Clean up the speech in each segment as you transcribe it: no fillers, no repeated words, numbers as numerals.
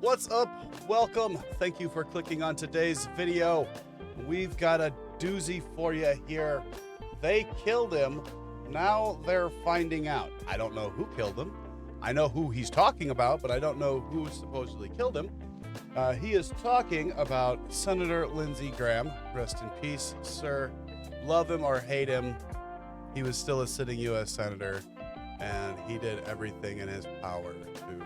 What's up? Welcome. Thank you for clicking on today's video. We've got a doozy for you here. They killed him. Now they're finding out. I don't know who killed him. I know who he's talking about, but I don't know who supposedly killed him. He is talking about Senator Lindsey Graham. Rest in peace, sir. Love him or hate him, he was still a sitting U.S. Senator, and he did everything in his power to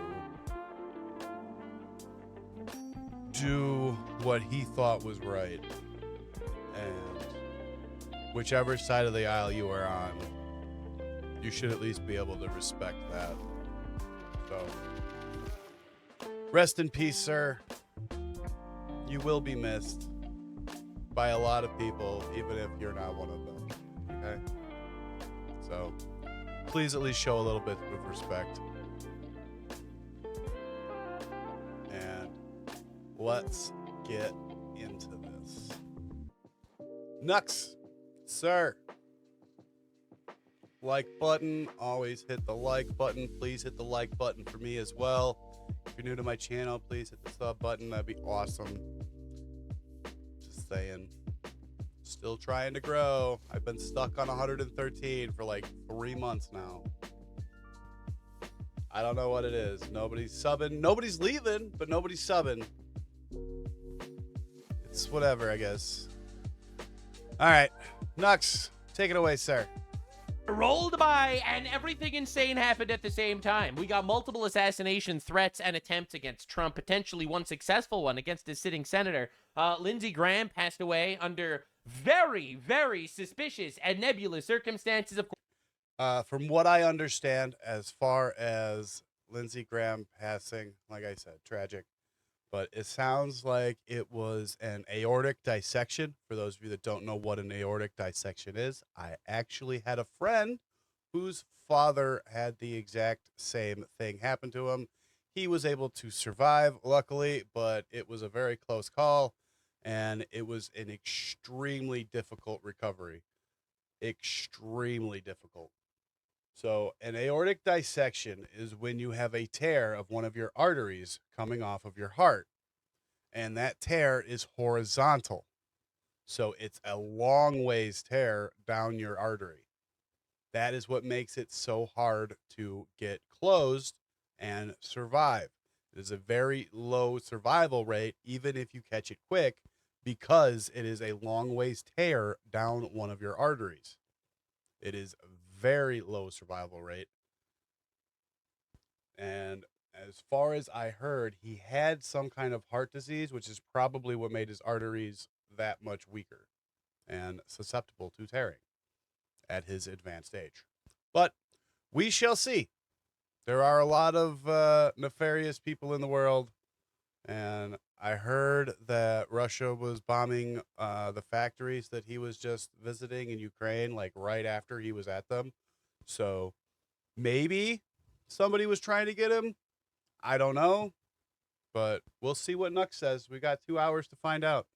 do what he thought was right. And whichever side of the aisle you are on, you should at least be able to respect that. So, rest in peace, sir. You will be missed by a lot of people, even if you're not one of them. Okay? So, please at least show a little bit of respect. And let's get into this. Nux, sir. Like button. Always hit the like button. Please hit the like button for me as well. If you're new to my channel, please hit the sub button. That'd be awesome. Just saying. Still trying to grow. I've been stuck on 113 for like 3 months now. I don't know what it is. Nobody's subbing. Nobody's leaving, but nobody's subbing. It's whatever, I guess. All right. Nux, take it away, sir. Rolled by, and everything insane happened at the same time. We got multiple assassination threats and attempts against Trump, potentially one successful one against his sitting senator. Lindsey Graham passed away under very, very suspicious and nebulous circumstances. Of course, from what I understand, as far as Lindsey Graham passing, like I said, tragic. But it sounds like it was an aortic dissection. For those of you that don't know what an aortic dissection is, I actually had a friend whose father had the exact same thing happen to him. He was able to survive, luckily, but it was a very close call, and it was an extremely difficult recovery. Extremely difficult. So an aortic dissection is when you have a tear of one of your arteries coming off of your heart, and that tear is horizontal. So it's a long ways tear down your artery. That is what makes it so hard to get closed and survive. It is a very low survival rate, even if you catch it quick, because it is a long ways tear down one of your arteries. It is very low survival rate. And as far as I heard, he had some kind of heart disease, which is probably what made his arteries that much weaker and susceptible to tearing at his advanced age. But we shall see. There are a lot of nefarious people in the world, and I heard that Russia was bombing the factories that he was just visiting in Ukraine, like right after he was at them. So maybe somebody was trying to get him. I don't know, but we'll see what Nux says. We got 2 hours to find out.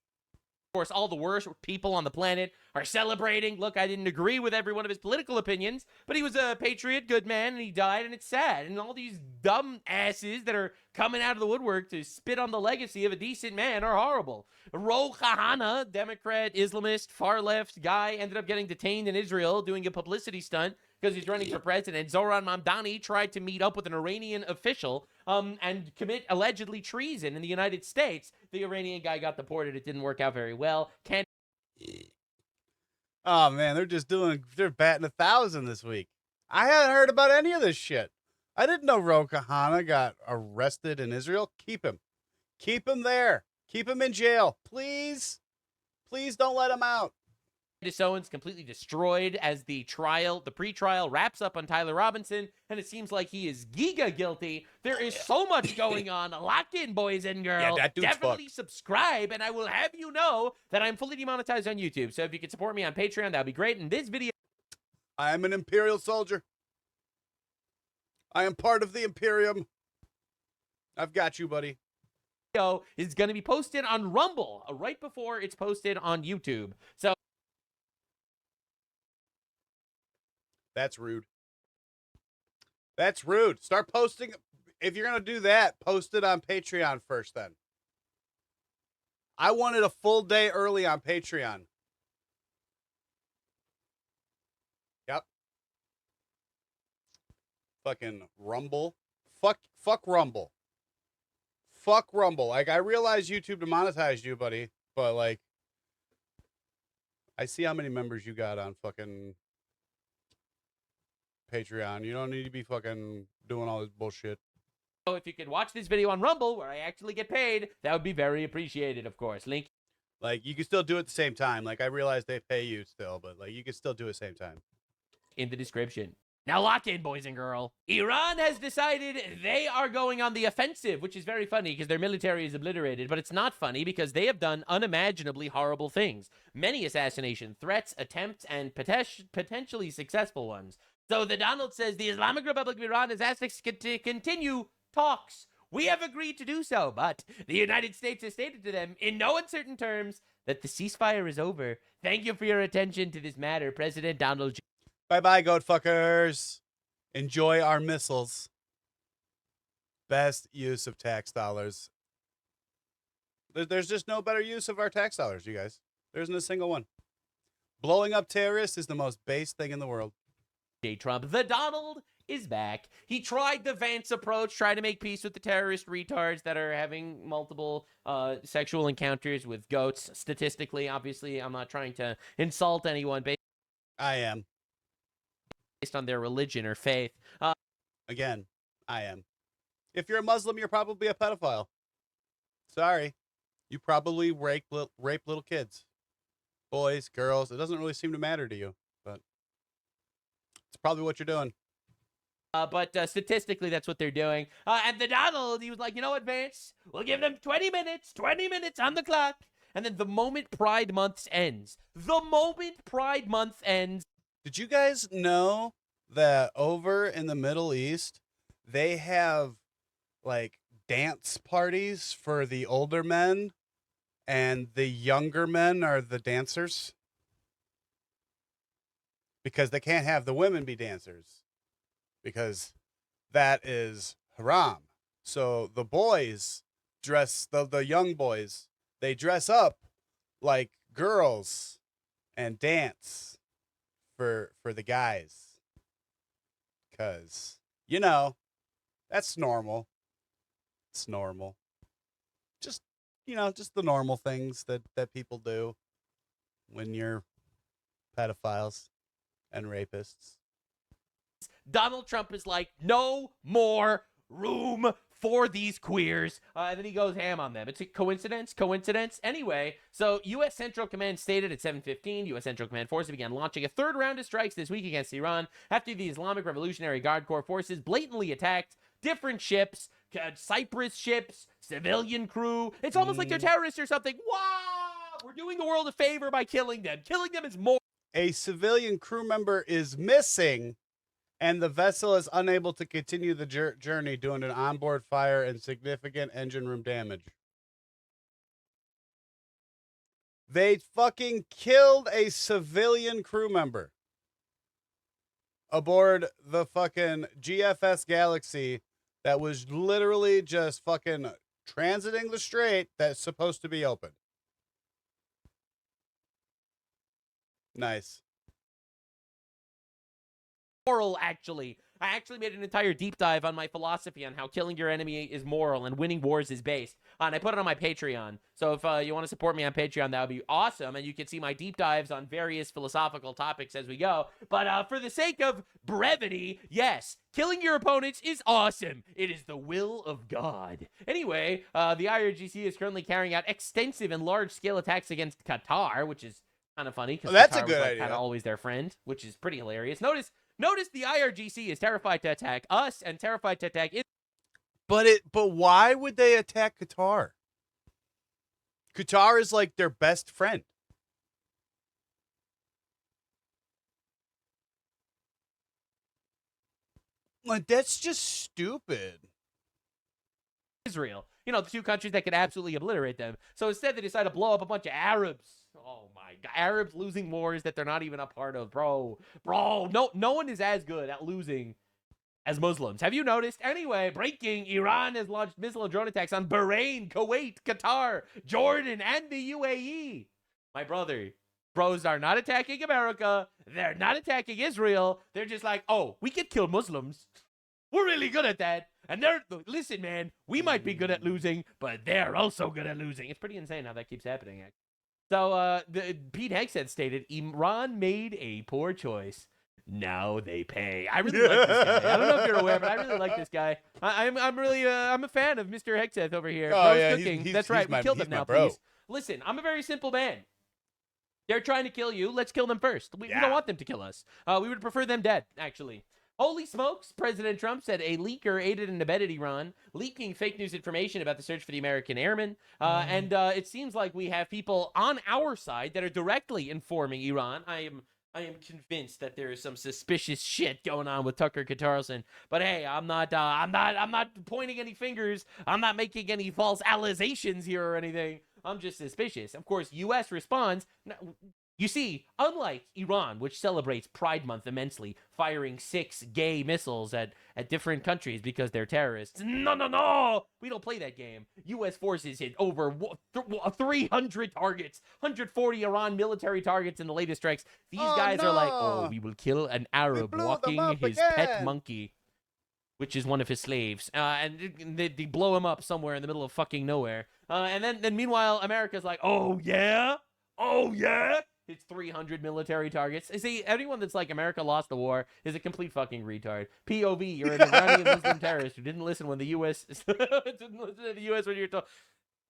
Of course, all the worst people on the planet are celebrating. Look, I didn't agree with every one of his political opinions, but he was a patriot, good man, and he died, and it's sad. And all these dumb asses that are coming out of the woodwork to spit on the legacy of a decent man are horrible. Ro Khanna, Democrat, Islamist, far-left guy, ended up getting detained in Israel doing a publicity stunt because he's running for president. Zoran Mamdani tried to meet up with an Iranian official and commit allegedly treason in the United States. The Iranian guy got deported. It didn't work out very well. Oh man, they're batting 1,000 this week. I hadn't heard about any of this shit. I didn't know Ro Khanna got arrested in Israel. Keep him. Keep him there. Keep him in jail. Please. Please don't let him out. Candace Owens completely destroyed as the pre-trial wraps up on Tyler Robinson, and it seems like he is giga guilty. There is so much going on. Lock in, boys and girls. Yeah, that dude's definitely fucked. subscribe, and I will have you know that I'm fully demonetized on YouTube. So if you can support me on Patreon, that would be great. In this video, I am an Imperial soldier. I am part of the Imperium. I've got you, buddy. is going to be posted on Rumble right before it's posted on YouTube. So that's rude. That's rude. Start posting if you're gonna do that, post it on Patreon first. Then I wanted a full day early on Patreon. Yep. Fucking Rumble. Fuck Rumble. Fuck Rumble. Like, I realize YouTube demonetized you, buddy, but like, I see how many members you got on fucking Patreon. You don't need to be fucking doing all this bullshit. So if you could watch this video on Rumble, where I actually get paid, that would be very appreciated, of course. Link Like, you can still do it at the same time. Like, I realize they pay you still, but like, you can still do it at the same time. in the description. Now lock in, boys and girls. Iran has decided they are going on the offensive, which is very funny because their military is obliterated, but it's not funny because they have done unimaginably horrible things. Many assassination threats, attempts, and potentially successful ones. So the Donald says the Islamic Republic of Iran has asked us to continue talks. We have agreed to do so, but the United States has stated to them in no uncertain terms that the ceasefire is over. Thank you for your attention to this matter, President Donald J. Bye-bye, goat fuckers. Enjoy our missiles. Best use of tax dollars. There's just no better use of our tax dollars, you guys. There isn't a single one. Blowing up terrorists is the most base thing in the world. Trump. The Donald is back. He tried the Vance approach, trying to make peace with the terrorist retards that are having multiple sexual encounters with goats. Statistically, obviously, I'm not trying to insult anyone I am. based on their religion or faith. Again, I am. If you're a Muslim, you're probably a pedophile. Sorry. You probably rape little kids. Boys, girls. It doesn't really seem to matter to you, but it's probably what you're doing. But statistically, that's what they're doing. And the Donald, he was like, you know what, Vance? We'll give them 20 minutes on the clock. And then the moment Pride Month ends, Did you guys know that over in the Middle East, they have like dance parties for the older men and the younger men are the dancers? Because they can't have the women be dancers because that is haram. So the boys dress, the young boys, they dress up like girls and dance for the guys. Because, you know, that's normal. It's normal. Just, you know, just the normal things that people do when you're pedophiles and rapists. Donald Trump is like, no more room for these queers. And then he goes ham on them. It's a coincidence? Anyway, so U.S. Central Command stated at 7:15, U.S. Central Command forces began launching a third round of strikes this week against Iran after the Islamic Revolutionary Guard Corps forces blatantly attacked different ships, Cyprus ships, civilian crew. It's almost like they're terrorists or something. Wow! We're doing the world a favor by killing them. Killing them is more. A civilian crew member is missing, and the vessel is unable to continue the journey due to an onboard fire and significant engine room damage. They fucking killed a civilian crew member aboard the fucking GFS Galaxy that was literally just fucking transiting the strait that's supposed to be open. Nice. Moral, actually. I actually made an entire deep dive on my philosophy on how killing your enemy is moral and winning wars is based. And I put it on my Patreon. So if you want to support me on Patreon, that would be awesome. And you can see my deep dives on various philosophical topics as we go. But for the sake of brevity, yes, killing your opponents is awesome. It is the will of God. Anyway, the IRGC is currently carrying out extensive and large-scale attacks against Qatar, which is kind of funny because that's Qatar a good was idea. kind of always their friend, which is pretty hilarious. Notice the IRGC is terrified to attack us and terrified to attack it. But why would they attack Qatar? Qatar is like their best friend. Like, that's just stupid. Israel. You know, the two countries that could absolutely obliterate them. So instead, they decide to blow up a bunch of Arabs. Oh my God. Arabs losing wars that they're not even a part of. Bro, no one is as good at losing as Muslims. Have you noticed? Anyway, breaking: Iran has launched missile and drone attacks on Bahrain, Kuwait, Qatar, Jordan, and the UAE. My brother, bros are not attacking America. They're not attacking Israel. They're just like, oh, we could kill Muslims. We're really good at that. And listen, man, we might be good at losing, but they're also good at losing. It's pretty insane how that keeps happening, actually. So Pete Hegseth stated, Iran made a poor choice. Now they pay. I really like this guy. I don't know if you're aware, but I really like this guy. I'm really I'm a fan of Mr. Hegseth over here. Oh, Bro's yeah, cooking. he's That's right. We killed he's him my now, bro. please. Listen, I'm a very simple man. They're trying to kill you. Let's kill them first. We don't want them to kill us. We would prefer them dead, actually. Holy smokes, President Trump said a leaker aided and abetted Iran, leaking fake news information about the search for the American airmen. And it seems like we have people on our side that are directly informing Iran. I am convinced that there is some suspicious shit going on with Tucker Carlson. But hey, I'm not pointing any fingers. I'm not making any false allegations here or anything. I'm just suspicious. Of course, U.S. responds. You see, unlike Iran, which celebrates Pride Month immensely, firing 6 gay missiles at different countries because they're terrorists. No. We don't play that game. U.S. forces hit over 300 targets, 140 Iran military targets in the latest strikes. These guys are like, oh, we will kill an Arab walking his pet monkey, which is one of his slaves. And they blow him up somewhere in the middle of fucking nowhere. And then meanwhile, America's like, oh, yeah? It's 300 military targets. See, anyone that's like, America lost the war is a complete fucking retard. POV, you're an Iranian Muslim terrorist who didn't listen when the U.S. didn't listen to the U.S. when you're told,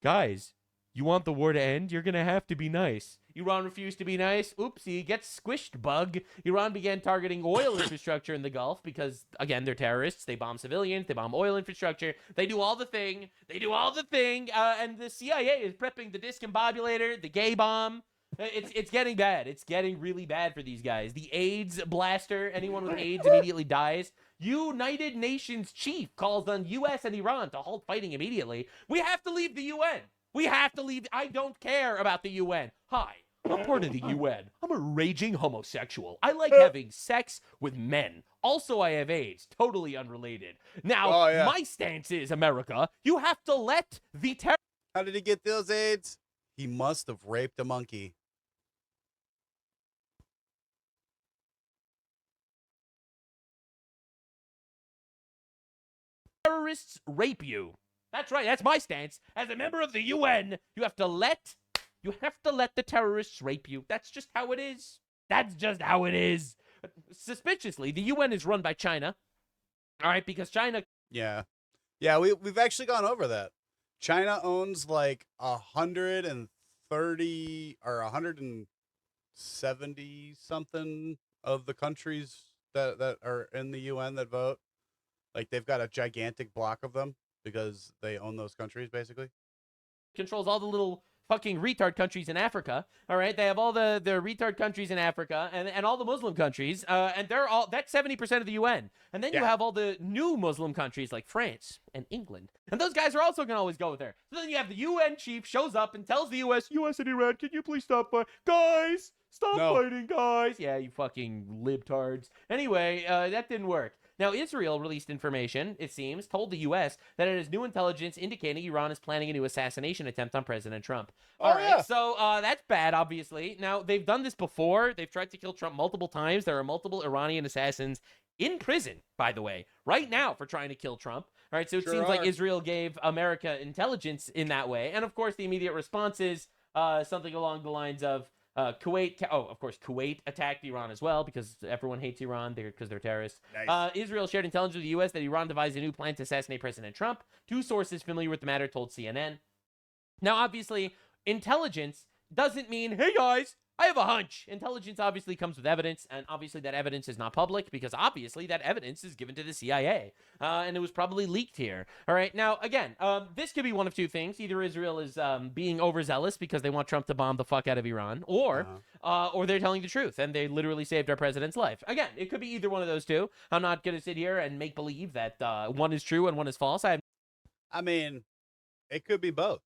guys, you want the war to end? You're going to have to be nice. Iran refused to be nice. Oopsie, gets squished, bug. Iran began targeting oil infrastructure in the Gulf because, again, they're terrorists. They bomb civilians. They bomb oil infrastructure. They do all the thing. And the CIA is prepping the discombobulator, the gay bomb. It's getting bad. It's getting really bad for these guys. The AIDS blaster, anyone with AIDS immediately dies. United Nations chief calls on U.S. and Iran to halt fighting immediately. We have to leave the UN. We have to leave. I don't care about the UN. Hi, I'm part of the UN. I'm a raging homosexual. I like having sex with men. Also, I have AIDS. Totally unrelated. Now, my stance is, America, you have to let the How did he get those AIDS? He must have raped a monkey. terrorists rape you. That's right. That's my stance. As a member of the UN, you have to let the terrorists rape you. That's just how it is. Suspiciously, the UN is run by China. All right, because China. Yeah, we've actually gone over that. China owns like 130 or 170 something of the countries that are in the UN that vote. Like, they've got a gigantic block of them because they own those countries, basically. Controls all the little fucking retard countries in Africa. All right, they have all the retard countries in Africa and all the Muslim countries, and that's 70% of the UN. And then you have all the new Muslim countries like France and England, and those guys are also gonna always go there. So then you have the UN chief shows up and tells the US and Iran, can you please stop fighting, guys? Stop fighting, guys. Yeah, you fucking libtards. Anyway, that didn't work. Now, Israel released information, it seems, told the U.S. that it has new intelligence indicating Iran is planning a new assassination attempt on President Trump. All right, so that's bad, obviously. Now, they've done this before. They've tried to kill Trump multiple times. There are multiple Iranian assassins in prison, by the way, right now for trying to kill Trump. All right, so it seems like Israel gave America intelligence in that way. And, of course, the immediate response is something along the lines of, Kuwait attacked Iran as well because everyone hates Iran because they're terrorists. Nice. Israel shared intelligence with the U.S. that Iran devised a new plan to assassinate President Trump. 2 sources familiar with the matter told CNN. Now, obviously, intelligence doesn't mean, hey, guys, I have a hunch. Intelligence obviously comes with evidence, and obviously that evidence is not public because obviously that evidence is given to the CIA, and it was probably leaked here. All right, now, again, this could be one of 2 things. Either Israel is being overzealous because they want Trump to bomb the fuck out of Iran, or they're telling the truth, and they literally saved our president's life. Again, it could be either one of those 2. I'm not going to sit here and make believe that one is true and one is false. I mean, it could be both.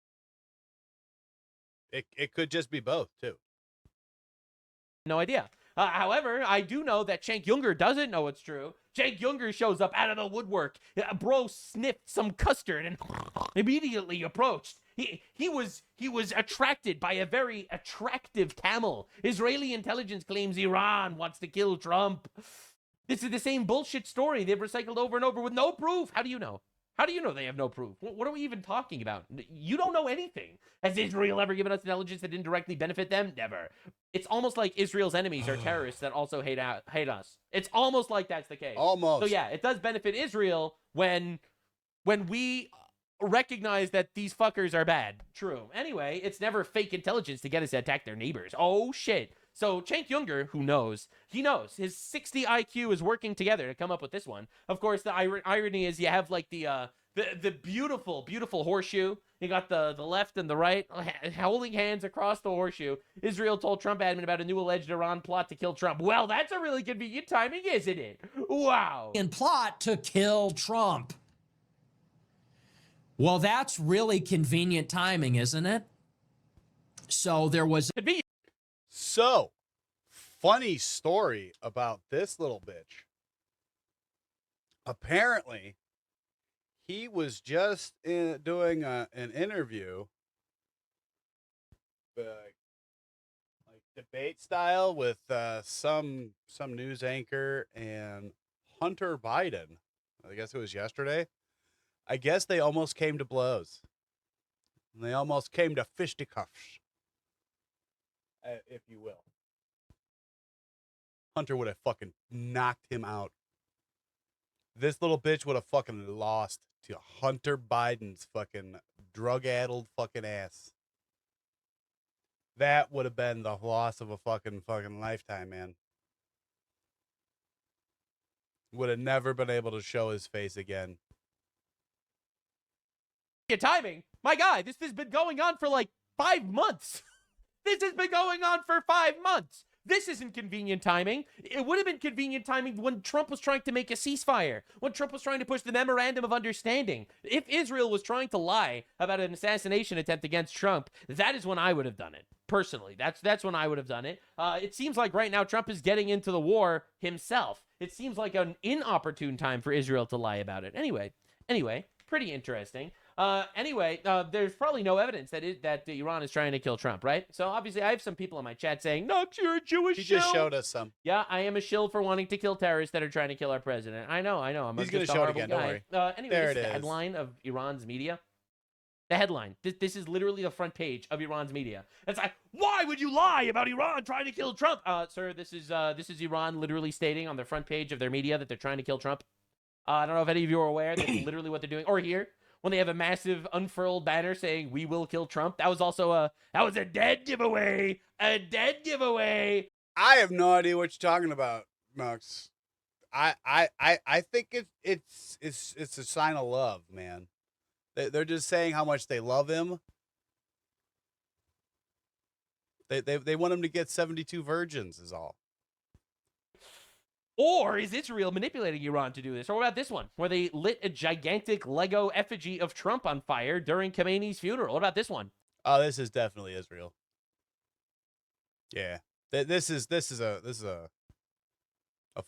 It could just be both, too. No idea. However, I do know that Cenk Uygur doesn't know it's true. Cenk Uygur shows up out of the woodwork. Bro sniffed some custard and immediately approached. He was attracted by a very attractive camel. Israeli intelligence claims Iran wants to kill Trump. This is the same bullshit story they've recycled over and over with no proof. How do you know? How do you know they have no proof? What are we even talking about? You don't know anything. Has Israel ever given us intelligence that didn't directly benefit them? Never. It's almost like Israel's enemies are terrorists that also hate us. It's almost like that's the case. Almost. So yeah, it does benefit Israel when we recognize that these fuckers are bad. True. Anyway, it's never fake intelligence to get us to attack their neighbors. Oh shit. So Cenk Uygur, who knows? He knows. His 60 IQ is working together to come up with this one. Of course, the irony is you have like the beautiful, beautiful horseshoe. You got the left and the right holding hands across the horseshoe. Israel told Trump admin about a new alleged Iran plot to kill Trump. Well, that's a really convenient timing, isn't it? Wow. And plot to kill Trump. Well, that's really convenient timing, isn't it? So there was... Convenient. So, funny story about this little bitch. Apparently, he was just doing an interview, like debate style, with some news anchor and Hunter Biden. I guess it was yesterday. I guess they almost came to blows. They almost came to fisticuffs, if you will. Hunter would have fucking knocked him out. This little bitch would have fucking lost to Hunter Biden's fucking drug-addled fucking ass. That would have been the loss of a fucking lifetime, man. Would have never been able to show his face again. Your timing, my guy, this has been going on for like 5 months. This has been going on for 5 months. This isn't convenient timing. It would have been convenient timing when Trump was trying to make a ceasefire, when Trump was trying to push the memorandum of understanding. If Israel was trying to lie about an assassination attempt against Trump, that is when I would have done it. Personally, that's when I would have done it. It seems like right now Trump is getting into the war himself. It seems like an inopportune time for Israel to lie about it. Anyway, pretty interesting. There's probably no evidence that Iran is trying to kill Trump, right? So obviously I have some people in my chat saying, Nux, you're a Jewish He shill. just showed us some. Yeah, I am a shill for wanting to kill terrorists that are trying to kill our president. I know. He's going to show it again, don't worry. Anyway, There this is it the is. headline of Iran's media. The headline. This is literally the front page of Iran's media. It's like, why would you lie about Iran trying to kill Trump? Sir, this is Iran literally stating on the front page of their media that they're trying to kill Trump. I don't know if any of you are aware that's literally what they're doing. Or here, when they have a massive unfurled banner saying "We will kill Trump." That was also a dead giveaway. A dead giveaway. I have no idea what you're talking about, Nux. I think it's a sign of love, man. They're just saying how much they love him. They want him to get 72 virgins is all. Or is Israel manipulating Iran to do this? Or what about this one, where they lit a gigantic Lego effigy of Trump on fire during Khamenei's funeral? What about this one? Oh, this is definitely Israel. Yeah, this is a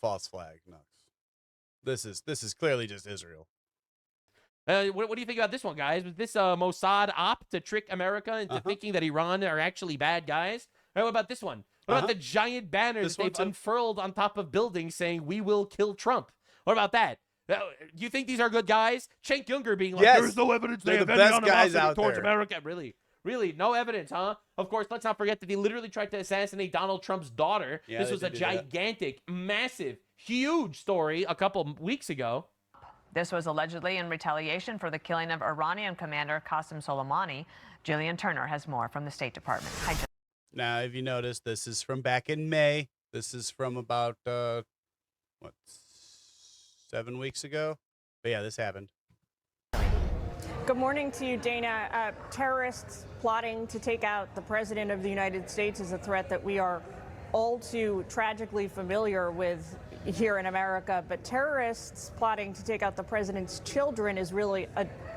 false flag, Nux. This is clearly just Israel. What do you think about this one, guys? Was this a Mossad op to trick America into thinking that Iran are actually bad guys? What about this one? What about the giant banners they've unfurled on top of buildings saying, "We will kill Trump"? What about that? Do you think these are good guys? Cenk Uygur being like, yes, "There is no evidence they they're have the any best guys animosity out towards there. America." Really, no evidence, huh? Of course, let's not forget that he literally tried to assassinate Donald Trump's daughter. Yeah, this was a gigantic, massive, huge story a couple weeks ago. This was allegedly in retaliation for the killing of Iranian commander Qasem Soleimani. Jillian Turner has more from the State Department. Hi, Now, if you notice, this is from back in May. This is from about 7 weeks ago. But yeah, this happened. Good morning to you, Dana. Terrorists plotting to take out the President of the United States is a threat that we are all too tragically familiar with. here in America, but terrorists plotting to take out the president's children is really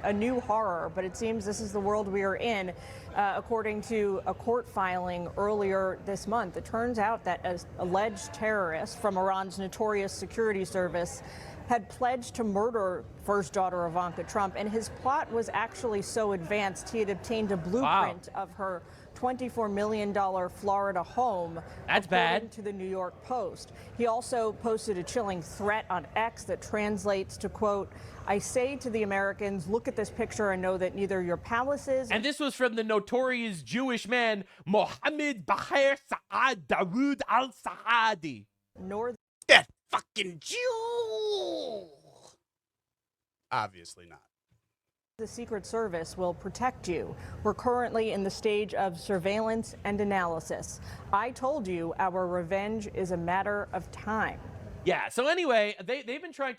a new horror. But it seems this is the world we are in, according to a court filing earlier this month. It turns out that an alleged terrorist from Iran's notorious security service had pledged to murder first daughter Ivanka Trump, and his plot was actually so advanced he had obtained a blueprint of her $24 million Florida home. That's according bad. to the New York Post. He also posted a chilling threat on X that translates to, quote, "I say to the Americans, look at this picture and know that neither your palaces..." And this was from the notorious Jewish man, Mohammed Baher Saad Dawood al-Saadi. nor That fucking Jew. Obviously not. the Secret Service will protect you. We're currently in the stage of surveillance and analysis. I told you our revenge is a matter of time. Yeah, so anyway, they've been trying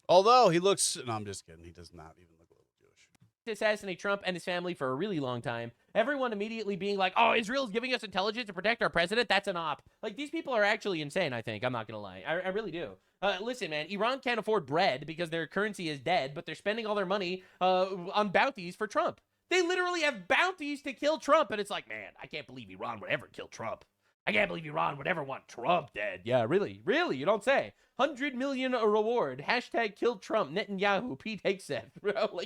Although he looks, no, I'm just kidding. He does not even look a little Jewish. to assassinate Trump and his family for a really long time. Everyone immediately being like, oh, Israel's giving us intelligence to protect our president? That's an op. Like, these people are actually insane, I think. I'm not going to lie. I really do. Listen, man, Iran can't afford bread because their currency is dead, but they're spending all their money on bounties for Trump. They literally have bounties to kill Trump, and it's like, man, I can't believe Iran would ever kill Trump. I can't believe Iran would ever want Trump dead. Yeah, really? Really? You don't say. 100 million a reward. Hashtag kill Trump. Netanyahu. Pete Hegseth. Bro,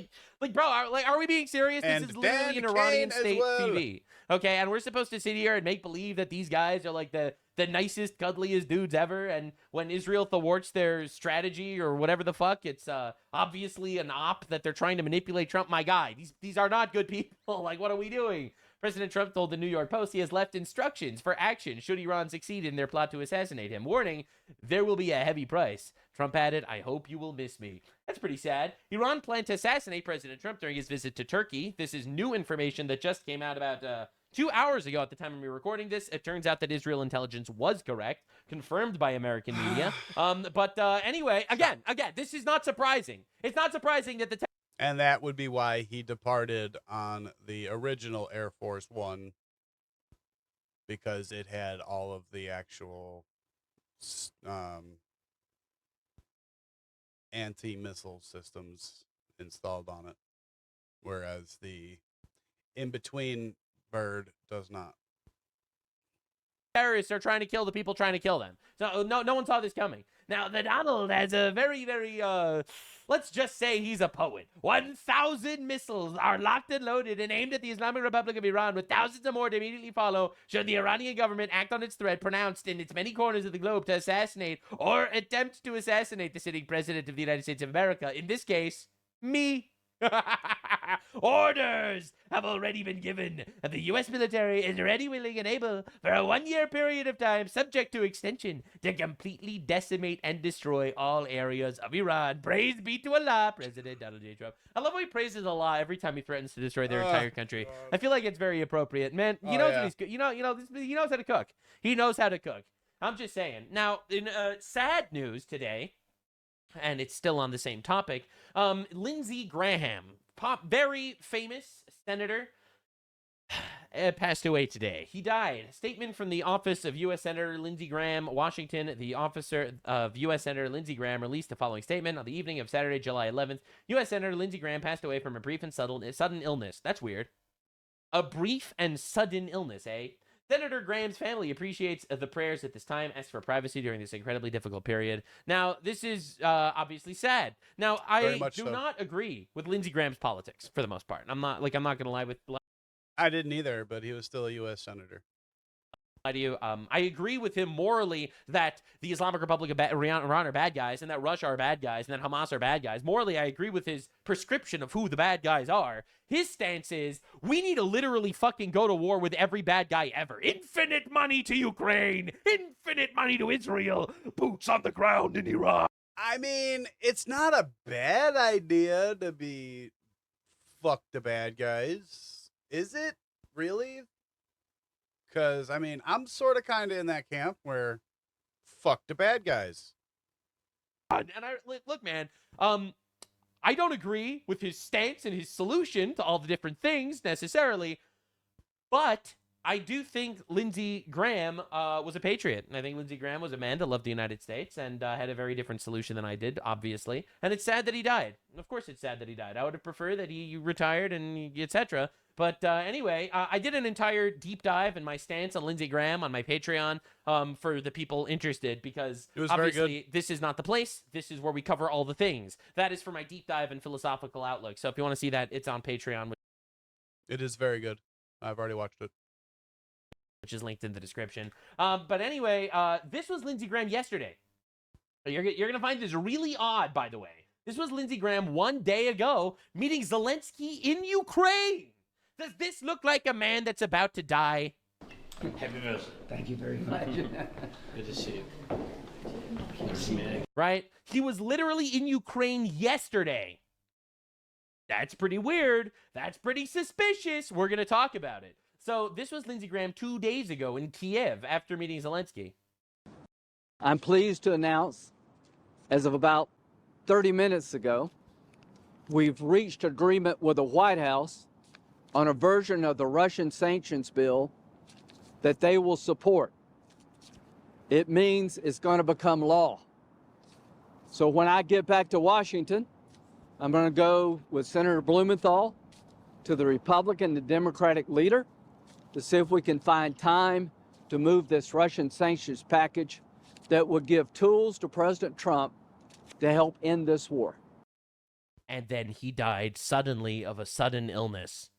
bro, are we being serious? And this is literally Dan an Iranian Kane as state well. TV. Okay, and we're supposed to sit here and make believe that these guys are like the nicest, cuddliest dudes ever, and when Israel thwarts their strategy or whatever the fuck, it's obviously an op that they're trying to manipulate Trump. My guy, these are not good people. Like, what are we doing? President Trump told the New York Post he has left instructions for action should Iran succeed in their plot to assassinate him. Warning, there will be a heavy price. Trump added, I hope you will miss me. That's pretty sad. Iran planned to assassinate President Trump during his visit to Turkey. This is new information that just came out about 2 hours ago at the time of me recording this. It turns out that Israel intelligence was correct, confirmed by American media. Anyway, again, this is not surprising. It's not surprising that the And that would be why he departed on the original Air Force One, because it had all of the actual anti-missile systems installed on it, whereas the in-between bird does not. terrorists are trying to kill the people trying to kill them. So no one saw this coming. Now, the Donald has a very, very, let's just say he's a poet. 1,000 missiles are locked and loaded and aimed at the Islamic Republic of Iran, with thousands of more to immediately follow should the Iranian government act on its threat pronounced in its many corners of the globe to assassinate or attempt to assassinate the sitting president of the United States of America. In this case, me. Orders have already been given, and the U.S. military is ready, willing, and able for a 1-year period of time, subject to extension, to completely decimate and destroy all areas of Iran. Praise be to Allah, President Donald J. Trump. I love how he praises Allah every time he threatens to destroy their entire country. God. I feel like it's very appropriate, man. He knows what he's good. He knows how to cook. He knows how to cook. I'm just saying. Now, in sad news today, and it's still on the same topic, Lindsey Graham, very famous senator, passed away today. He died. A statement from the office of U.S. Senator Lindsey Graham, Washington. The officer of U.S. Senator Lindsey Graham released the following statement. On the evening of Saturday, July 11th, U.S. Senator Lindsey Graham passed away from a brief and sudden illness. That's weird. A brief and sudden illness, eh? Senator Graham's family appreciates the prayers at this time, asks for privacy during this incredibly difficult period. Now, this is obviously sad. Now, I do not agree with Lindsey Graham's politics for the most part. I'm not going to lie with. I didn't either, but he was still a U.S. senator. I agree with him morally that the Islamic Republic of Iran are bad guys, and that Russia are bad guys, and that Hamas are bad guys. Morally, I agree with his prescription of who the bad guys are. His stance is, we need to literally fucking go to war with every bad guy ever. Infinite money to Ukraine. Infinite money to Israel. Boots on the ground in Iran. I mean, it's not a bad idea to be fuck the bad guys. Is it? Really? Because, I mean, I'm sort of kind of in that camp where fuck the bad guys. And look, man, I don't agree with his stance and his solution to all the different things necessarily, but I do think Lindsey Graham was a patriot. And I think Lindsey Graham was a man that loved the United States and had a very different solution than I did, obviously. And it's sad that he died. Of course it's sad that he died. I would have preferred that he retired and etc. But anyway, I did an entire deep dive in my stance on Lindsey Graham on my Patreon for the people interested, because It was very obviously this is not the place. This is where we cover all the things. That is for my deep dive and philosophical outlook. So if you want to see that, it's on Patreon, It is very good. I've already watched it. which is linked in the description. But anyway, this was Lindsey Graham yesterday. You're going to find this really odd, by the way. This was Lindsey Graham 1 day ago meeting Zelensky in Ukraine. Does this look like a man that's about to die? Happy birthday. Thank you very much. Good to see you. Good to see you. Right? He was literally in Ukraine yesterday. That's pretty weird. That's pretty suspicious. We're going to talk about it. So this was Lindsey Graham 2 days ago in Kiev after meeting Zelensky. I'm pleased to announce, as of about 30 minutes ago, we've reached agreement with the White House on a version of the Russian sanctions bill that they will support. It means it's going to become law. So when I get back to Washington, I'm going to go with Senator Blumenthal to the Republican and Democratic leader to see if we can find time to move this Russian sanctions package that would give tools to President Trump to help end this war. And then he died suddenly of a sudden illness,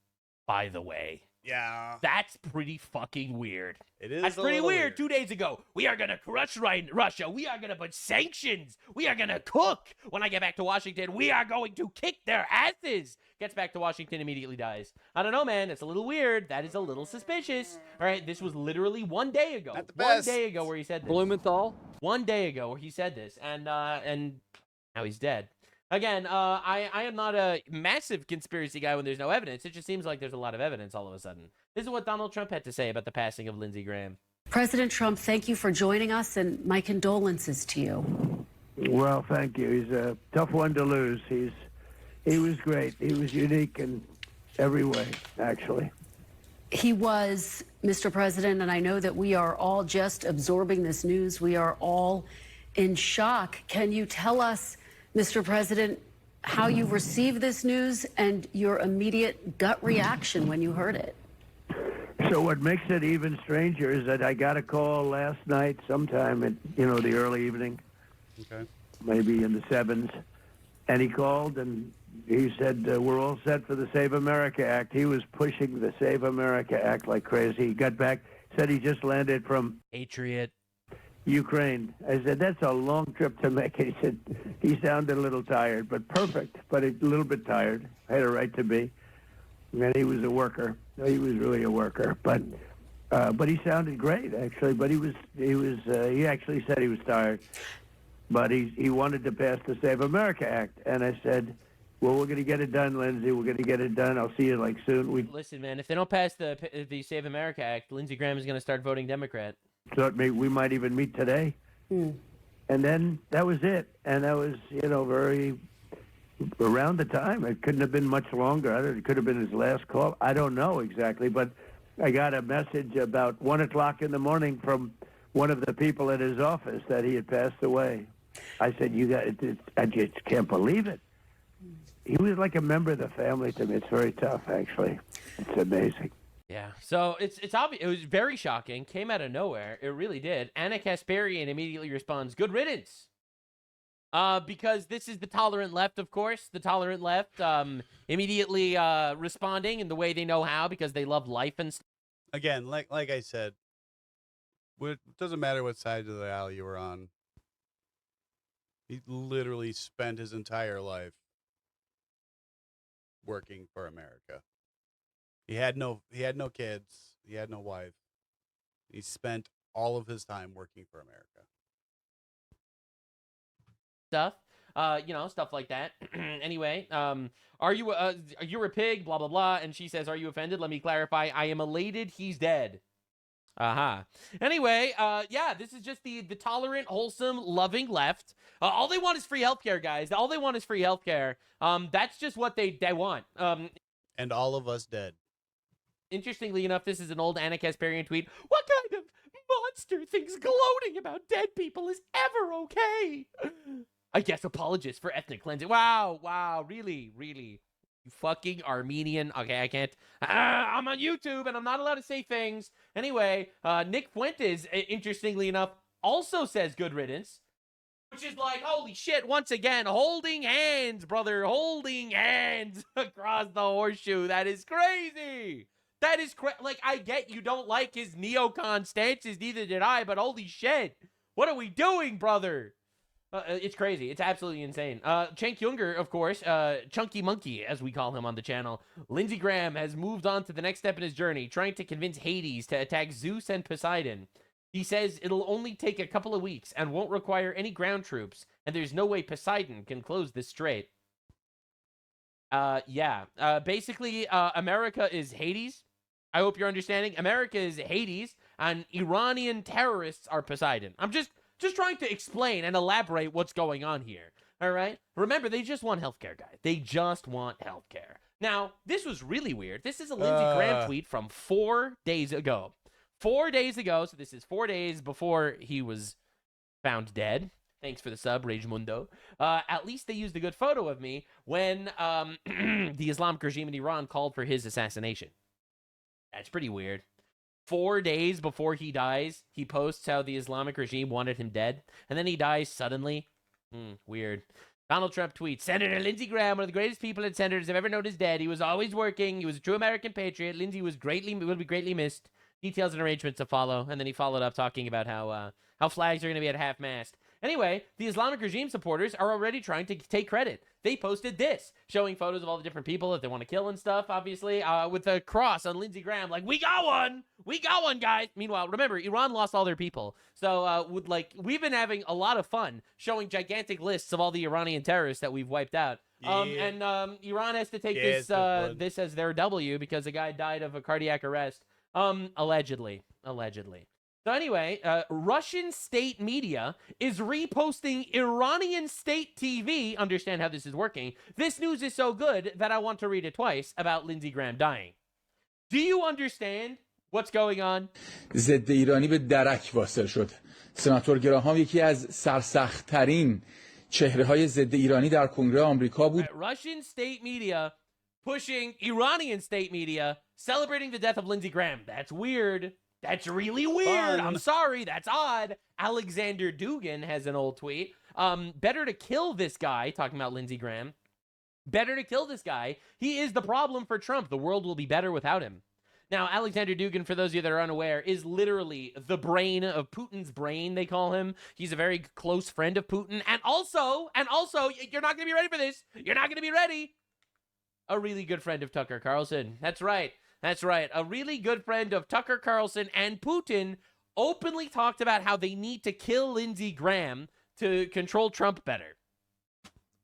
by the way. Yeah. That's pretty fucking weird. It is That's a pretty little weird. 2 days ago, we are going to crush Russia. We are going to put sanctions. We are going to cook. When I get back to Washington, we are going to kick their asses. Gets back to Washington, immediately dies. I don't know, man. It's a little weird. That is a little suspicious. All right, this was literally 1 day ago. Not the 1 best. day ago where he said this. Blumenthal? 1 day ago where he said this. And now he's dead. Again, I am not a massive conspiracy guy when there's no evidence. It just seems like there's a lot of evidence all of a sudden. This is what Donald Trump had to say about the passing of Lindsey Graham. President Trump, thank you for joining us, and my condolences to you. Well, thank you. He's a tough one to lose. He was great. He was unique in every way, actually. He was, Mr. President, and I know that we are all just absorbing this news. We are all in shock. Can you tell us, Mr. President, how you received this news and your immediate gut reaction when you heard it? So what makes it even stranger is that I got a call last night sometime at, the early evening, Okay. maybe in the 7s, and he called and he said, we're all set for the Save America Act. He was pushing the Save America Act like crazy. He got back, said he just landed from Patriot. Ukraine. I said, that's a long trip to make. He said, he sounded a little tired, but perfect, but a little bit tired. Had a right to be. And he was a worker. He was really a worker, but he sounded great, actually. But he actually said he was tired. But he wanted to pass the Save America Act. And I said, well, we're going to get it done, Lindsey. We're going to get it done. I'll see you soon. Listen, man, if they don't pass the Save America Act, Lindsey Graham is going to start voting Democrat. Thought maybe we might even meet today. And then that was it. And that was, very around the time. It couldn't have been much longer. It could have been his last call. I don't know exactly. But I got a message about 1 o'clock in the morning from one of the people at his office that he had passed away. I said, I just can't believe it. He was like a member of the family to me. It's very tough, actually. It's amazing. Yeah, so it's obvious. It was very shocking. Came out of nowhere. It really did. Anna Kasparian immediately responds, "Good riddance," because this is the tolerant left, of course. The tolerant left immediately responding in the way they know how because they love life and stuff. Again, like I said, it doesn't matter what side of the aisle you were on. He literally spent his entire life working for America. He had no kids. He had no wife. He spent all of his time working for America. Stuff like that. Anyway, are you you're a pig? Blah blah blah. And she says, "Are you offended? Let me clarify. I am elated. He's dead." Anyway, this is just the tolerant, wholesome, loving left. All they want is free healthcare, guys. All they want is free healthcare. That's just what they want. And all of us dead. Interestingly enough, this is an old Anna Kasparian tweet. What kind of monster thinks gloating about dead people is ever okay? I guess apologists for ethnic cleansing. Wow, really? You fucking Armenian. Okay, I can't. I'm on YouTube and I'm not allowed to say things. Anyway, Nick Fuentes, interestingly enough, also says good riddance. Which is like, holy shit, once again, holding hands, brother, holding hands across the horseshoe. That is crazy. That is like, I get you don't like his neocon stances, neither did I, but holy shit. What are we doing, brother? It's crazy. It's absolutely insane. Cenk Younger, of course, Chunky Monkey, as we call him on the channel. Lindsey Graham has moved on to the next step in his journey, trying to convince Hades to attack Zeus and Poseidon. He says it'll only take a couple of weeks and won't require any ground troops, and there's no way Poseidon can close this strait. Basically, America is Hades. I hope you're understanding. America is Hades, and Iranian terrorists are Poseidon. I'm just trying to explain and elaborate what's going on here. All right? Remember, they just want healthcare, guys. They just want healthcare. Now, this was really weird. This is a Lindsey Graham tweet from 4 days ago. 4 days ago, so this is 4 days before he was found dead. Thanks for the sub, Ragemundo. At least they used a good photo of me when the Islamic regime in Iran called for his assassination. That's pretty weird. 4 days before he dies, he posts how the Islamic regime wanted him dead, and then he dies suddenly. Weird. Donald Trump tweets, Senator Lindsey Graham, one of the greatest people and senators I've ever known, is dead. He was always working. He was a true American patriot. Lindsey will be greatly missed. Details and arrangements to follow. And then he followed up talking about how flags are going to be at half-mast. Anyway, the Islamic regime supporters are already trying to take credit. They posted this, showing photos of all the different people that they want to kill and stuff, obviously, with a cross on Lindsey Graham. Like, we got one, guys. Meanwhile, remember, Iran lost all their people. So, we've been having a lot of fun showing gigantic lists of all the Iranian terrorists that we've wiped out. Iran has to take this as their W because a guy died of a cardiac arrest. Allegedly. So anyway, Russian state media is reposting Iranian state TV. Understand how this is working. This news is so good that I want to read it twice about Lindsey Graham dying. Do you understand what's going on? ضد ایرانی به درک واصل شد. سناتور گراهام یکی از سرسخت‌ترین چهره‌های ضد ایرانی در کنگره آمریکا بود. Russian state media pushing Iranian state media celebrating the death of Lindsey Graham. That's weird. That's really weird. I'm sorry. That's odd. Alexander Dugin has an old tweet. Better to kill this guy, talking about Lindsey Graham. Better to kill this guy. He is the problem for Trump. The world will be better without him. Now, Alexander Dugin, for those of you that are unaware, is literally the brain of Putin's brain, they call him. He's a very close friend of Putin. And also, you're not going to be ready for this. You're not going to be ready. A really good friend of Tucker Carlson. That's right. A really good friend of Tucker Carlson and Putin openly talked about how they need to kill Lindsey Graham to control Trump better.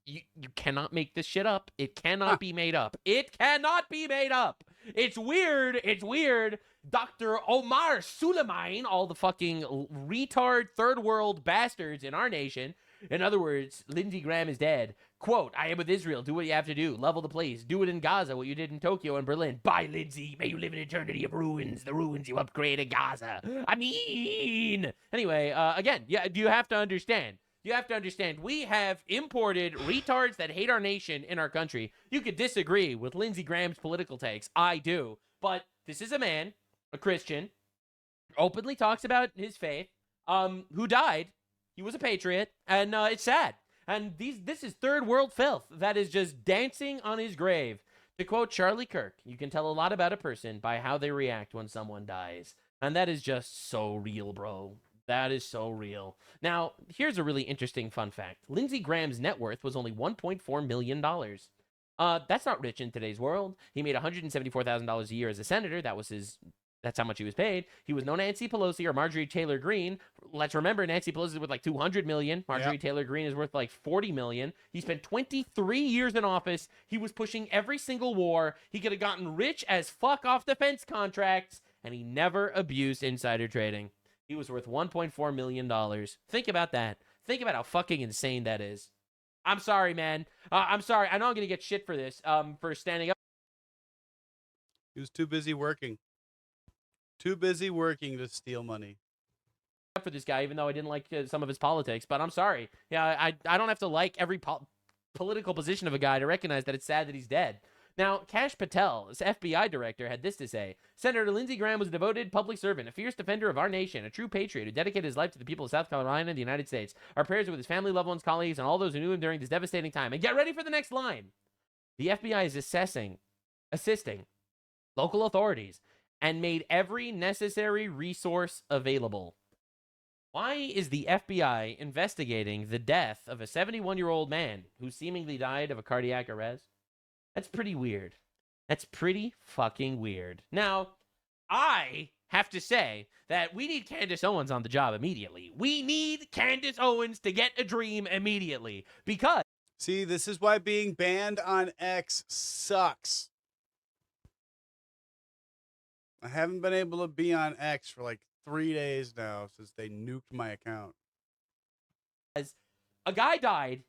You cannot make this shit up. It cannot be made up. It cannot be made up. It's weird. Dr. Omar Suleiman, all the fucking retard third world bastards in our nation. In other words, Lindsey Graham is dead. Quote, I am with Israel. Do what you have to do. Level the place. Do it in Gaza, what you did in Tokyo and Berlin. Bye, Lindsey. May you live in eternity of ruins. The ruins you upgrade in Gaza. I mean. Anyway, again, you have to understand. We have imported retards that hate our nation in our country. You could disagree with Lindsey Graham's political takes. I do. But this is a man, a Christian, openly talks about his faith, who died. He was a patriot, and it's sad. And this is third world filth that is just dancing on his grave. To quote Charlie Kirk, you can tell a lot about a person by how they react when someone dies. And that is just so real, bro. That is so real. Now, here's a really interesting fun fact. Lindsey Graham's net worth was only $1.4 million. That's not rich in today's world. He made $174,000 a year as a senator. That's how much he was paid. He was no Nancy Pelosi or Marjorie Taylor Greene. Let's remember, Nancy Pelosi is worth like $200 million. Marjorie Taylor Greene is worth like $40 million. He spent 23 years in office. He was pushing every single war. He could have gotten rich as fuck off defense contracts, and he never abused insider trading. He was worth $1.4 million. Think about that. Think about how fucking insane that is. I'm sorry, man. I'm sorry. I know I'm going to get shit for this, for standing up. He was too busy working. Too busy working to steal money. For this guy, even though I didn't like some of his politics, but I'm sorry. Yeah, I don't have to like every political position of a guy to recognize that it's sad that he's dead. Now, Kash Patel, this FBI director, had this to say. Senator Lindsey Graham was a devoted public servant, a fierce defender of our nation, a true patriot who dedicated his life to the people of South Carolina and the United States. Our prayers are with his family, loved ones, colleagues, and all those who knew him during this devastating time. And get ready for the next line. The FBI is assisting local authorities and made every necessary resource available. Why is the FBI investigating the death of a 71-year-old man who seemingly died of a cardiac arrest? That's pretty weird. That's pretty fucking weird. Now, I have to say that we need Candace Owens on the job immediately. We need Candace Owens to get a dream immediately because... See, this is why being banned on X sucks. I haven't been able to be on X for like 3 days now since they nuked my account. As a guy died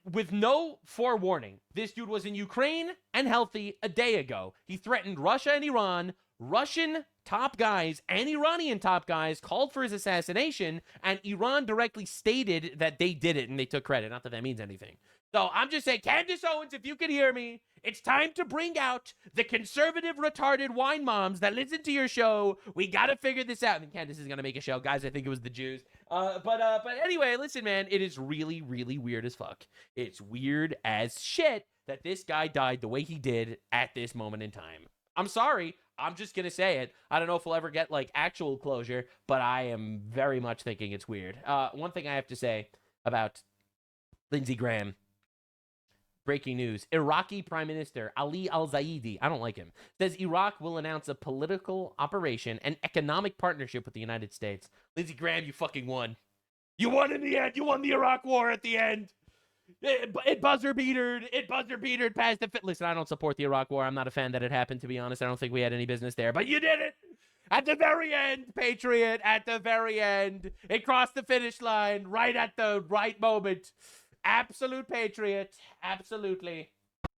with no forewarning. This dude was in Ukraine and healthy a day ago. He threatened Russia and Iran. Russian top guys and Iranian top guys called for his assassination, and Iran directly stated that they did it and they took credit. Not that that means anything. So I'm just saying, Candace Owens, if you can hear me, it's time to bring out the conservative, retarded wine moms that listen to your show. We got to figure this out. And Candace is going to make a show. Guys, I think it was the Jews. But anyway, listen, man, it is really, really weird as fuck. It's weird as shit that this guy died the way he did at this moment in time. I'm sorry. I'm just going to say it. I don't know if we'll ever get, like, actual closure, but I am very much thinking it's weird. One thing I have to say about Lindsey Graham. Breaking news. Iraqi Prime Minister Ali al-Zaidi, I don't like him, says Iraq will announce a political operation and economic partnership with the United States. Lindsey Graham, you fucking won. You won in the end. You won the Iraq war at the end. It buzzer-beatered past the... Listen, I don't support the Iraq war. I'm not a fan that it happened, to be honest. I don't think we had any business there. But you did it! At the very end, Patriot, at the very end. It crossed the finish line right at the right moment. Absolute patriot. Absolutely.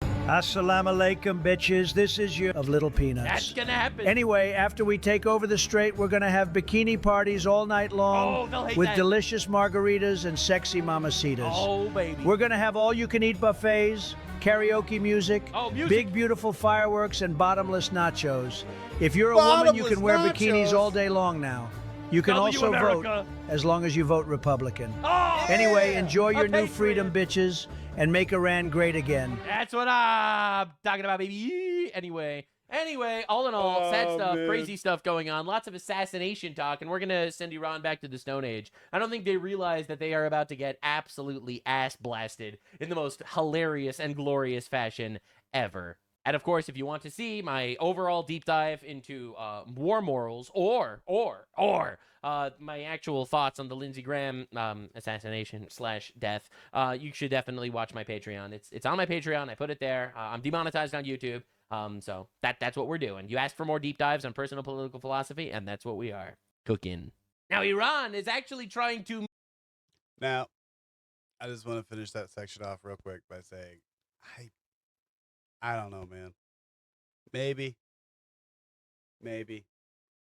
Assalamu alaikum, bitches. This is your of Little Peanuts. That's gonna happen. Anyway, after we take over the strait, we're gonna have bikini parties all night long with delicious margaritas and sexy mamacitas. Oh, baby. We're gonna have all-you-can-eat buffets, karaoke music, big beautiful fireworks, and bottomless nachos. If you're a woman, you can wear bikinis all day long now. You can also vote as long as you vote Republican. Anyway, enjoy your new freedom, bitches, and make Iran great again. That's what I'm talking about, baby. Anyway, all in all, sad stuff, crazy stuff going on. Lots of assassination talk, and we're going to send Iran back to the Stone Age. I don't think they realize that they are about to get absolutely ass blasted in the most hilarious and glorious fashion ever. And of course, if you want to see my overall deep dive into war morals or my actual thoughts on the Lindsey Graham assassination/death, you should definitely watch my Patreon. It's on my Patreon. I put it there. I'm demonetized on YouTube. So that's what we're doing. You asked for more deep dives on personal political philosophy, and that's what we are cooking. Now, Iran is actually trying to... Now, I just want to finish that section off real quick by saying, I don't know, man. Maybe.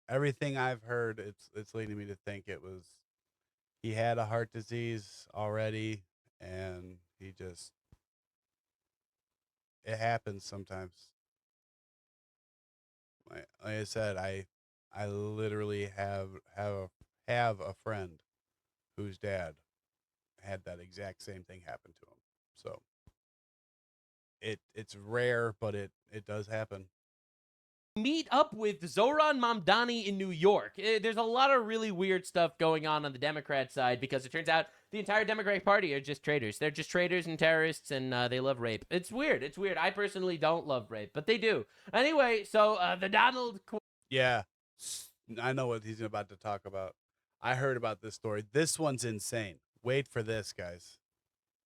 Everything I've heard, it's leading me to think he had a heart disease already, and it happens sometimes. Like I said, I literally have a friend whose dad had that exact same thing happen to him. So it's rare, but it does happen. Meet up with Zohran Mamdani in New York. There's a lot of really weird stuff going on the Democrat side because it turns out the entire Democratic Party are just traitors. They're just traitors and terrorists, and they love rape. It's weird. I personally don't love rape, but they do. Anyway, so the Donald... Yeah, I know what he's about to talk about. I heard about this story. This one's insane. Wait for this, guys.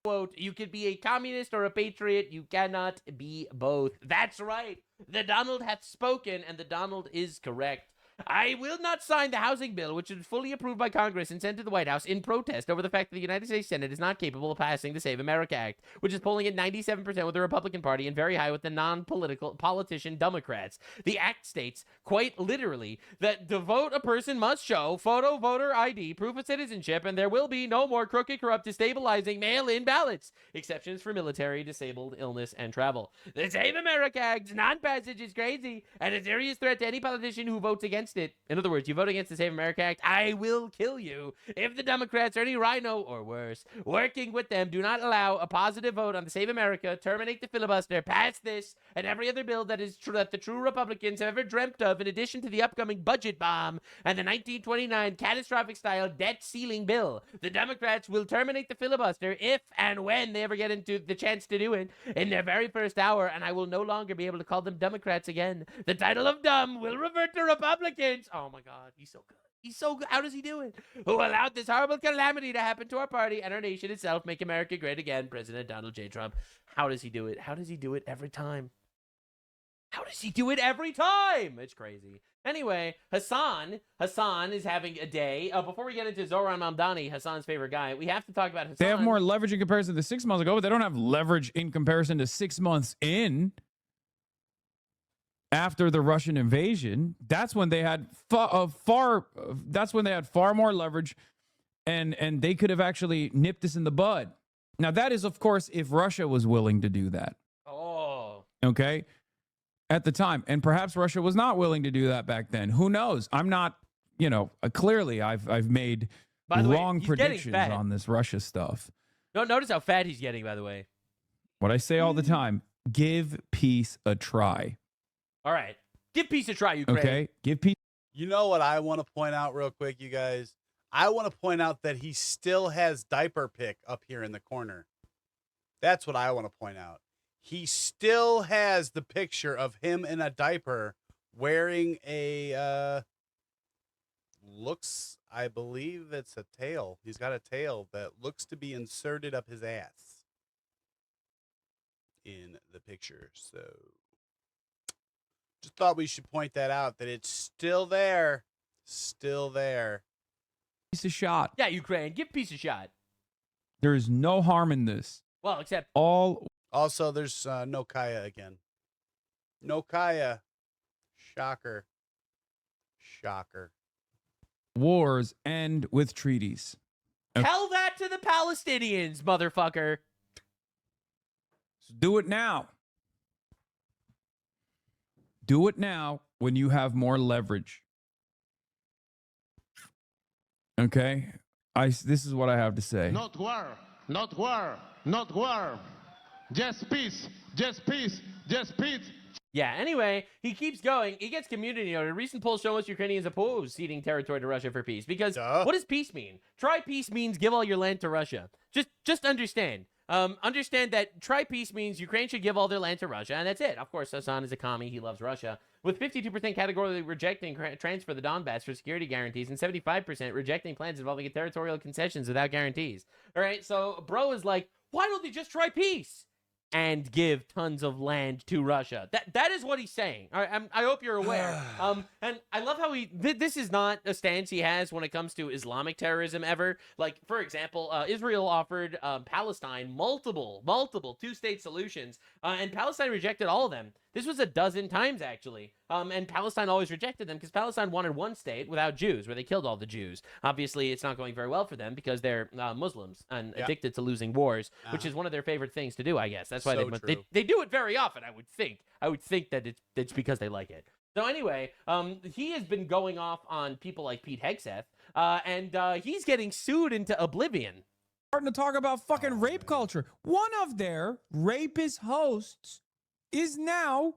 Quote, you could be a communist or a patriot. You cannot be both. That's right. The Donald hath spoken, and the Donald is correct. I will not sign the housing bill, which was fully approved by Congress and sent to the White House in protest over the fact that the United States Senate is not capable of passing the Save America Act, which is polling at 97% with the Republican Party and very high with the non-political politician Democrats. The act states, quite literally, that to vote a person must show photo voter ID, proof of citizenship, and there will be no more crooked, corrupt, destabilizing mail-in ballots. Exceptions for military, disabled, illness, and travel. The Save America Act's non-passage is crazy and a serious threat to any politician who votes against it. In other words, you vote against the Save America Act, I will kill you. If the Democrats or any rhino, or worse, working with them do not allow a positive vote on the Save America, terminate the filibuster, pass this, and every other bill that the true Republicans have ever dreamt of, in addition to the upcoming budget bomb and the 1929 catastrophic-style debt ceiling bill, the Democrats will terminate the filibuster if and when they ever get into the chance to do it in their very first hour, and I will no longer be able to call them Democrats again. The title of dumb will revert to Republicans. Oh my God, he's so good. He's so good. How does he do it? Who allowed this horrible calamity to happen to our party and our nation itself? Make America great again, President Donald J. Trump. How does he do it? How does he do it every time? How does he do it every time? It's crazy. Anyway, Hassan is having a day. Before we get into Zohran Mamdani, Hassan's favorite guy, we have to talk about Hassan. They have more leverage in comparison to 6 months ago, but they don't have leverage in comparison to 6 months in. After the Russian invasion, that's when they had far more leverage, and they could have actually nipped this in the bud. Now, that is, of course, if Russia was willing to do that. Oh. Okay. At the time. And perhaps Russia was not willing to do that back then. Who knows? I'm not, clearly I've made wrong predictions on this Russia stuff. Don't notice how fat he's getting, by the way. What I say all the time, give peace a try. All right. Give peace a try, Ukraine. Okay. Give peace. You know what I want to point out real quick, you guys? I want to point out that he still has diaper pic up here in the corner. That's what I want to point out. He still has the picture of him in a diaper wearing a, I believe it's a tail. He's got a tail that looks to be inserted up his ass in the picture. So just thought we should point that out, that it's still there. Still there. Piece a shot. Yeah, Ukraine. Give peace a shot. There is no harm in this. Well, except Also, there's no Kaya again. No Kaya. Shocker. Shocker. Wars end with treaties. Tell that to the Palestinians, motherfucker. So do it now. Do it now when you have more leverage. Okay? This is what I have to say. Not war. Not war. Not war. Just peace. Just peace. Just peace. Yeah, anyway, he keeps going. He gets community noted. A recent poll show us Ukrainians oppose ceding territory to Russia for peace. Because what does peace mean? Try peace means give all your land to Russia. Just understand. Understand that try peace means Ukraine should give all their land to Russia, and that's it. Of course, Hassan is a commie. He loves Russia. With 52% categorically rejecting transfer the Donbass for security guarantees and 75% rejecting plans involving territorial concessions without guarantees. All right, so bro is like, why don't they just try peace and give tons of land to Russia? That is what he's saying. All right, I hope you're aware. And I love how this is not a stance he has when it comes to Islamic terrorism ever. Like, for example, Israel offered Palestine multiple two-state solutions, and Palestine rejected all of them. This was a dozen times, actually. And Palestine always rejected them because Palestine wanted one state without Jews, where they killed all the Jews. Obviously, it's not going very well for them because they're Muslims and addicted to losing wars, which is one of their favorite things to do, I guess. That's why they do it very often, I would think. I would think that it's because they like it. So anyway, he has been going off on people like Pete Hegseth, and he's getting sued into oblivion. Starting to talk about fucking rape culture. One of their rapist hosts is now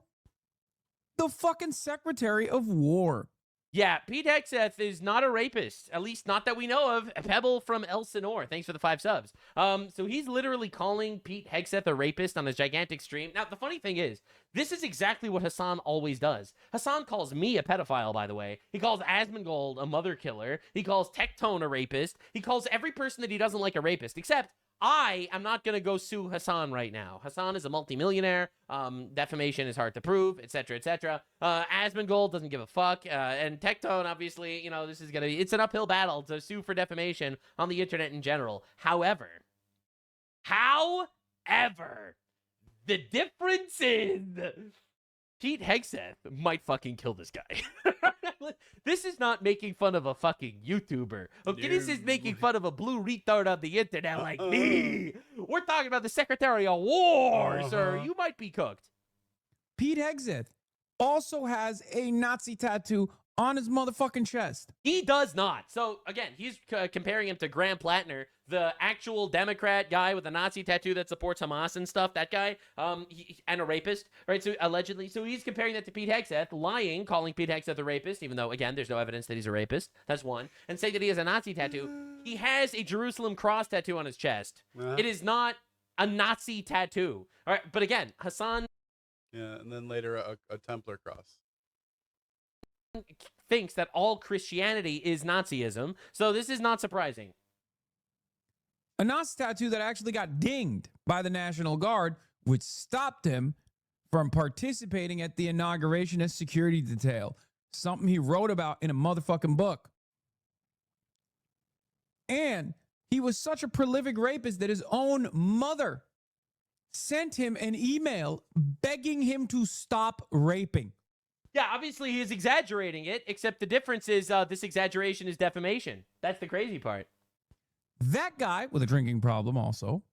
the fucking Secretary of War. Yeah, Pete Hegseth is not a rapist, at least not that we know of. Pebble from Elsinore, thanks for the 5 subs. So he's literally calling Pete Hegseth a rapist on his gigantic stream. Now, the funny thing is, this is exactly what Hassan always does. Hassan calls me a pedophile, by the way. He calls Asmongold a mother killer. He calls Tectone a rapist. He calls every person that he doesn't like a rapist, except I am not going to go sue Hassan right now. Hassan is a multimillionaire. Defamation is hard to prove, etc., etc. Asmongold doesn't give a fuck. And Tectone, obviously, you know, this is going to be, it's an uphill battle to sue for defamation on the internet in general. However, the difference is Pete Hegseth might fucking kill this guy. This is not making fun of a fucking YouTuber. Okay, this is making fun of a blue retard on the internet like me. We're talking about the Secretary of War, sir. You might be cooked. Pete Hegseth also has a Nazi tattoo on his motherfucking chest. He does not. So, again, he's comparing him to Graham Plattner, the actual Democrat guy with a Nazi tattoo that supports Hamas and stuff, that guy, and a rapist, right? So, allegedly. So, he's comparing that to Pete Hegseth, lying, calling Pete Hegseth a rapist, even though, again, there's no evidence that he's a rapist. That's one. And saying that he has a Nazi tattoo. He has a Jerusalem cross tattoo on his chest. It is not a Nazi tattoo. All right, but again, Hassan... Yeah, and then later a Templar cross. Thinks that all Christianity is Nazism, so this is not surprising. A Nazi tattoo that actually got dinged by the National Guard, which stopped him from participating at the inauguration as security detail. Something he wrote about in a motherfucking book. And he was such a prolific rapist that his own mother sent him an email begging him to stop raping. Yeah, obviously he is exaggerating it, except the difference is this exaggeration is defamation. That's the crazy part. That guy with a drinking problem also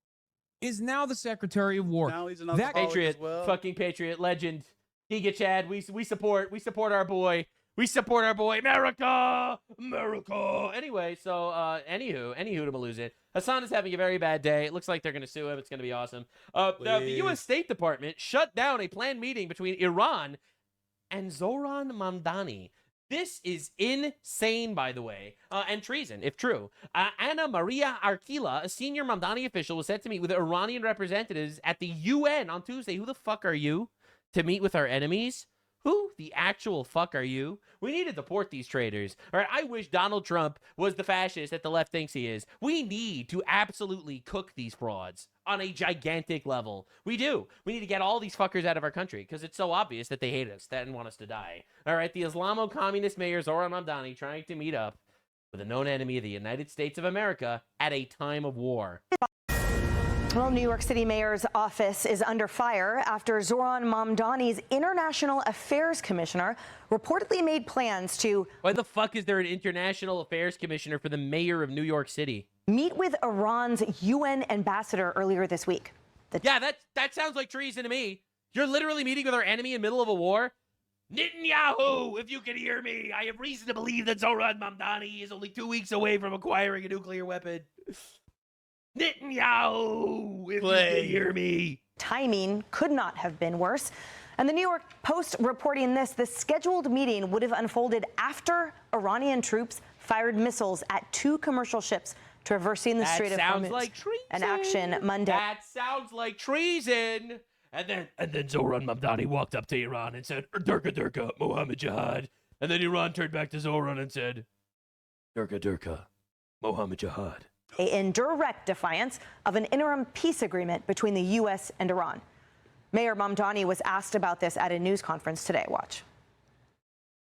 is now the Secretary of War. Now he's an that patriot, as well. fucking patriot, legend. Giga Chad, we support our boy. We support our boy, America! America! Anyway, so, anywho to lose it. Hassan is having a very bad day. It looks like they're going to sue him. It's going to be awesome. The U.S. State Department shut down a planned meeting between Iran and Zoran Mamdani. This is insane, by the way, and treason, if true. Anna Maria Arkila, a senior Mamdani official, was set to meet with Iranian representatives at the UN on Tuesday. Who the fuck are you to meet with our enemies? Who the actual fuck are you? We need to deport these traitors. All right, I wish Donald Trump was the fascist that the left thinks he is. We need to absolutely cook these frauds on a gigantic level. We do. We need to get all these fuckers out of our country because it's so obvious that they hate us and want us to die. All right, the Islamo-communist mayor Zoran Mamdani trying to meet up with a known enemy of the United States of America at a time of war. Well, New York City Mayor's office is under fire after Zoran Mamdani's International Affairs Commissioner reportedly made plans to... Why the fuck is there an International Affairs Commissioner for the mayor of New York City? ...meet with Iran's UN ambassador earlier this week. Yeah, that sounds like treason to me. You're literally meeting with our enemy in the middle of a war? Netanyahu, if you can hear me, I have reason to believe that Zoran Mamdani is only 2 weeks away from acquiring a nuclear weapon. Netanyahu, if you can hear me. Timing could not have been worse. And the New York Post reporting this, the scheduled meeting would have unfolded after Iranian troops fired missiles at 2 commercial ships traversing the Strait of Hormuz. That sounds like treason. An action Monday. That sounds like treason. And then Zoran Mamdani walked up to Iran and said, Durka Durka, Mohammed Jihad. And then Iran turned back to Zoran and said, Durka Durka, Mohammed Jihad. In direct defiance of an interim peace agreement between the U.S. and Iran. Mayor Mamdani was asked about this at a news conference today. Watch.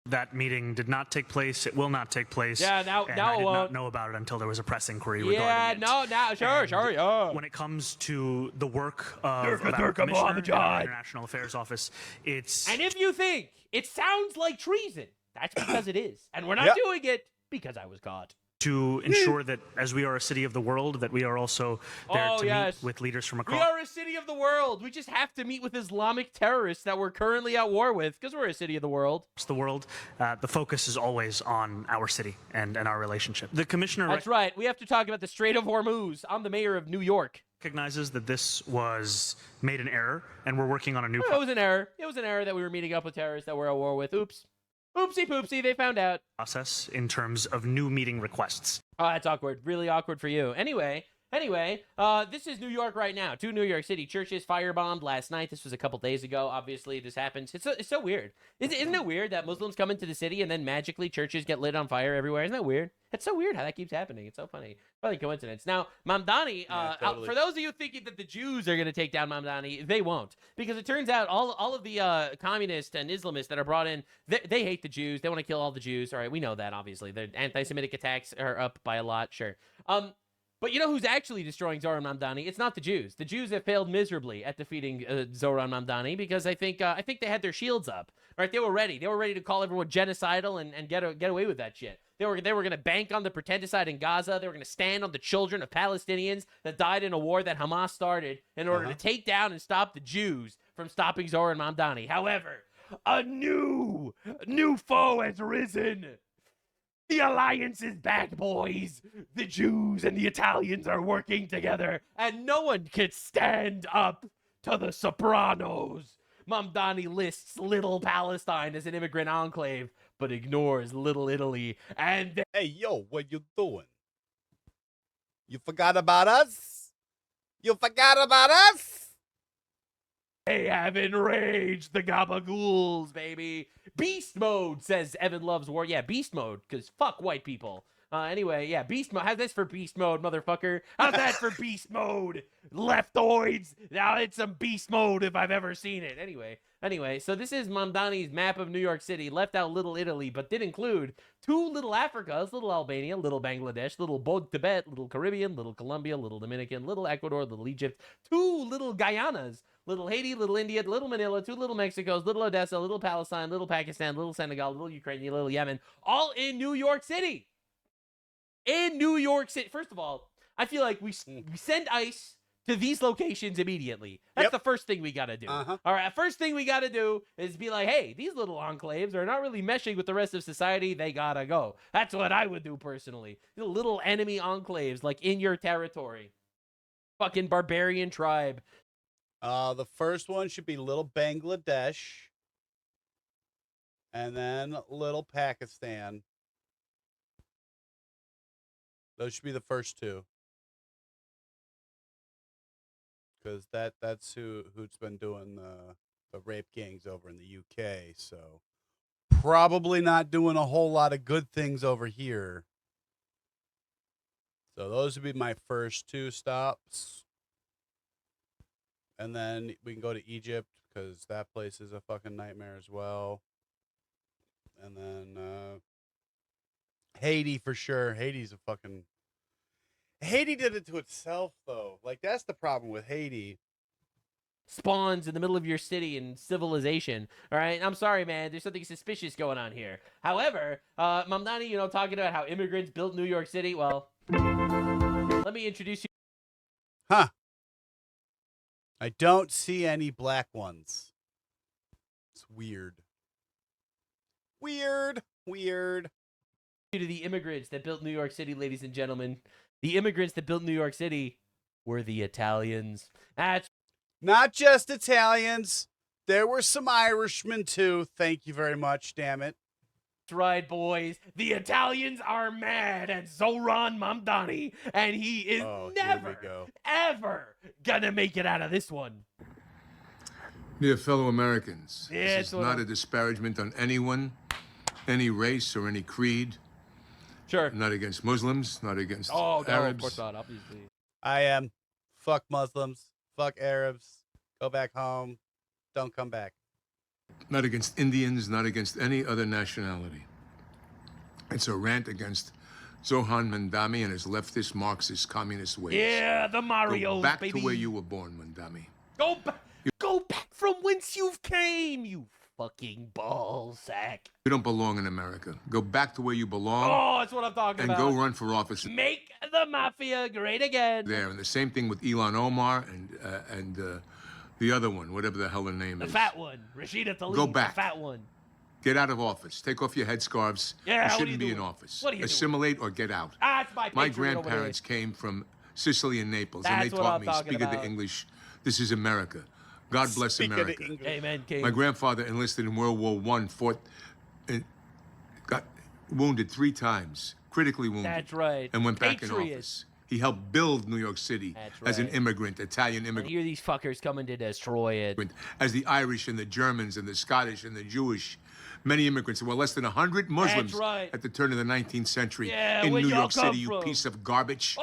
That meeting did not take place. It will not take place. Yeah, now I it did won't. not know about it until there was a press inquiry regarding it. Sure. When it comes to the work of our Durka, Commissioner Mohammed in our Jihad. International Affairs Office, it's... And if you think it sounds like treason, that's because it is. And we're not doing it because I was God. To ensure that, as we are a city of the world, that we are also there to meet with leaders from across. We are a city of the world. We just have to meet with Islamic terrorists that we're currently at war with because we're a city of the world. The focus is always on our city and our relationship. The commissioner... That's right. We have to talk about the Strait of Hormuz. I'm the mayor of New York. Recognizes that this was made an error, and we're working on a new... It was an error. It was an error that we were meeting up with terrorists that we're at war with. Oops. Oopsie poopsie, they found out. Process in terms of new meeting requests. Oh, that's awkward. Really awkward for you. Anyway, Anyway, this is New York right now. 2 New York City churches firebombed last night. This was a couple days ago. Obviously, this happens. It's so weird. Isn't it weird that Muslims come into the city and then magically churches get lit on fire everywhere? Isn't that weird? It's so weird how that keeps happening. It's so funny. Probably coincidence. Now, Mamdani, totally. for those of you thinking that the Jews are going to take down Mamdani, they won't. Because it turns out all of the communists and Islamists that are brought in, they hate the Jews. They want to kill all the Jews. All right, we know that, obviously. The anti-Semitic attacks are up by a lot, sure. But you know who's actually destroying Zoran Mamdani? It's not the Jews. The Jews have failed miserably at defeating Zoran Mamdani because I think they had their shields up. Right? They were ready. They were ready to call everyone genocidal and get away with that shit. They were going to bank on the patenticide in Gaza. They were going to stand on the children of Palestinians that died in a war that Hamas started in order to take down and stop the Jews from stopping Zoran Mamdani. However, a new foe has risen. The alliance is back, boys. The Jews and the Italians are working together, and no one can stand up to the Sopranos. Mamdani lists Little Palestine as an immigrant enclave, but ignores Little Italy. And hey, yo, what you doing? You forgot about us? You forgot about us? they have enraged the Gabagools, baby. Beast mode, says Evan Loves War. Yeah, beast mode, because fuck white people. Anyway, yeah, beast mode. How's this for beast mode, motherfucker? How's that for beast mode? Leftoids. Now it's some beast mode if I've ever seen it. Anyway, so this is Mamdani's map of New York City. Left out Little Italy, but did include 2 little Africas, Little Albania, Little Bangladesh, Little Tibet, Little Caribbean, Little Colombia, Little Dominican, Little Ecuador, Little Egypt, 2 little Guyanas, Little Haiti, Little India, Little Manila, 2 little Mexicos, Little Odessa, Little Palestine, Little Pakistan, Little Senegal, Little Ukraine, Little Yemen, all in New York City. In New York City. First of all, I feel like we send ICE to these locations immediately. That's the first thing we got to do. All right, first thing we got to do is be like, hey, these little enclaves are not really meshing with the rest of society. They got to go. That's what I would do personally. Little enemy enclaves, like in your territory. Fucking barbarian tribe. The first one should be Little Bangladesh. And then Little Pakistan. Those should be the first 2. Because that's who's been doing the rape gangs over in the UK. So probably not doing a whole lot of good things over here. So those would be my first 2 stops. And then we can go to Egypt because that place is a fucking nightmare as well. And then Haiti for sure. Haiti's a fucking... Haiti did it to itself, though. Like, that's the problem with Haiti. Spawns in the middle of your city and civilization. All right, I'm sorry, man. There's something suspicious going on here. However, Mamdani, talking about how immigrants built New York City. Well, let me introduce you. Huh. I don't see any black ones. It's weird. Weird. To the immigrants that built New York City, ladies and gentlemen. The immigrants that built New York City were the Italians. That's not just Italians. There were some Irishmen, too. Thank you very much, damn it. That's right, boys. The Italians are mad at Zoran Mamdani, and he is never, ever gonna make it out of this one. Dear fellow Americans, this is not a disparagement on anyone, any race or any creed. Sure. Not against Muslims, not against Arabs. Arabs. No, of course not, obviously. I am. Fuck Muslims. Fuck Arabs. Go back home. Don't come back. Not against Indians, not against any other nationality. It's a rant against Zoran Mamdani and his leftist, Marxist, communist ways. Yeah, the Marios, Go back baby. to where you were born, Mamdani. Go back from whence you've came, you fucking ballsack. You don't belong in America. Go back to where you belong. Oh, that's what I'm talking about. And go run for office. Make the mafia great again. There, and the same thing with Ilhan Omar and the other one, whatever the hell her name is. The fat one, Rashida Tlaib. Go back. The fat one. Get out of office. Take off your headscarves. Yeah, you shouldn't be in office. What are you Assimilate or get out. That's my grandparents came from Sicily and Naples, and they taught me, speak of the English. This is America. God bless America. Amen, King. My grandfather enlisted in World War I, fought, and got wounded 3 times, critically wounded. That's right. And went back in office. He helped build New York City as an immigrant, Italian And immigrant. here these fuckers coming to destroy it. As the Irish and the Germans and the Scottish and the Jewish, many immigrants. There were less than 100 Muslims at the turn of the 19th century in New York City, you piece of garbage.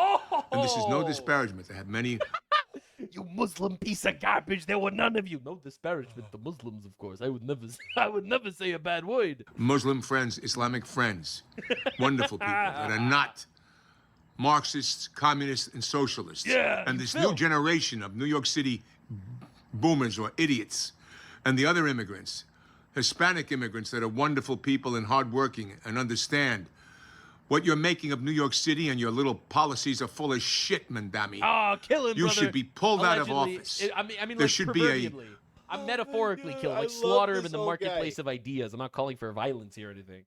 And this is no disparagement. They had many... You Muslim piece of garbage. There were none of you. No disparagement to Muslims, of course. I would never say a bad word. Muslim friends, Islamic friends, wonderful people that are not Marxists, communists, and socialists. Yeah, and this new generation of New York City boomers or idiots, and the other immigrants, Hispanic immigrants that are wonderful people and hardworking and understand what you're making of New York City and your little policies are full of shit, Mandami. Oh, kill him, You brother. should be pulled out of Allegedly. office. I mean, there like, should be a... proverbially. I'm metaphorically killing, like I slaughter love him in this the whole marketplace guy. of ideas. I'm not calling for violence here or anything.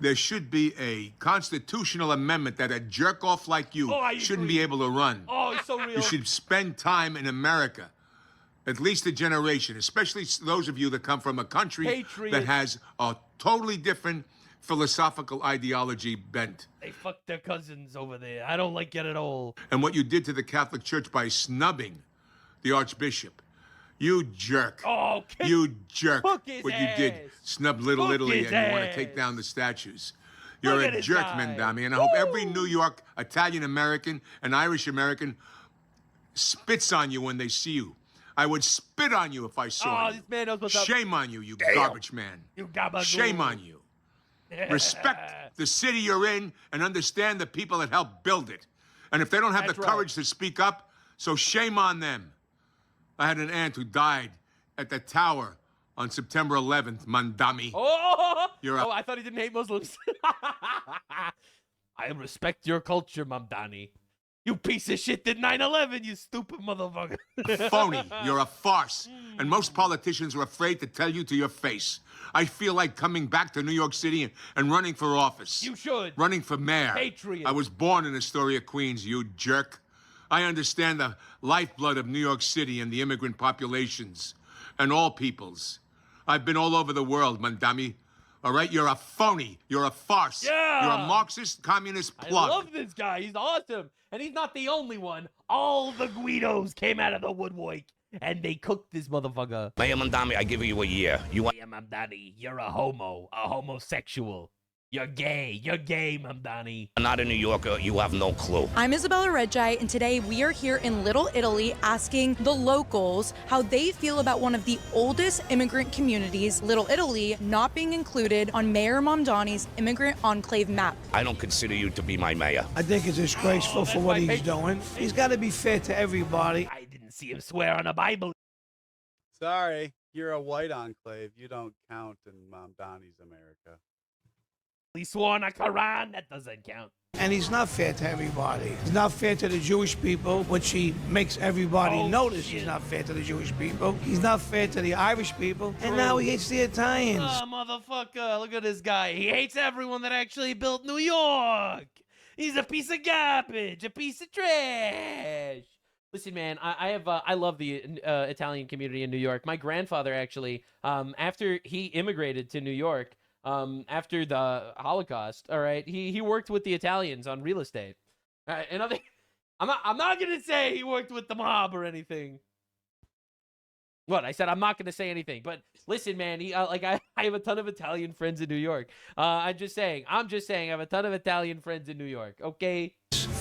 There should be a constitutional amendment that a jerk off like you shouldn't be able to run. Oh, it's so real. You should spend time in America, at least a generation, especially those of you that come from a country Patriot. that has a totally different philosophical ideology bent. They fucked their cousins over there. I don't like it at all. And what you did to the Catholic Church by snubbing the Archbishop. You jerk. Oh, you jerk. Hook his What you did, ass. snub Little Hook Italy, his and you want to ass. take down the statues. You're Look at a his jerk, eye. Mandami, and I hope every New York Italian American and Irish American spits on you when they see you. I would spit on you if I saw Oh, you. this man knows what's up. Shame on you, you Damn. garbage man. You gabagool. Shame on you. Respect the city you're in and understand the people that helped build it. And if they don't have That's the right. courage to speak up, so shame on them. I had an aunt who died at the tower on September 11th, Mandami. Oh, You're a- I thought he didn't hate Muslims. I respect your culture, Mamdani. You piece of shit did 9/11, you stupid motherfucker. phony. You're a farce. And most politicians are afraid to tell you to your face. I feel like coming back to New York City and running for office. You should. Running for mayor. Patriot. I was born in Astoria, Queens, you jerk. I understand the lifeblood of New York City and the immigrant populations and all peoples. I've been all over the world, Mandami. All right? You're a phony. You're a farce. Yeah. You're a Marxist, communist plug. I love this guy. He's awesome. And he's not the only one. All the Guidos came out of the woodwork and they cooked this motherfucker. Mayor Mandami, I give you a year. You want... Yeah, Mamdani, you're a homosexual. You're gay, Mamdani. Not a New Yorker, you have no clue. I'm Isabella Reggi, and today we are here in Little Italy asking the locals how they feel about one of the oldest immigrant communities, Little Italy, not being included on Mayor Mamdani's immigrant enclave map. I don't consider you to be my mayor. I think it's disgraceful for what he's doing. He's got to be fair to everybody. I didn't see him swear on a Bible. Sorry, you're a white enclave. You don't count in Mamdani's America. He swore on a Quran. That doesn't count. And he's not fair to everybody. He's not fair to the Jewish people, which he makes everybody notice he's not fair to the Jewish people. He's not fair to the Irish people. And now he hates the Italians. Oh, motherfucker. Look at this guy. He hates everyone that actually built New York. He's a piece of garbage, a piece of trash. Listen, man, I love the Italian community in New York. My grandfather actually, after he immigrated to New York, after the Holocaust, all right, he worked with the Italians on real estate. And I'm not gonna say he worked with the mob or anything. What? I said I'm not gonna say anything. But listen, man, I have a ton of Italian friends in New York. I'm just saying I have a ton of Italian friends in New York. Okay.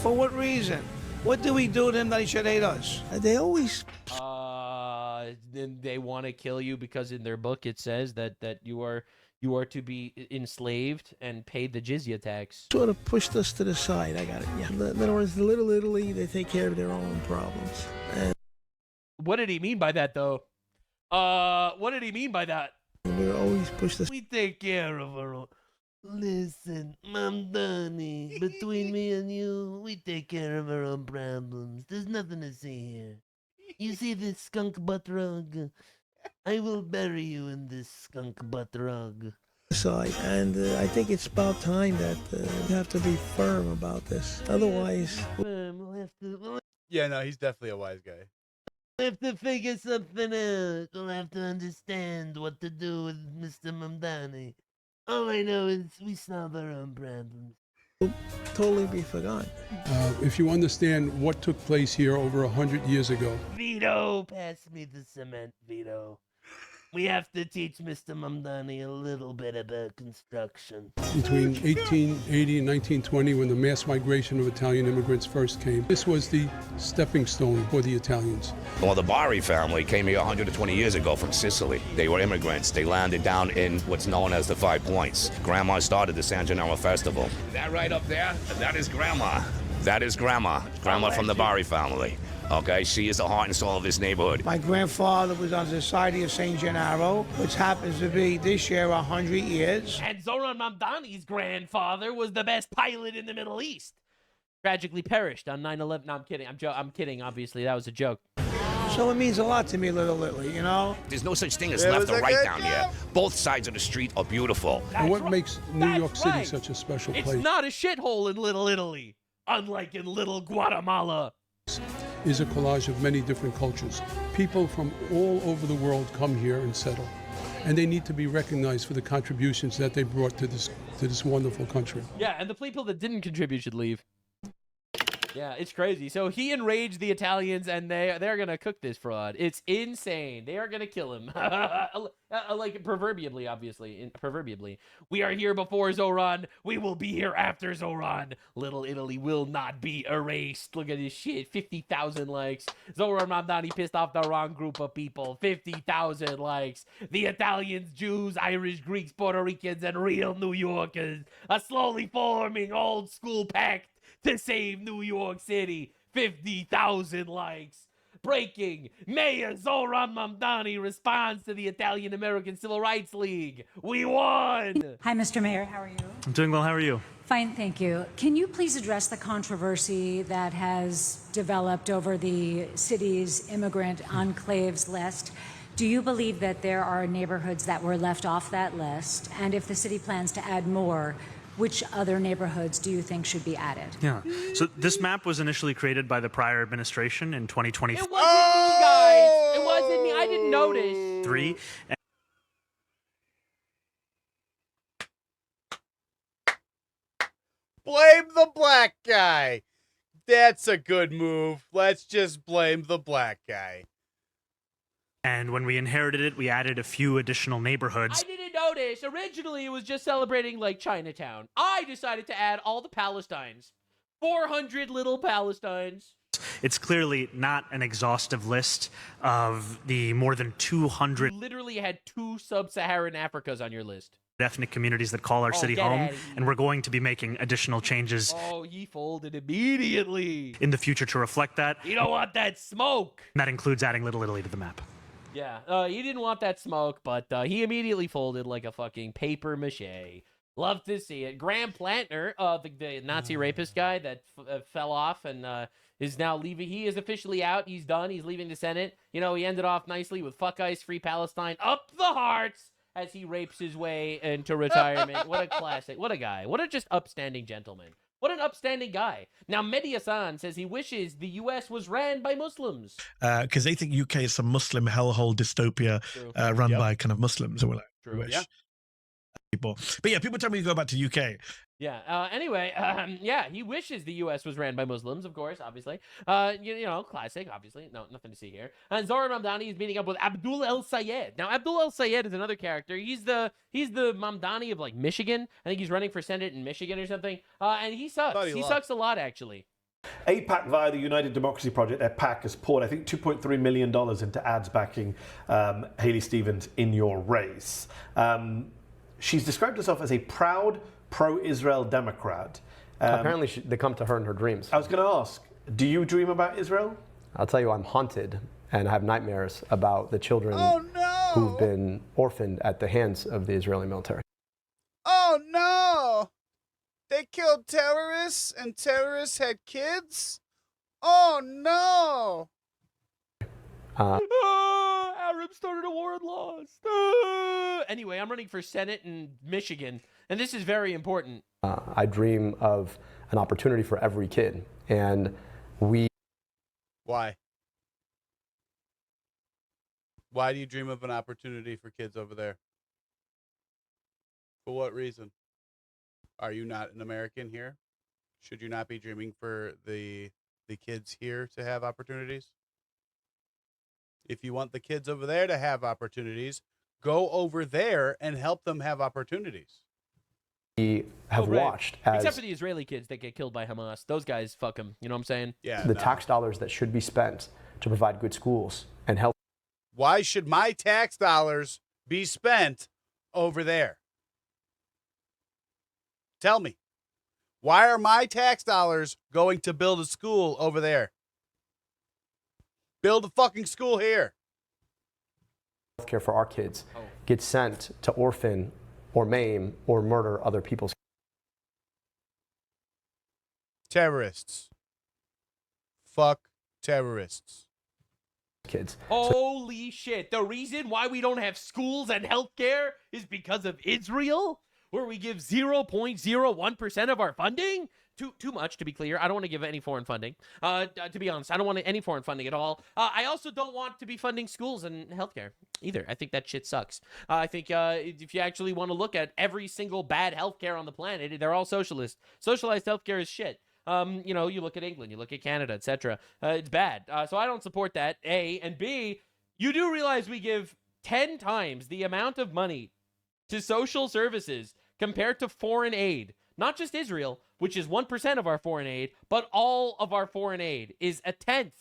For what reason? What do we do to him that he should hate us? They always... Then they want to kill you because in their book it says that you are to be enslaved and pay the jizya tax. Sort of pushed us to the side. I got it. Yeah. In other words, the Little Italy, they take care of their own problems. And What did he mean by that, though? What did he mean by that? we're always pushed to... We take care of our own. Listen, Mamdani, between me and you, we take care of our own problems. There's nothing to see here. You see this skunk butt rug? I will bury you in this skunk butt rug. Side. And I think it's about time that we have to be firm about this. Otherwise... Yeah, no, he's definitely a wise guy. We'll have to figure something out. We'll have to understand what to do with Mr. Mamdani. All I know is we solve our own problems. will totally be forgotten. If you understand what took place here over 100 years ago. Vito, pass me the cement, Vito. We have to teach Mr. Mamdani a little bit about construction. Between 1880 and 1920, when the mass migration of Italian immigrants first came, this was the stepping stone for the Italians. Well, the Bari family came here 120 years ago from Sicily. They were immigrants. They landed down in what's known as the 5 Points. Grandma started the San Gennaro Festival. That right up there, that is Grandma. That is Grandma. Grandma from the Bari family. Okay, she is the heart and soul of this neighborhood. My grandfather was on the Society of St. Gennaro, which happens to be this year 100 years. And Zoran Mamdani's grandfather was the best pilot in the Middle East. Tragically perished on 9/11. No, I'm kidding. I'm kidding, obviously. That was a joke. So it means a lot to me, Little Italy, you know? There's no such thing as left or right down here. Both sides of the street are beautiful. And what makes New York City such a special place? It's not a shithole in Little Italy, unlike in Little Guatemala. Is a collage of many different cultures. People from all over the world come here and settle. And they need to be recognized for the contributions that they brought to this wonderful country. Yeah, and the people that didn't contribute should leave. Yeah, it's crazy. So he enraged the Italians, and they're gonna cook this fraud. It's insane. They are gonna kill him, like proverbially, obviously. Proverbially, we are here before Zoran. We will be here after Zoran. Little Italy will not be erased. Look at this shit. 50,000 likes. Zoran Mamdani pissed off the wrong group of people. 50,000 likes. The Italians, Jews, Irish, Greeks, Puerto Ricans, and real New Yorkers. A slowly forming old school pact to save New York City. 50,000 likes. Breaking. Mayor Zoran Mamdani responds to the Italian American Civil Rights League. We won. Hi, Mr. Mayor. How are you? I'm doing well. How are you? Fine, thank you. Can you please address the controversy that has developed over the city's immigrant enclaves list? Do you believe that there are neighborhoods that were left off that list? And if the city plans to add more, which other neighborhoods do you think should be added? Yeah. So this map was initially created by the prior administration in 2023. It wasn't me, guys. It wasn't me. I didn't notice. Blame the black guy. That's a good move. Let's just blame the black guy. And when we inherited it, we added a few additional neighborhoods. I didn't notice. Originally, it was just celebrating like Chinatown. I decided to add all the Palestines. 400 little Palestines. It's clearly not an exhaustive list of the more than 200 You literally had 2 sub-Saharan Africas on your list. ethnic communities that call our city home, and we're going to be making additional changes Oh, he folded immediately. in the future to reflect that. You don't want that smoke. And that includes adding Little Italy to the map. Yeah, he didn't want that smoke, but he immediately folded like a fucking paper mache. Love to see it. Graham Plantner, the Nazi rapist guy that fell off and is now leaving. He is officially out. He's done. He's leaving the Senate. You know, he ended off nicely with Fuck Ice, Free Palestine, up the hearts as he rapes his way into retirement. What a classic. What a guy. What a just upstanding gentleman. What an upstanding guy. Now, Mehdi Hassan says he wishes the U.S. was ran by Muslims. Because they think UK is some Muslim hellhole dystopia run by kind of Muslims. Or like, True, wish. yeah. People. But yeah, people tell me to go back to UK. Yeah. Anyway, yeah, he wishes the U.S. was ran by Muslims, of course, obviously. You know, classic, obviously. No, nothing to see here. And Zoran Mamdani is meeting up with Abdul El Sayed. Now, Abdul El Sayed is another character. He's the Mamdani of like Michigan. I think he's running for Senate in Michigan or something. And he sucks. He sucks a lot, actually. AIPAC, via the United Democracy Project, their PAC, has poured, I think, $2.3 million into ads backing Haley Stevens in your race. She's described herself as a proud pro-Israel Democrat. Apparently, they come to her in her dreams. I was going to ask, do you dream about Israel? I'll tell you, I'm haunted and I have nightmares about the children who've been orphaned at the hands of the Israeli military. Oh no! They killed terrorists and terrorists had kids? Oh no! Arabs started a war and lost. Anyway, I'm running for Senate in Michigan, and this is very important. I dream of an opportunity for every kid, and we... Why? Why do you dream of an opportunity for kids over there? For what reason? Are you not an American here? Should you not be dreaming for the kids here to have opportunities? If you want the kids over there to have opportunities, go over there and help them have opportunities. We have watched as Except for the Israeli kids that get killed by Hamas. Those guys, fuck them. You know what I'm saying? Yeah. the tax dollars that should be spent to provide good schools and health. Why should my tax dollars be spent over there? Tell me. Why are my tax dollars going to build a school over there? Build a fucking school here. Healthcare for our kids get sent to orphan or maim or murder other people's Terrorists. Fuck terrorists. kids. Holy shit. The reason why we don't have schools and healthcare is because of Israel, where we give 0.01% of our funding? Too much, to be clear. I don't want to give any foreign funding. To be honest, I don't want any foreign funding at all. I also don't want to be funding schools and healthcare either. I think that shit sucks. I think if you actually want to look at every single bad healthcare on the planet, they're all socialist. Socialized healthcare is shit. You know, you look at England, you look at Canada, etc. It's bad. So I don't support that, A. And B, you do realize we give 10 times the amount of money to social services compared to foreign aid. Not just Israel, which is 1% of our foreign aid, but all of our foreign aid is a tenth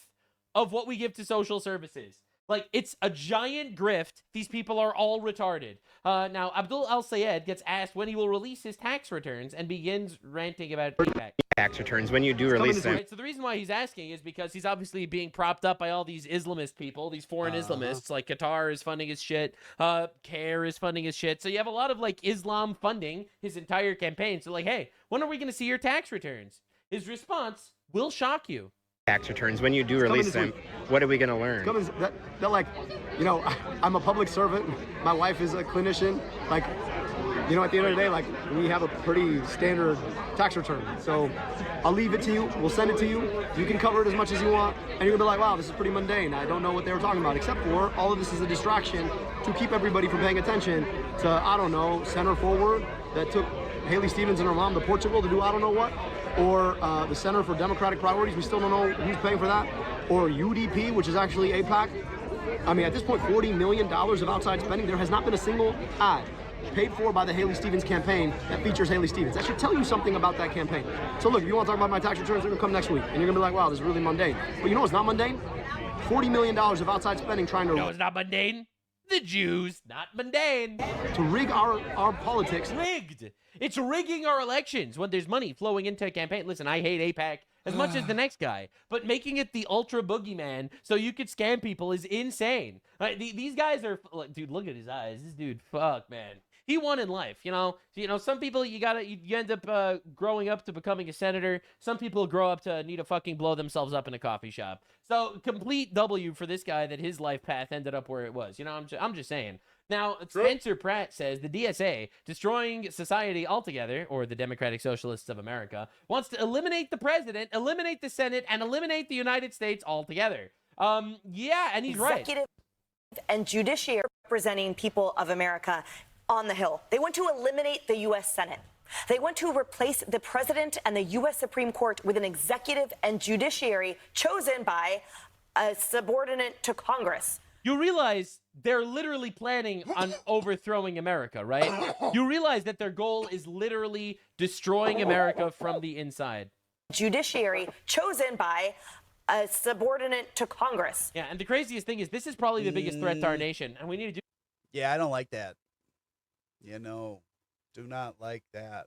of what we give to social services. Like, it's a giant grift. These people are all retarded. Now, Abdul Al-Sayed gets asked when he will release his tax returns and begins ranting about APAC. Tax returns when you do release them. Right, so the reason why he's asking is because he's obviously being propped up by all these Islamist people, these foreign Islamists, like Qatar is funding his shit, CARE is funding his shit. So you have a lot of, like, Islam funding his entire campaign. So, like, hey, when are we going to see your tax returns? His response will shock you. Tax returns when you do release them. What are we going to learn? They're like, you know, I'm a public servant. My wife is a clinician. Like, you know, at the end of the day, like, we have a pretty standard tax return. So I'll leave it to you. We'll send it to you. You can cover it as much as you want. And you're going to be like, wow, this is pretty mundane. I don't know what they were talking about. Except for all of this is a distraction to keep everybody from paying attention to, I don't know, center forward that took Haley Stevens and her mom to Portugal to do I don't know what. Or the Center for Democratic Priorities, we still don't know who's paying for that. Or UDP, which is actually AIPAC. I mean, at this point, $40 million of outside spending. There has not been a single ad paid for by the Haley Stevens campaign that features Haley Stevens. That should tell you something about that campaign. So look, if you want to talk about my tax returns, they're going to come next week. And you're going to be like, wow, this is really mundane. But you know what's not mundane? $40 million of outside spending trying to... No, it's not mundane. The Jews, not mundane. To rig our politics. Rigged. It's rigging our elections when there's money flowing into a campaign. Listen, I hate AIPAC as much as the next guy, but making it the ultra boogeyman so you could scam people is insane. These guys are, dude, look at his eyes. This dude, fuck, man. He won in life, you know. Some people you end up growing up to becoming a senator. Some people grow up to need to fucking blow themselves up in a coffee shop. So complete W for this guy that his life path ended up where it was. You know, I'm just saying. Now, Spencer Pratt says the DSA, destroying society altogether, or the Democratic Socialists of America, wants to eliminate the president, eliminate the Senate, and eliminate the United States altogether. Yeah, and he's right. Executive and judiciary representing people of America on the Hill. They want to eliminate the U.S. Senate. They want to replace the president and the U.S. Supreme Court with an executive and judiciary chosen by a subordinate to Congress. You realize they're literally planning on overthrowing America, right? You realize that their goal is literally destroying America from the inside. Judiciary chosen by a subordinate to Congress. Yeah, and the craziest thing is this is probably the biggest threat to our nation, and we need to do... Yeah, I don't like that. You know, do not like that.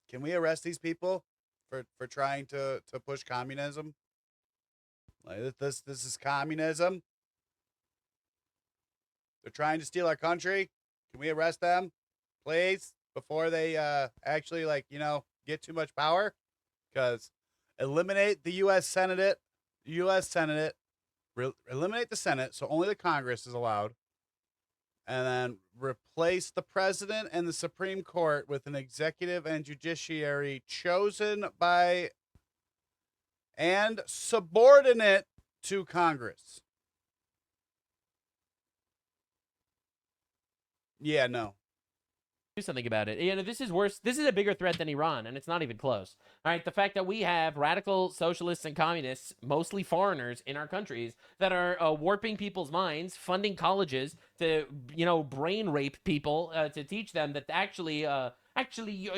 Can we arrest these people for trying to push communism? Like this is communism. They're trying to steal our country. Can we arrest them, please, before they actually, like, you know, get too much power? Because eliminate the U.S. Senate, eliminate the Senate, so only the Congress is allowed, and then replace the president and the Supreme Court with an executive and judiciary chosen by and subordinate to Congress. Yeah, no. do something about it. You know, this is worse. This is a bigger threat than Iran, and it's not even close. All right, the fact that we have radical socialists and communists, mostly foreigners in our countries, that are warping people's minds, funding colleges to, you know, brain rape people to teach them that actually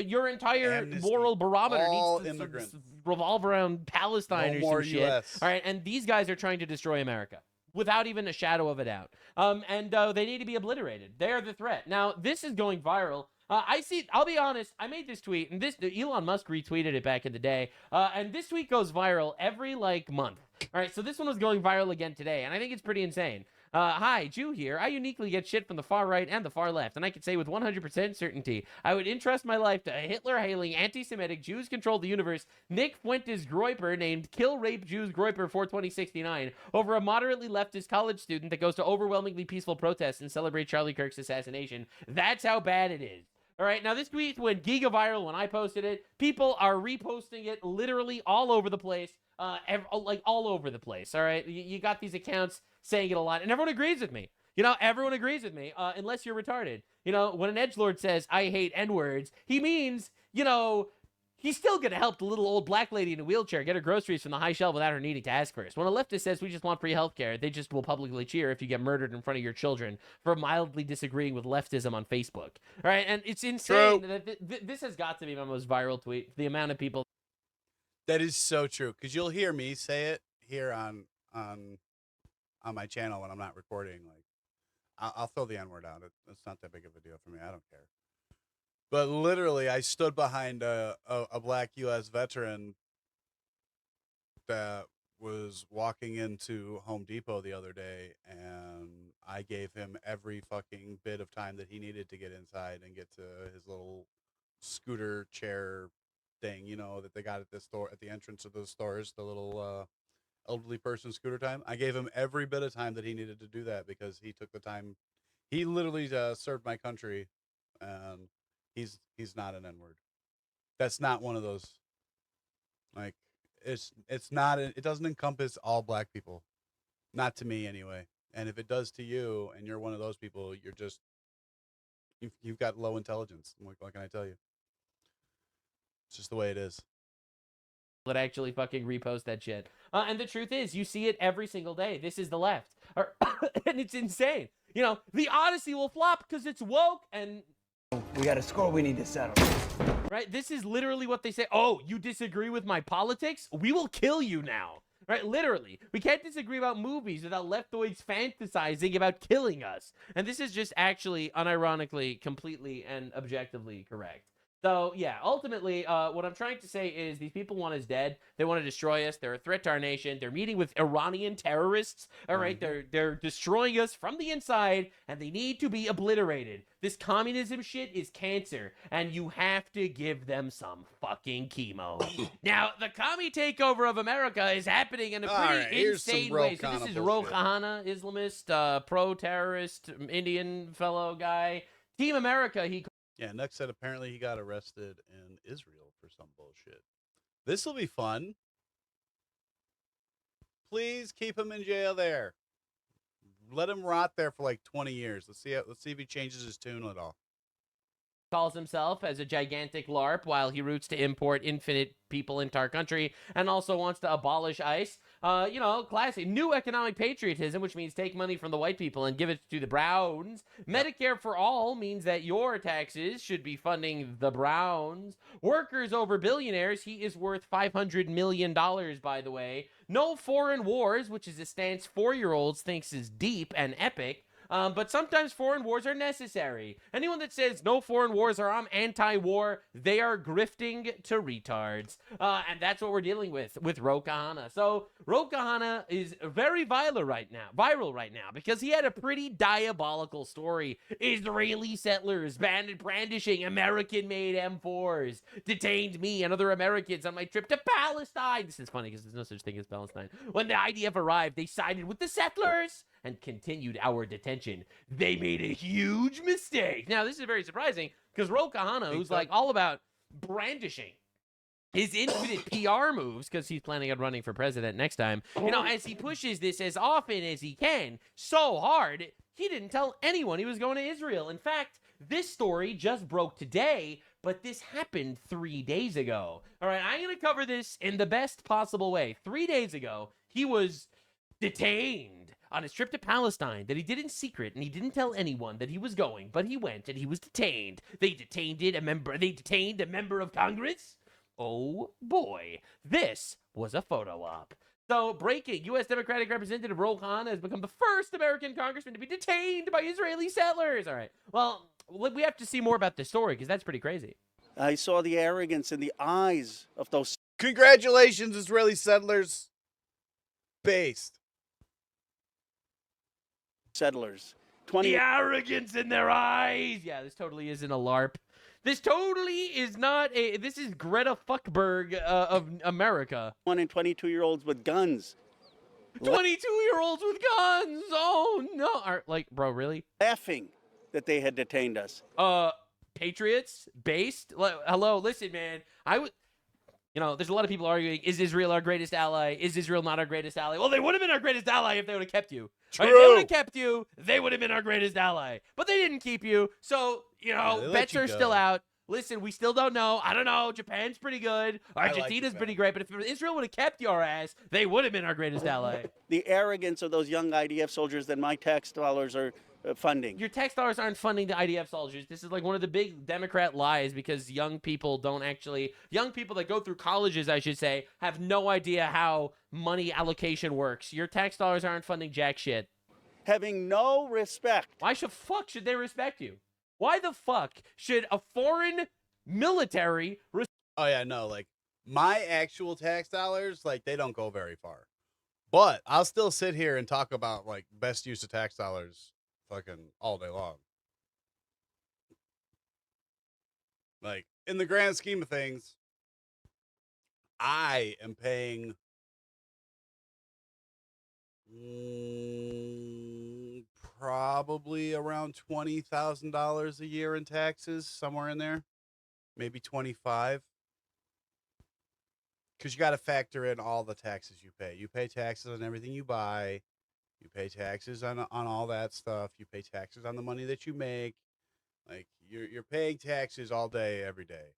your entire Amnesty. moral barometer All needs to immigrants. revolve around Palestine No or more some shit. US. All right, and these guys are trying to destroy America without even a shadow of a doubt. And they need to be obliterated. They're the threat. Now, this is going viral. I'll be honest, I made this tweet, and Elon Musk retweeted it back in the day, and this tweet goes viral every, month. All right, so this one was going viral again today, and I think it's pretty insane. Hi, Jew here. I uniquely get shit from the far right and the far left, and I can say with 100% certainty, I would entrust my life to a Hitler-hailing, anti-Semitic, Jews control the universe, Nick Fuentes Groiper, named Kill Rape Jews Groiper 42069, over a moderately leftist college student that goes to overwhelmingly peaceful protests and celebrate Charlie Kirk's assassination. That's how bad it is. All right, now this tweet went giga-viral when I posted it. People are reposting it literally all over the place, all over the place, all right? You got these accounts saying it a lot, and everyone agrees with me. You know, everyone agrees with me, unless you're retarded. You know, when an edgelord says, I hate N-words, he means, you know, he's still going to help the little old black lady in a wheelchair get her groceries from the high shelf without her needing to ask first. When a leftist says we just want free healthcare, they just will publicly cheer if you get murdered in front of your children for mildly disagreeing with leftism on Facebook. All right, and it's insane that this has got to be my most viral tweet. The amount of people. That is so true, because you'll hear me say it here on my channel when I'm not recording. Like, I'll throw the N-word out. It's not that big of a deal for me. I don't care. But literally, I stood behind a black U.S. veteran that was walking into Home Depot the other day, and I gave him every fucking bit of time that he needed to get inside and get to his little scooter chair thing, you know, that they got at the store, at the entrance of those stores, the little elderly person scooter time. I gave him every bit of time that he needed to do that because he took the time. He literally served my country, and he's not an N-word. That's not one of those. Like, it's not. It doesn't encompass all black people, not to me anyway. And if it does to you, and you're one of those people, you're just you've got low intelligence. What can I tell you? It's just the way it is. That actually fucking repost that shit. And the truth is, you see it every single day. This is the left. And it's insane. You know, the Odyssey will flop because it's woke, and we got a score we need to settle. Right? This is literally what they say. Oh, you disagree with my politics? We will kill you now. Right? Literally. We can't disagree about movies without leftoids fantasizing about killing us. And this is just actually, unironically, completely and objectively correct. So, yeah, ultimately, what I'm trying to say is these people want us dead. They want to destroy us. They're a threat to our nation. They're meeting with Iranian terrorists. All right, they're destroying us from the inside, and they need to be obliterated. This communism shit is cancer, and you have to give them some fucking chemo. Now, the commie takeover of America is happening in a pretty insane way. So this is Ro Khanna, Islamist, pro-terrorist, Indian fellow guy. Team America, Yeah, Nuck said apparently he got arrested in Israel for some bullshit. This will be fun. Please keep him in jail there. Let him rot there for like 20 years. Let's see if he changes his tune at all. Calls himself as a gigantic LARP while he roots to import infinite people into our country and also wants to abolish ICE. You know, classic new economic patriotism, which means take money from the white people and give it to the Browns. Medicare for all means that your taxes should be funding the Browns. Workers over billionaires. He is worth $500 million, by the way. No foreign wars, which is a stance 4-year-olds thinks is deep and epic. But sometimes foreign wars are necessary. Anyone that says no foreign wars or I'm anti-war, they are grifting to retards. And that's what we're dealing with Ro Khanna. So Ro Khanna is very viral right now because he had a pretty diabolical story. Israeli settlers brandishing American-made M4s detained me and other Americans on my trip to Palestine. This is funny because there's no such thing as Palestine. When the IDF arrived, they sided with the settlers and continued our detention. They made a huge mistake. Now, this is very surprising because Ro Khanna, who's like all about brandishing his infinite PR moves, because he's planning on running for president next time, you know, as he pushes this as often as he can, so hard, he didn't tell anyone he was going to Israel. In fact, this story just broke today, but this happened 3 days ago. All right, I'm going to cover this in the best possible way. 3 days ago, he was detained on his trip to Palestine that he did in secret, and he didn't tell anyone that he was going, but he went and he was detained. They detained a member of Congress. Oh boy, this was a photo op. So, breaking, U.S. Democratic Representative Ro Khanna has become the first American congressman to be detained by Israeli settlers. All right, well, we have to see more about this story because that's pretty crazy. I saw the arrogance in the eyes of those. Congratulations, Israeli settlers. Based. Settlers. The arrogance in their eyes. Yeah, this totally isn't a LARP. This totally is not a. This is Greta Fuckberg of America. 1 and 22-year-olds with guns. 22-year-olds with guns. Oh no! Like, bro, really? Laughing that they had detained us. Patriots based. Hello, listen, man. There's a lot of people arguing: is Israel our greatest ally? Is Israel not our greatest ally? Well, they would have been our greatest ally if they would have kept you. True. Right? If they would have kept you, they would have been our greatest ally. But they didn't keep you, so bets are still out. Listen, we still don't know. I don't know. Japan's pretty good. Argentina's pretty great. But if Israel would have kept your ass, they would have been our greatest ally. The arrogance of those young IDF soldiers that my tax dollars are funding. Your tax dollars aren't funding the IDF soldiers. This is like one of the big Democrat lies because young people that go through colleges, I should say, have no idea how money allocation works. Your tax dollars aren't funding jack shit. Having no respect. Why should they respect you? Why the fuck should a foreign military Oh yeah, no, like my actual tax dollars, like they don't go very far. But I'll still sit here and talk about like best use of tax dollars fucking all day long. Like in the grand scheme of things, I am paying probably around $20,000 a year in taxes, somewhere in there, maybe 25. Because you got to factor in all the taxes you pay. You pay taxes on everything you buy. You pay taxes on all that stuff. You pay taxes on the money that you make. Like you're paying taxes all day, every day.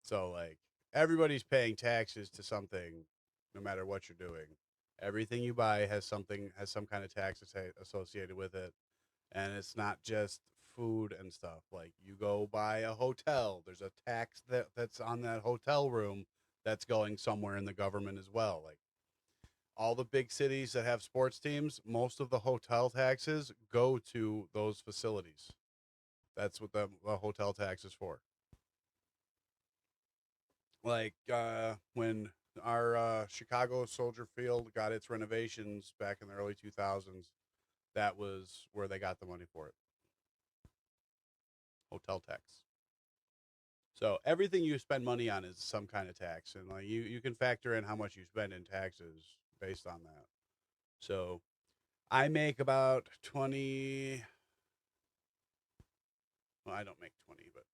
So like everybody's paying taxes to something, no matter what you're doing. Everything you buy has some kind of tax associated with it, and it's not just food and stuff. Like you go buy a hotel, there's a tax that's on that hotel room that's going somewhere in the government as well. Like all the big cities that have sports teams, most of the hotel taxes go to those facilities. That's what the hotel tax is for. Like when our Chicago Soldier Field got its renovations back in the early 2000s, that was where they got the money for it. Hotel tax. So everything you spend money on is some kind of tax, and like you can factor in how much you spend in taxes based on that. So I make about 20. Well, I don't make 20, but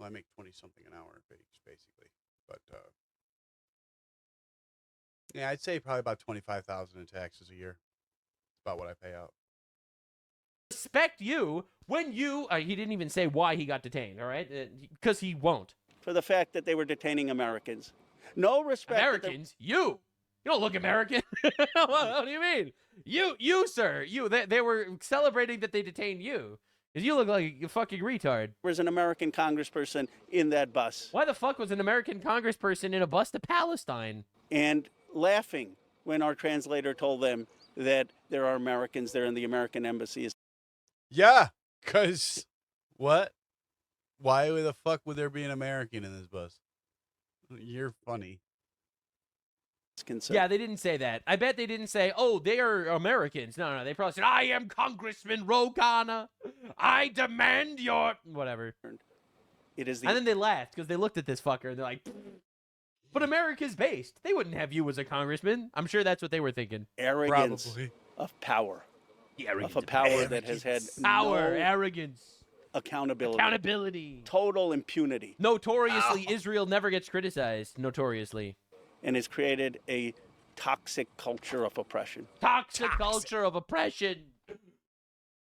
I make 20 something an hour basically. But yeah, I'd say probably about 25,000 in taxes a year. That's about what I pay out. Respect you when you he didn't even say why he got detained, all right? Because he won't. For the fact that they were detaining Americans. No respect. Americans? You don't look American. What do you mean? You sir, they were celebrating that they detained you. Because you look like a fucking retard. There was an American congressperson in that bus. Why the fuck was an American congressperson in a bus to Palestine? And laughing when our translator told them that there are Americans there in the American embassy. Yeah, because what? Why the fuck would there be an American in this bus? You're funny. Yeah, they didn't say that. I bet they didn't say, oh, they are Americans. No, they probably said, I am Congressman Ro Khanna. I demand your... Whatever. It is and then they laughed because they looked at this fucker and they're like, but America's based. They wouldn't have you as a congressman. I'm sure that's what they were thinking. Arrogance Probably. Of power. The arrogance of a power that has had power, no arrogance. Accountability. Total impunity. Notoriously, Israel never gets criticized. Notoriously. And has created a toxic culture of oppression. Toxic culture of oppression.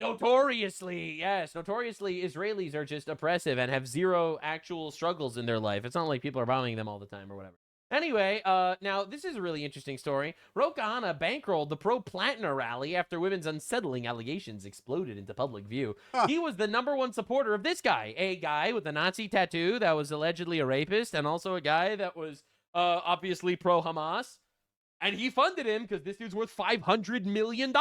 Notoriously, yes. Notoriously, Israelis are just oppressive and have zero actual struggles in their life. It's not like people are bombing them all the time or whatever. Anyway, now this is a really interesting story. Ro Khanna bankrolled the pro-Platner rally after women's unsettling allegations exploded into public view. He was the #1 supporter of this guy, a guy with a Nazi tattoo that was allegedly a rapist, and also a guy that was obviously pro-Hamas. And he funded him because this dude's worth $500 million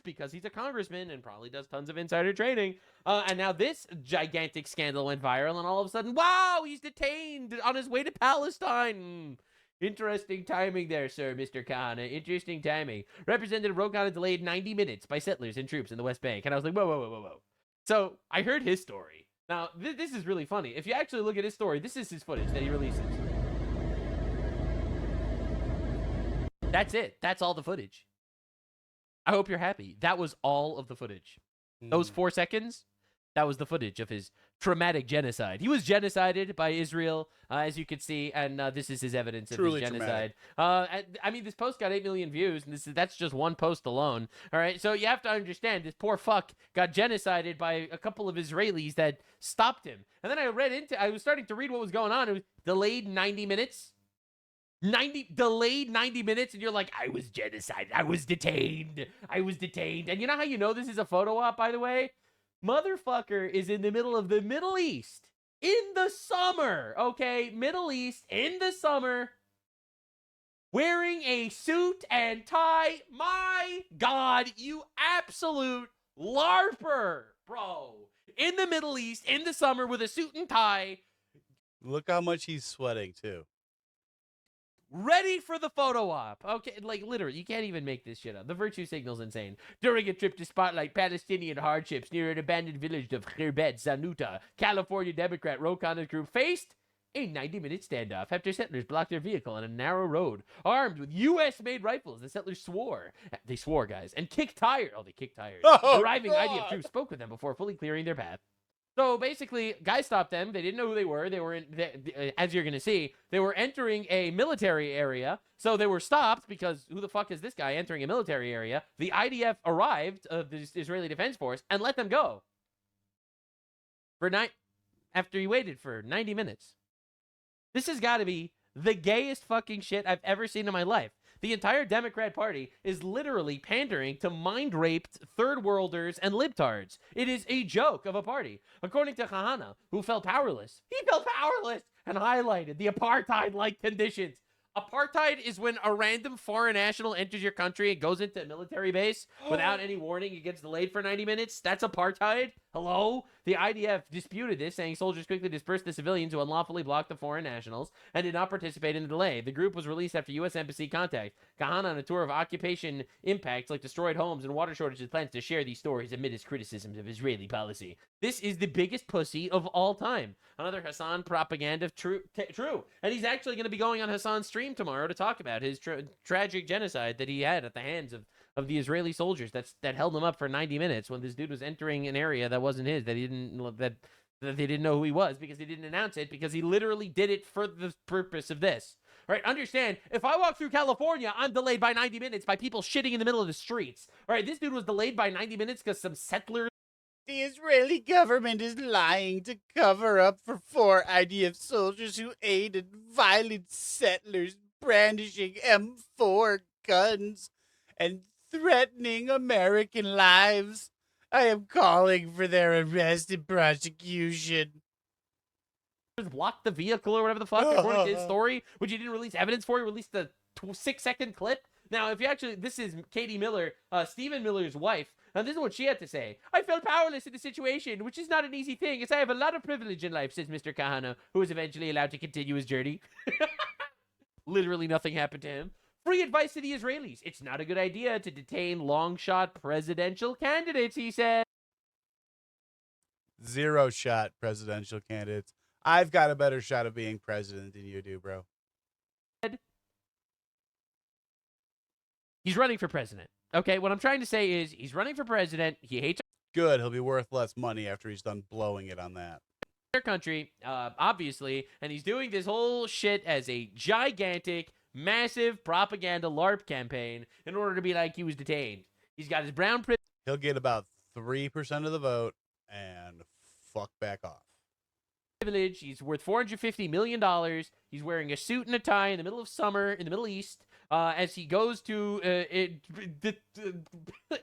because he's a congressman and probably does tons of insider trading. And now this gigantic scandal went viral, and all of a sudden, wow, he's detained on his way to Palestine. Interesting timing there, sir, Mr. Khanna. Interesting timing. Representative Ro Khanna delayed 90 minutes by settlers and troops in the West Bank. And I was like, whoa, whoa, whoa, whoa, whoa. So I heard his story. Now, this is really funny. If you actually look at his story, this is his footage that he releases. That's it. That's all the footage. I hope you're happy. That was all of the footage. Those 4 seconds, that was the footage of his traumatic genocide. He was genocided by Israel, as you can see, and this is his evidence of his genocide. I mean, this post got 8 million views, and that's just one post alone. All right, so you have to understand, this poor fuck got genocided by a couple of Israelis that stopped him. And then I was starting to read what was going on. It was delayed 90 minutes. Delayed 90 minutes, and you're like, I was genocided. I was detained. And you know how you know this is a photo op, by the way? Motherfucker is in the middle of the Middle East in the summer, okay? Middle East in the summer, wearing a suit and tie. My God, you absolute LARPer, bro. In the Middle East in the summer with a suit and tie. Look how much he's sweating, too. Ready for the photo op. Okay, like literally, you can't even make this shit up. The virtue signal's insane. During a trip to spotlight Palestinian hardships near an abandoned village of Khirbet Zanuta, California Democrat Ro Khanna's group faced a 90-minute standoff after settlers blocked their vehicle on a narrow road. Armed with U.S.-made rifles, the settlers swore. They swore, guys, and kicked tires. Oh, they kicked tires. Arriving IDF troops spoke with them before fully clearing their path. So basically, guys stopped them. They didn't know who they were. They were, as you're going to see, they were entering a military area. So they were stopped because who the fuck is this guy entering a military area? The IDF arrived, the Israeli Defense Force, and let them go. After he waited for 90 minutes. This has got to be the gayest fucking shit I've ever seen in my life. The entire Democrat Party is literally pandering to mind-raped third worlders and libtards. It is a joke of a party. According to Khanna, who felt powerless, and highlighted the apartheid-like conditions. Apartheid is when a random foreign national enters your country and goes into a military base without any warning. It gets delayed for 90 minutes. That's apartheid. Hello? The IDF disputed this, saying soldiers quickly dispersed the civilians who unlawfully blocked the foreign nationals and did not participate in the delay. The group was released after U.S. Embassy contact. Khanna, on a tour of occupation impacts like destroyed homes and water shortages, plans to share these stories amid his criticisms of Israeli policy. This is the biggest pussy of all time. Another Hassan propaganda, true. And he's actually going to be going on Hassan's stream tomorrow to talk about his tragic genocide that he had at the hands of the Israeli soldiers that held him up for 90 minutes when this dude was entering an area that wasn't his, that they didn't know who he was because he didn't announce it, because he literally did it for the purpose of this. All right, understand, if I walk through California, I'm delayed by 90 minutes by people shitting in the middle of the streets. All right, this dude was delayed by 90 minutes because some settlers. The Israeli government is lying to cover up for 4 IDF soldiers who aided violent settlers brandishing M4 guns and threatening American lives. I am calling for their arrest and prosecution. Blocked the vehicle or whatever the fuck, according to his story, which he didn't release evidence for. He released a 6-second clip. Now, if you actually, this is Katie Miller, Stephen Miller's wife, and this is what she had to say. I felt powerless in the situation, which is not an easy thing, as I have a lot of privilege in life, says Mr. Khanna, who was eventually allowed to continue his journey. Literally nothing happened to him. Free advice to the Israelis. It's not a good idea to detain long-shot presidential candidates, he said. 0-shot presidential candidates. I've got a better shot of being president than you do, bro. He's running for president. Okay, what I'm trying to say is he's running for president. He hates Good, he'll be worth less money after he's done blowing it on that. Our country, obviously, and he's doing this whole shit as a gigantic, massive propaganda LARP campaign in order to be like he was detained. He's got his brown prison. He'll get about 3% of the vote and fuck back off. Privilege. He's worth $450 million. He's wearing a suit and a tie in the middle of summer in the Middle East as he goes to the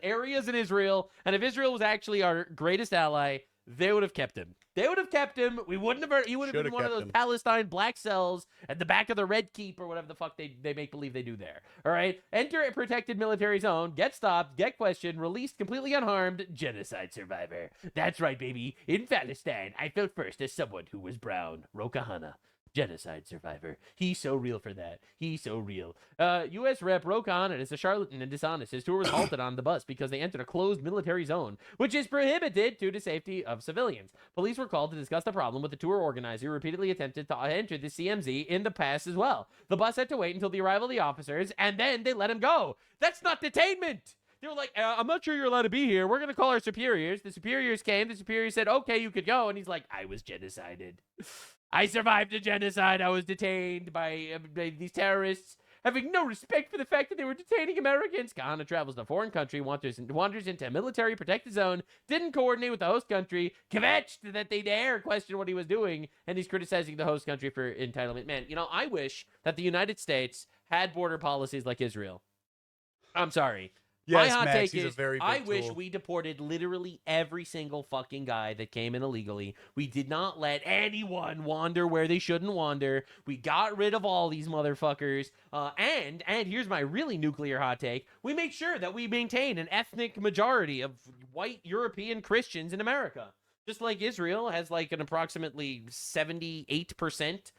areas in Israel. And if Israel was actually our greatest ally, they would have kept him. They would have kept him. We wouldn't have. He would have been one of those Palestine black cells at the back of the Red Keep or whatever the fuck they make believe they do there. All right. Enter a protected military zone. Get stopped. Get questioned. Released completely unharmed. Genocide survivor. That's right, baby. In Palestine, I felt first as someone who was brown. Rokahana. Genocide survivor. He's so real for that. He's so real. U.S. Rep. Rokan is a charlatan and dishonest. His tour was halted on the bus because they entered a closed military zone, which is prohibited due to safety of civilians. Police were called to discuss the problem with the tour organizer who repeatedly attempted to enter the CMZ in the past as well. The bus had to wait until the arrival of the officers, and then they let him go. That's not detainment. They were like, I'm not sure you're allowed to be here. We're going to call our superiors. The superiors came. The superiors said, okay, you could go. And he's like, I was genocided. I survived a genocide. I was detained by these terrorists, having no respect for the fact that they were detaining Americans. Kahana travels to a foreign country, wanders into a military protected zone, didn't coordinate with the host country, kvetched that they dare question what he was doing, and he's criticizing the host country for entitlement. Man, I wish that the United States had border policies like Israel. I'm sorry. Yes, my hot Max, take he's is, a very big I wish tool. we deported literally every single fucking guy that came in illegally. We did not let anyone wander where they shouldn't wander. We got rid of all these motherfuckers. And here's my really nuclear hot take. We make sure that we maintain an ethnic majority of white European Christians in America. Just like Israel has like an approximately 78%,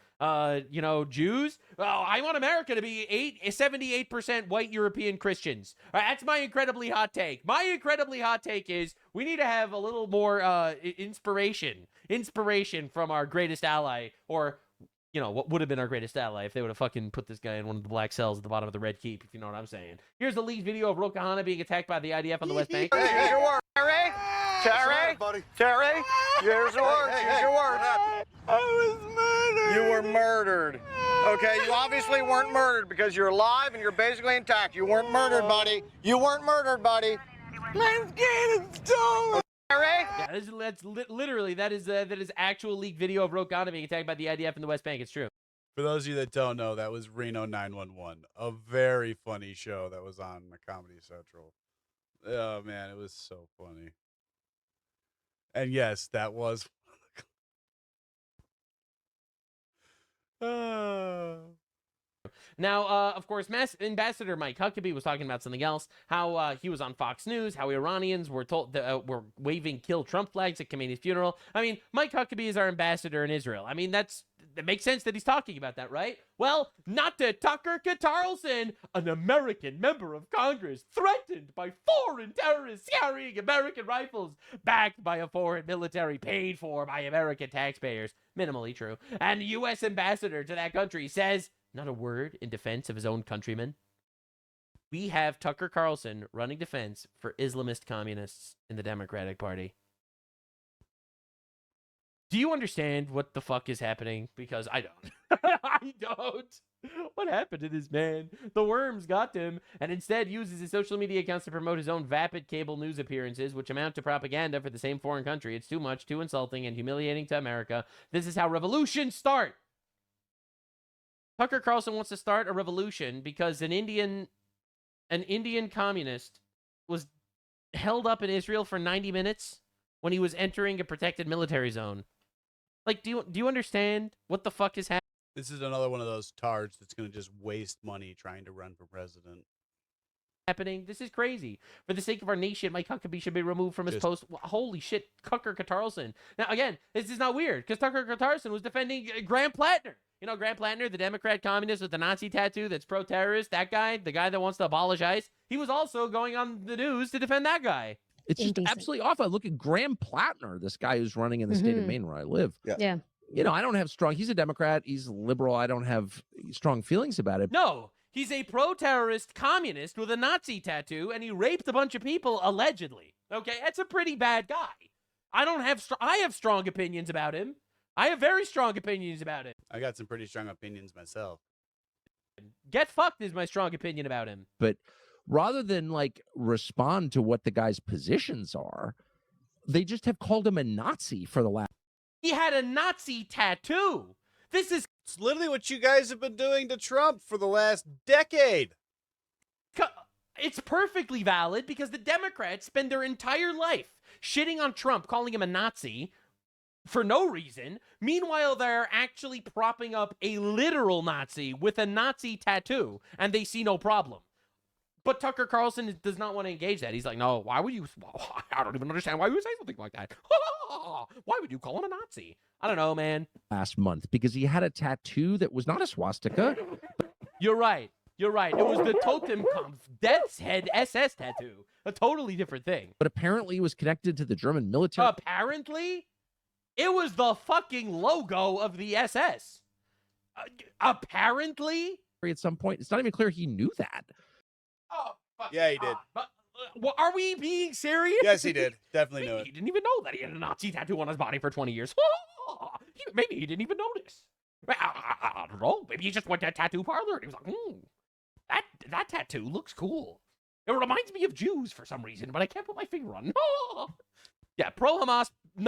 Jews. Oh, I want America to be 78% white European Christians. All right, that's my incredibly hot take. My incredibly hot take is we need to have a little more inspiration from our greatest ally, or what would have been our greatest ally if they would have fucking put this guy in one of the black cells at the bottom of the Red Keep, if you know what I'm saying. Here's the leaked video of Rokahana being attacked by the IDF on the West Bank. Hey, here's your word. Terry, here's your word. Here's your word. I was murdered. You were murdered. Okay, you obviously weren't murdered because you're alive and you're basically intact. You weren't murdered, buddy. You weren't murdered, buddy. My skin is stolen. Yeah, that is actual leaked video of Rokahana being attacked by the IDF in the West Bank. It's true. For those of you that don't know, that was Reno 911, a very funny show that was on Comedy Central. Oh man, it was so funny. And yes, that was. Now, of course, Ambassador Mike Huckabee was talking about something else. How he was on Fox News. How Iranians were told were waving "Kill Trump" flags at Khamenei's funeral. I mean, Mike Huckabee is our ambassador in Israel. I mean, that makes sense that he's talking about that, right? Well, not to Tucker Carlson, an American member of Congress threatened by foreign terrorists carrying American rifles, backed by a foreign military paid for by American taxpayers. Minimally true. And the U.S. ambassador to that country says not a word in defense of his own countrymen. We have Tucker Carlson running defense for Islamist communists in the Democratic Party. Do you understand what the fuck is happening? Because I don't. I don't. What happened to this man? The worms got him, and instead uses his social media accounts to promote his own vapid cable news appearances, which amount to propaganda for the same foreign country. It's too much, too insulting, and humiliating to America. This is how revolutions start. Tucker Carlson wants to start a revolution because an Indian communist was held up in Israel for 90 minutes when he was entering a protected military zone. Like, do you understand what the fuck is happening? This is another one of those tards that's going to just waste money trying to run for president. This is crazy. For the sake of our nation, Mike Huckabee should be removed from his post. Holy shit, Tucker Carlson. Now, again, this is not weird because Tucker Carlson was defending Graham Plattner. You know, Graham Plattner, the Democrat communist with the Nazi tattoo that's pro-terrorist, that guy, the guy that wants to abolish ICE, he was also going on the news to defend that guy. It's just absolutely awful. I look at Graham Plattner, this guy who's running in the state of Maine where I live. Yeah. You know, I don't have he's a Democrat, he's liberal. I don't have strong feelings about it. No, he's a pro-terrorist communist with a Nazi tattoo, and he raped a bunch of people, allegedly. Okay, that's a pretty bad guy. I have strong opinions about him. I have very strong opinions about him. I got some pretty strong opinions myself. Get fucked is my strong opinion about him. But rather than like respond to what the guy's positions are, they just have called him a Nazi for the last. He had a Nazi tattoo. This is It's literally what you guys have been doing to Trump for the last decade. It's perfectly valid because the Democrats spend their entire life shitting on Trump, calling him a Nazi for no reason. Meanwhile, they're actually propping up a literal Nazi with a Nazi tattoo, and they see no problem. But Tucker Carlson does not want to engage that. He's like, no, why would you? I don't even understand why you would say something like that. Why would you call him a Nazi? I don't know, man. Last month because he had a tattoo that was not a swastika. You're right. You're right. It was the Totem Kampf Death's Head SS tattoo. A totally different thing. But apparently it was connected to the German military. Apparently? It was the fucking logo of the SS. Apparently? At some point. It's not even clear he knew that. Oh, yeah, he did. But are we being serious? Yes, he did. Definitely knew it. He didn't even know that he had a Nazi tattoo on his body for 20 years. Maybe he didn't even notice. I don't know. Maybe he just went to a tattoo parlor and he was like, that tattoo looks cool. It reminds me of Jews for some reason, but I can't put my finger on it. Yeah, pro-Hamas. No.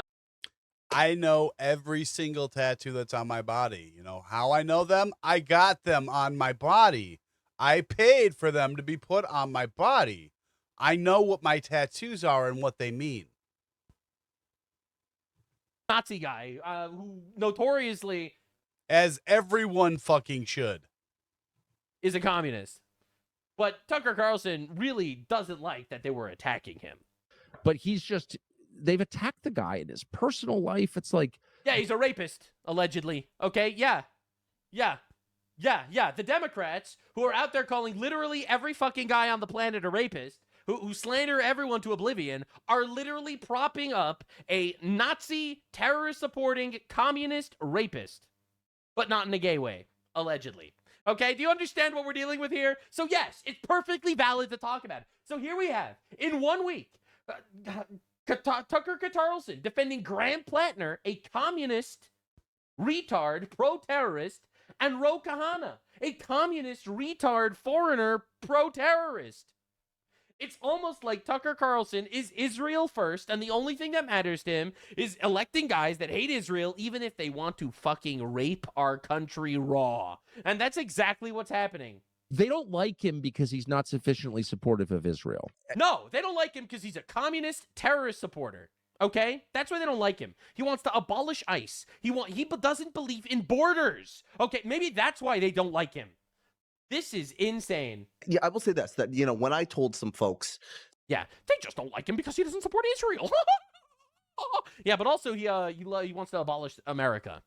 I know every single tattoo that's on my body. You know how I know them? I got them on my body. I paid for them to be put on my body. I know what my tattoos are and what they mean. Nazi guy who notoriously, as everyone fucking should, is a communist. But Tucker Carlson really doesn't like that they were attacking him. But they've attacked the guy in his personal life. It's like, yeah, he's a rapist, allegedly. Okay, yeah. The Democrats, who are out there calling literally every fucking guy on the planet a rapist, who slander everyone to oblivion, are literally propping up a Nazi, terrorist-supporting, communist rapist. But not in a gay way, allegedly. Okay, do you understand what we're dealing with here? So yes, it's perfectly valid to talk about it. So here we have, in 1 week, Tucker Carlson defending Graham Plattner, a communist retard, pro-terrorist, and Ro Khanna, a communist retard foreigner pro-terrorist. It's almost like Tucker Carlson is Israel first, and the only thing that matters to him is electing guys that hate Israel, even if they want to fucking rape our country raw. And that's exactly what's happening. They don't like him because he's not sufficiently supportive of Israel. No, they don't like him because he's a communist terrorist supporter. Okay? That's why they don't like him. He wants to abolish ICE. He doesn't believe in borders. Okay, maybe that's why they don't like him. This is insane. Yeah, I will say this, that, when I told some folks. Yeah, they just don't like him because he doesn't support Israel. Yeah, but also he wants to abolish America.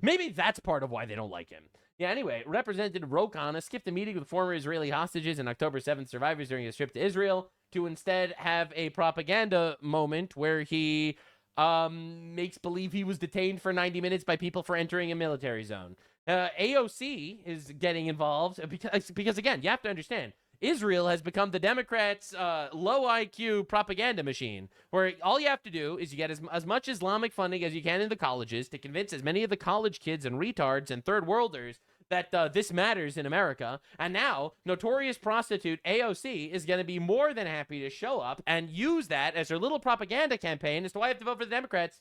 Maybe that's part of why they don't like him. Yeah, anyway, Representative Ro Khanna skipped a meeting with former Israeli hostages and October 7th survivors during his trip to Israel to instead have a propaganda moment where he makes believe he was detained for 90 minutes by people for entering a military zone. AOC is getting involved because, again, you have to understand, Israel has become the Democrats' low IQ propaganda machine, where all you have to do is you get as much Islamic funding as you can in the colleges to convince as many of the college kids and retards and third worlders that this matters in America. And now, notorious prostitute AOC is going to be more than happy to show up and use that as her little propaganda campaign as to why I have to vote for the Democrats.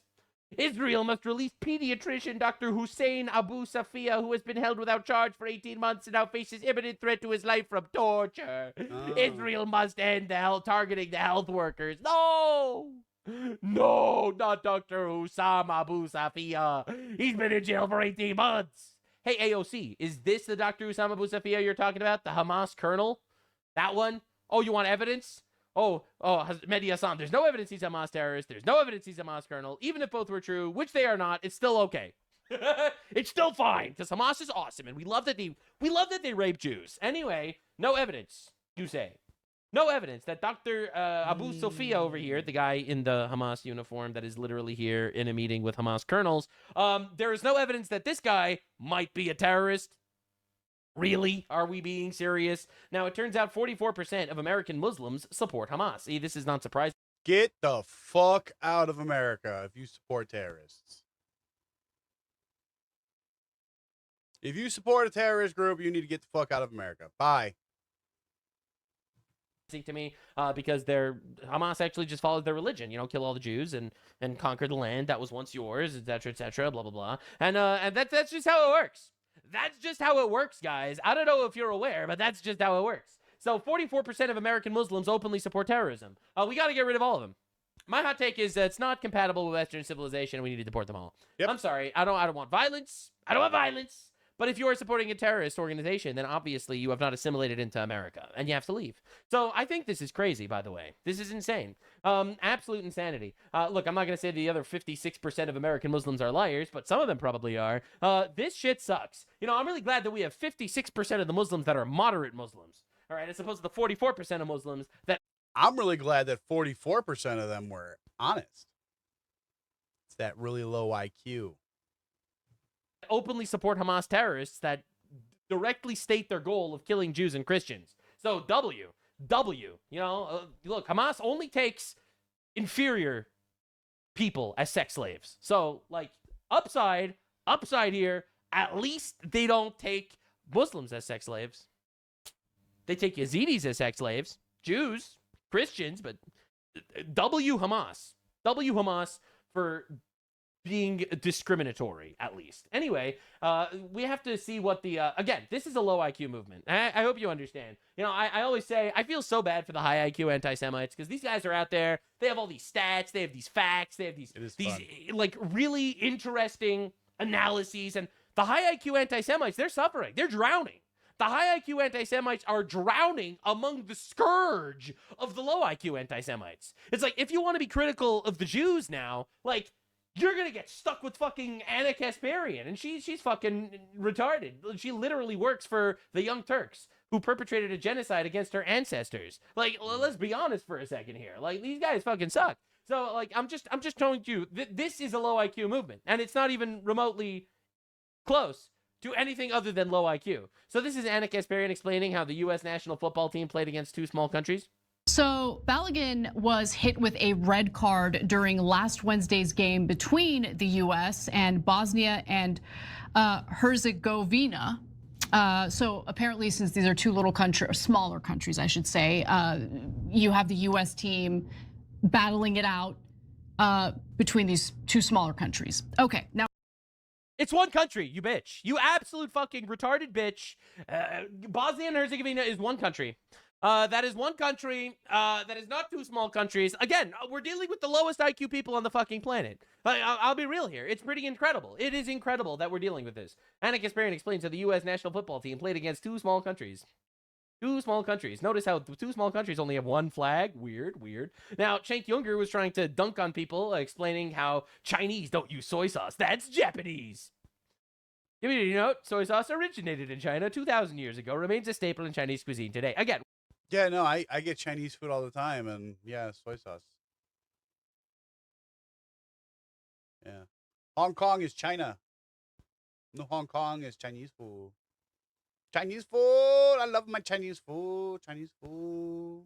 Israel must release pediatrician Dr. Hussein Abu Safia, who has been held without charge for 18 months and now faces imminent threat to his life from torture. Oh. Israel must end targeting the health workers. No, not Dr. Hussam Abu Safia. He's been in jail for 18 months. Hey, AOC, is this the Dr. Hussam Abu Safia you're talking about? The Hamas colonel? That one? Oh, you want evidence? Oh, Mehdi Hassan, there's no evidence he's a Hamas terrorist. There's no evidence he's a Hamas colonel. Even if both were true, which they are not, it's still okay. It's still fine, because Hamas is awesome, and we love that they rape Jews. Anyway, no evidence, you say. No evidence that Dr. Abu Sofia over here, the guy in the Hamas uniform that is literally here in a meeting with Hamas colonels, there is no evidence that this guy might be a terrorist. Really? Are we being serious? Now, it turns out 44% of American Muslims support Hamas. See, this is not surprising. Get the fuck out of America if you support terrorists. If you support a terrorist group, you need to get the fuck out of America. Bye. to me because Hamas actually just follows their religion, kill all the Jews and conquer the land that was once yours, etc., blah, blah, blah. And that's just how it works. That's just how it works, guys. I don't know if you're aware, but that's just how it works. So 44% of American Muslims openly support terrorism. We got to get rid of all of them. My hot take is that it's not compatible with Western civilization. We need to deport them all. Yep. I'm sorry. I don't want violence. I don't want violence. But if you are supporting a terrorist organization, then obviously you have not assimilated into America, and you have to leave. So I think this is crazy, by the way. This is insane. Absolute insanity. Look, I'm not going to say the other 56% of American Muslims are liars, but some of them probably are. This shit sucks. I'm really glad that we have 56% of the Muslims that are moderate Muslims, all right, as opposed to the 44% of Muslims that... I'm really glad that 44% of them were honest. It's that really low IQ. Openly support Hamas terrorists that directly state their goal of killing Jews and Christians. So W. Look, Hamas only takes inferior people as sex slaves. So, like, upside here, at least they don't take Muslims as sex slaves. They take Yazidis as sex slaves, Jews, Christians, but W Hamas. W Hamas for being discriminatory, at least. Anyway, we have to see what the... again, this is a low IQ movement. I hope you understand. I always say, I feel so bad for the high IQ anti-Semites, because these guys are out there, they have all these stats, they have these facts, they have these like, really interesting analyses, and the high IQ anti-Semites, they're suffering. They're drowning. The high IQ anti-Semites are drowning among the scourge of the low IQ anti-Semites. It's like, if you want to be critical of the Jews now, like... you're going to get stuck with fucking Anna Kasparian, and she's fucking retarded. She literally works for the Young Turks, who perpetrated a genocide against her ancestors. Like, let's be honest for a second here. Like, these guys fucking suck. So, like, I'm just telling you, this is a low IQ movement, and it's not even remotely close to anything other than low IQ. So this is Anna Kasparian explaining how the U.S. national football team played against two small countries. So Balogun was hit with a red card during last Wednesday's game between the U.S. and Bosnia and Herzegovina. So apparently, since these are two smaller countries, I should say, you have the U.S. team battling it out between these two smaller countries. Okay, now. It's one country, you bitch. You absolute fucking retarded bitch. Bosnia and Herzegovina is one country. That is one country. That is not two small countries. Again, we're dealing with the lowest IQ people on the fucking planet. I'll be real here. It's pretty incredible. It is incredible that we're dealing with this. Anna Kasparian explains how the U.S. national football team played against two small countries. Two small countries. Notice how the two small countries only have one flag. Weird. Now, Cenk Uygur was trying to dunk on people, explaining how Chinese don't use soy sauce. That's Japanese. Community note, soy sauce originated in China 2,000 years ago, remains a staple in Chinese cuisine today. Again. Yeah, no, I get Chinese food all the time, and yeah, soy sauce. Yeah. Hong Kong is China. No, Hong Kong is Chinese food. Chinese food. I love my Chinese food. Chinese food.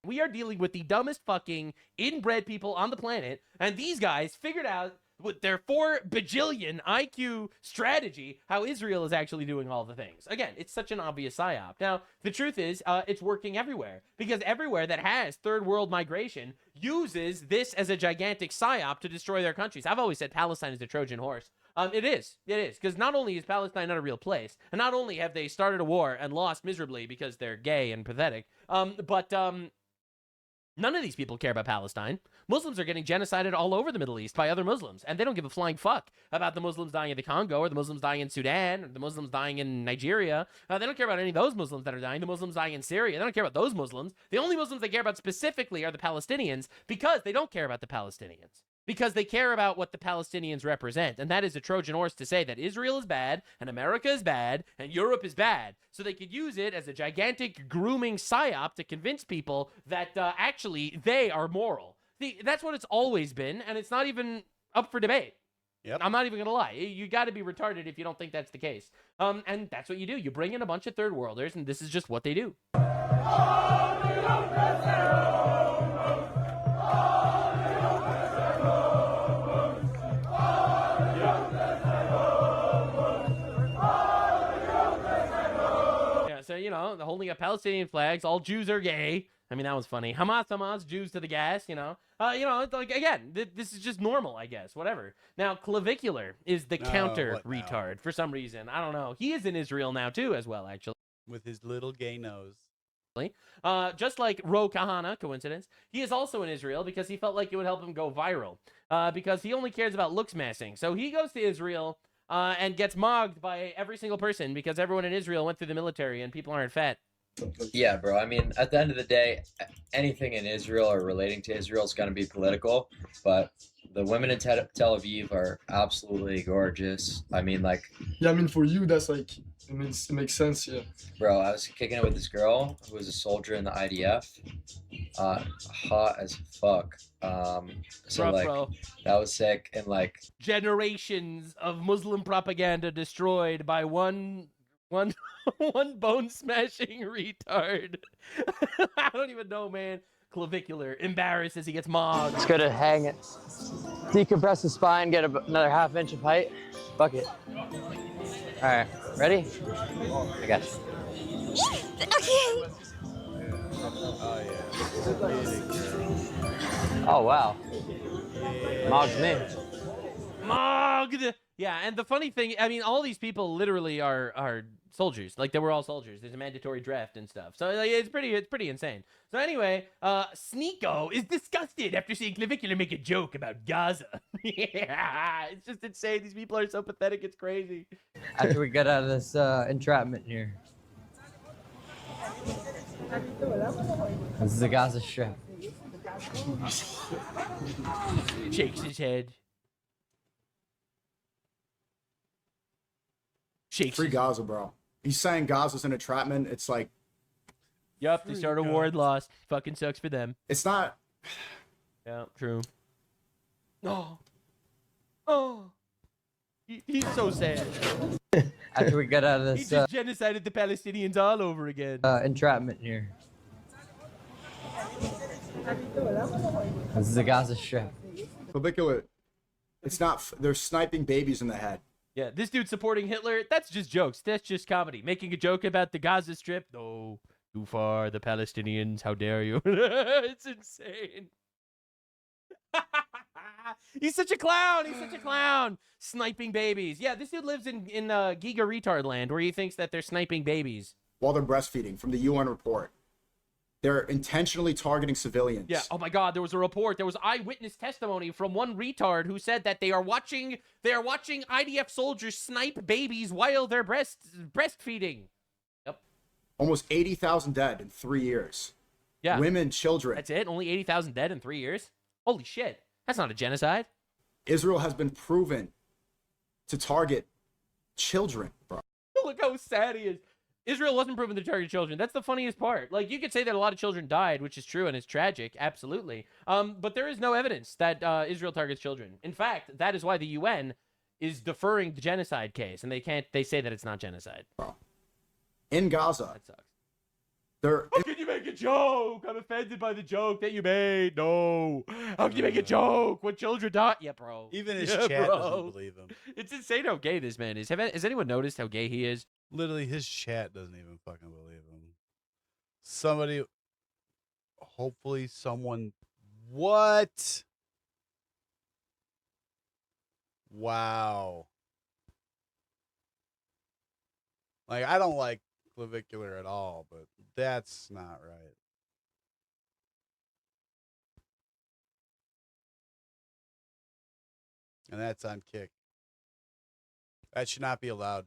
We are dealing with the dumbest fucking inbred people on the planet, and these guys figured out with their 4 bajillion IQ strategy how Israel is actually doing all the things. Again, it's such an obvious psyop. Now, the truth is, it's working everywhere, because everywhere that has third world migration uses this as a gigantic psyop to destroy their countries. I've always said Palestine is the Trojan horse. It is, because not only is Palestine not a real place, and not only have they started a war and lost miserably because they're gay and pathetic, but none of these people care about Palestine. Muslims are getting genocided all over the Middle East by other Muslims, and they don't give a flying fuck about the Muslims dying in the Congo, or the Muslims dying in Sudan, or the Muslims dying in Nigeria. They don't care about any of those Muslims that are dying. The Muslims dying in Syria, they don't care about those Muslims. The only Muslims they care about specifically are the Palestinians, because they don't care about the Palestinians. Because they care about what the Palestinians represent, and that is a Trojan horse to say that Israel is bad, and America is bad, and Europe is bad, so they could use it as a gigantic grooming psyop to convince people that actually they are moral. That's what it's always been, and it's not even up for debate. Yep. I'm not even gonna lie. You got to be retarded if you don't think that's the case. And that's what you do. You bring in a bunch of third worlders, and this is just what they do. So, know, holding up Palestinian flags. All Jews are gay. I mean, that was funny. Hamas, Jews to the gas, you know. It's like, again, this is just normal, I guess. Whatever. Now, Clavicular is the counter retard for some reason. I don't know. He is in Israel now, too, as well, actually. With his little gay nose. Just like Ro Kahana, coincidence, he is also in Israel because he felt like it would help him go viral. Because he only cares about looks massing. So he goes to Israel and gets mogged by every single person because everyone in Israel went through the military and people aren't fat. Yeah, bro. I mean, at the end of the day, anything in Israel or relating to Israel is going to be political, but the women in Tel Aviv are absolutely gorgeous. I mean, like... Yeah, I mean, for you, that's like... it makes sense, yeah. Bro, I was kicking it with this girl who was a soldier in the IDF. Hot as fuck. Bro. That was sick. And, like... generations of Muslim propaganda destroyed by one bone-smashing retard. I don't even know, man. Clavicular, embarrassed as he gets mogged. It's good to hang it. Decompress the spine, get another ½ inch of height. Fuck it. All right, ready? I got you. Okay. Oh, wow. Mogged me. Mogged! Yeah, and the funny thing, I mean, all these people literally are soldiers. Like, they were all soldiers. There's a mandatory draft and stuff. So, like, it's pretty insane. So, anyway, Sneeko is disgusted after seeing Clavicular make a joke about Gaza. Yeah, it's just insane. These people are so pathetic, it's crazy. After we get out of this entrapment here. This is the Gaza Strip. Shakes his head. Free Gaza, bro. He's saying Gaza's an entrapment. It's like... Yup, they started a war and lost. Fucking sucks for them. It's not... Yeah, true. Oh. He's so sad. After we get out of this... He just genocided the Palestinians all over again. Entrapment here. This is the Gaza Strip. Clavicular. It's not... They're sniping babies in the head. Yeah, this dude supporting Hitler, that's just jokes. That's just comedy. Making a joke about the Gaza Strip, no, too far. The Palestinians, how dare you? It's insane. He's such a clown. He's such a clown. Sniping babies. Yeah, this dude lives in Giga retard land where he thinks that they're sniping babies. While they're breastfeeding, from the UN report. They're intentionally targeting civilians. Yeah. Oh my God. There was a report. There was eyewitness testimony from one retard who said that they are watching IDF soldiers snipe babies while they're breastfeeding. Yep. Almost 80,000 dead in 3 years. Yeah. Women, children. That's it. Only 80,000 dead in 3 years. Holy shit. That's not a genocide. Israel has been proven to target children, bro. Look how sad he is. Israel wasn't proven to target children. That's the funniest part. Like, you could say that a lot of children died, which is true and it's tragic, absolutely. But there is no evidence that Israel targets children. In fact, that is why the UN is deferring the genocide case, and they say that it's not genocide. In Gaza. That sucks. How can you make a joke? I'm offended by the joke that you made. No. How can you make a joke when children die? Yeah, bro. Even his chat doesn't believe him. It's insane how gay this man is. Has anyone noticed how gay he is? Literally, his chat doesn't even fucking believe him. Somebody, hopefully someone, what? Wow. Like, I don't like Clavicular at all, but that's not right. And that's on Kick. That should not be allowed.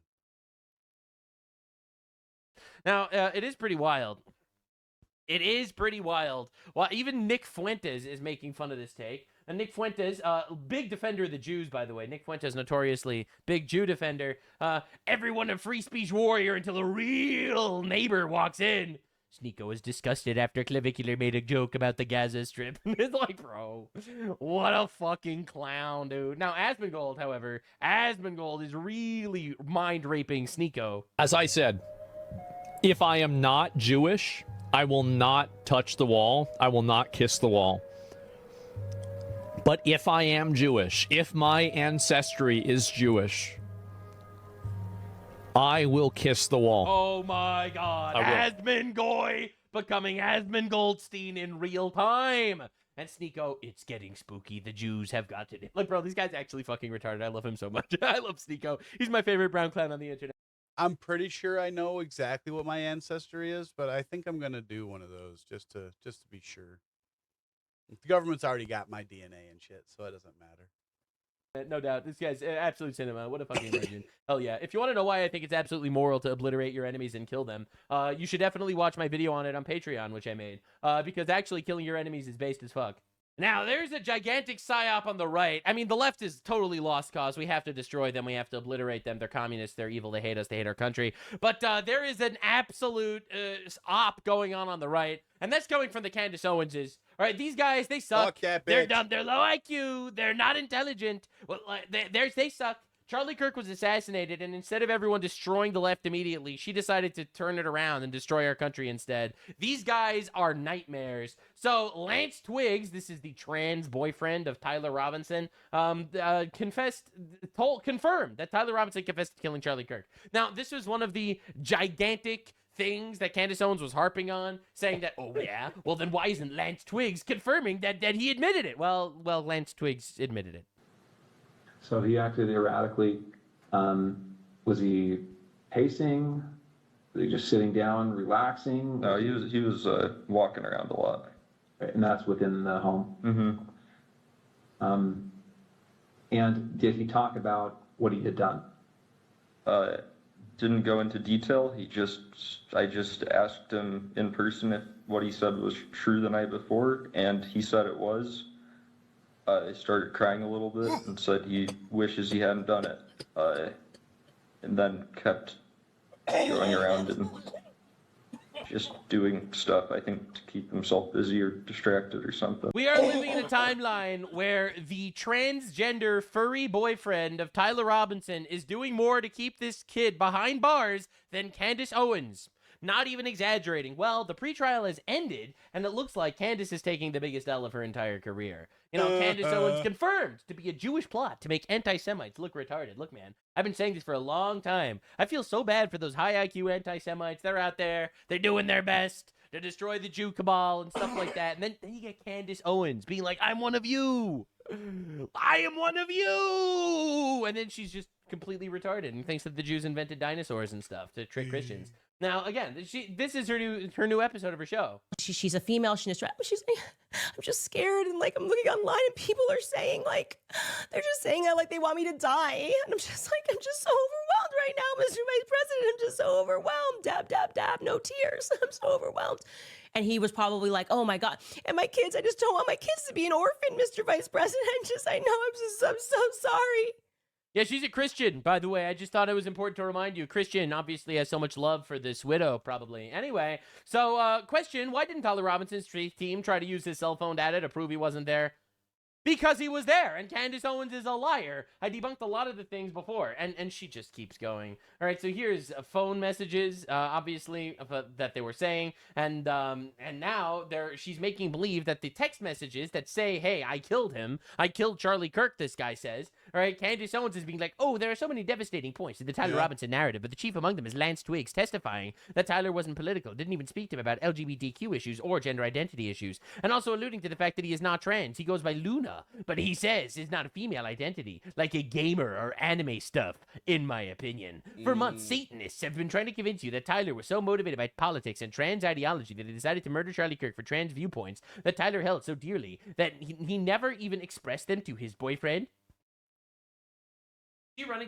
Now, it is pretty wild. It is pretty wild. Well, even Nick Fuentes is making fun of this take. And Nick Fuentes, big defender of the Jews, by the way. Nick Fuentes, notoriously big Jew defender. Everyone a free speech warrior until a real neighbor walks in. Sneeko is disgusted after Clavicular made a joke about the Gaza Strip. It's like, bro, what a fucking clown, dude. Now, Asmongold, however, Asmongold is really mind-raping Sneeko. As I said, if I am not Jewish, I will not touch the wall. I will not kiss the wall. But if I am Jewish, if my ancestry is Jewish, I will kiss the wall. Oh my God. Asmongoy becoming Asmon Goldstein in real time. And Sneeko, it's getting spooky. The Jews have got to... Look, bro, this guy's actually fucking retarded. I love him so much. I love Sneeko. He's my favorite brown clown on the internet. I'm pretty sure I know exactly what my ancestry is, but I think I'm gonna do one of those just to be sure. The government's already got my DNA and shit, so it doesn't matter. No doubt. This guy's absolute cinema. What a fucking legend. Hell yeah. If you want to know why I think it's absolutely moral to obliterate your enemies and kill them, you should definitely watch my video on it on Patreon, which I made. Because actually killing your enemies is based as fuck. Now, there's a gigantic psyop on the right. I mean, the left is totally lost cause. We have to destroy them. We have to obliterate them. They're communists. They're evil. They hate us. They hate our country. But there is an absolute op going on the right. And that's coming from the Candace Owenses. All right, these guys, they suck. Fuck that bitch. They're dumb. They're low IQ. They're not intelligent. Well, they suck. Charlie Kirk was assassinated, and instead of everyone destroying the left immediately, she decided to turn it around and destroy our country instead. These guys are nightmares. So Lance Twiggs, this is the trans boyfriend of Tyler Robinson, confirmed that Tyler Robinson confessed to killing Charlie Kirk. Now, this was one of the gigantic things that Candace Owens was harping on, saying that, oh yeah, well then why isn't Lance Twiggs confirming that he admitted it? Well, Lance Twiggs admitted it. So he acted erratically. Was he pacing? Was he just sitting down, relaxing? No, he was walking around a lot. Right, and that's within the home. Mm-hmm. And did he talk about what he had done? Didn't go into detail. I just asked him in person if what he said was true the night before, and he said it was. He started crying a little bit and said he wishes he hadn't done it, and then kept going around and just doing stuff, I think, to keep himself busy or distracted or something. We are living in a timeline where the transgender furry boyfriend of Tyler Robinson is doing more to keep this kid behind bars than Candace Owens. Not even exaggerating. Well, the pretrial has ended, and it looks like Candace is taking the biggest L of her entire career. You know, Candace Owens confirmed to be a Jewish plot to make anti-Semites look retarded. Look, man, I've been saying this for a long time. I feel so bad for those high IQ anti-Semites. They're out there. They're doing their best to destroy the Jew cabal and stuff like that. And then you get Candace Owens being like, I'm one of you. I am one of you. And then she's just completely retarded and thinks that the Jews invented dinosaurs and stuff to trick Christians. Now, again, this is her new episode of her show. She's a female. She's like, I'm just scared, and like I'm looking online, and people are saying they're just saying that like they want me to die, and I'm just so overwhelmed right now, Mr. Vice President. I'm just so overwhelmed. Dab, dab, dab. No tears. I'm so overwhelmed. And he was probably like, oh my God. And my kids, I just don't want my kids to be an orphan, Mr. Vice President. I know, I'm so sorry. Yeah, she's a Christian, by the way. I just thought it was important to remind you. Christian obviously has so much love for this widow, probably. Anyway, so question, why didn't Tyler Robinson's team try to use his cell phone data to prove he wasn't there? Because he was there, and Candace Owens is a liar. I debunked a lot of the things before, and she just keeps going. All right, so here's phone messages, obviously, that they were saying, and now she's making believe that the text messages that say, hey, I killed him, I killed Charlie Kirk, this guy says. All right, Candace Owens is being like, oh, there are so many devastating points in the Tyler Robinson narrative, but the chief among them is Lance Twiggs testifying that Tyler wasn't political, didn't even speak to him about LGBTQ issues or gender identity issues, and also alluding to the fact that he is not trans. He goes by Luna. But he says it's not a female identity, like a gamer or anime stuff, in my opinion. For months, Satanists have been trying to convince you that Tyler was so motivated by politics and trans ideology that he decided to murder Charlie Kirk for trans viewpoints that Tyler held so dearly that he never even expressed them to his boyfriend.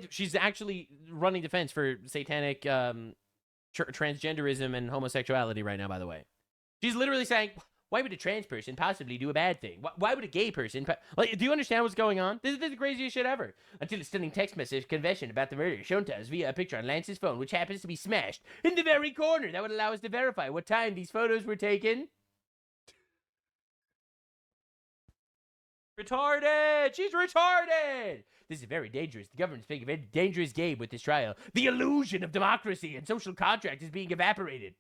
She's actually running defense for satanic transgenderism and homosexuality right now, by the way. She's literally saying, why would a trans person possibly do a bad thing? Why would a gay person... do you understand what's going on? This is the craziest shit ever. Until a stunning text message confession about the murder shown to us via a picture on Lance's phone, which happens to be smashed in the very corner that would allow us to verify what time these photos were taken. Retarded! She's retarded! This is very dangerous. The government's playing a very dangerous game with this trial. The illusion of democracy and social contract is being evaporated.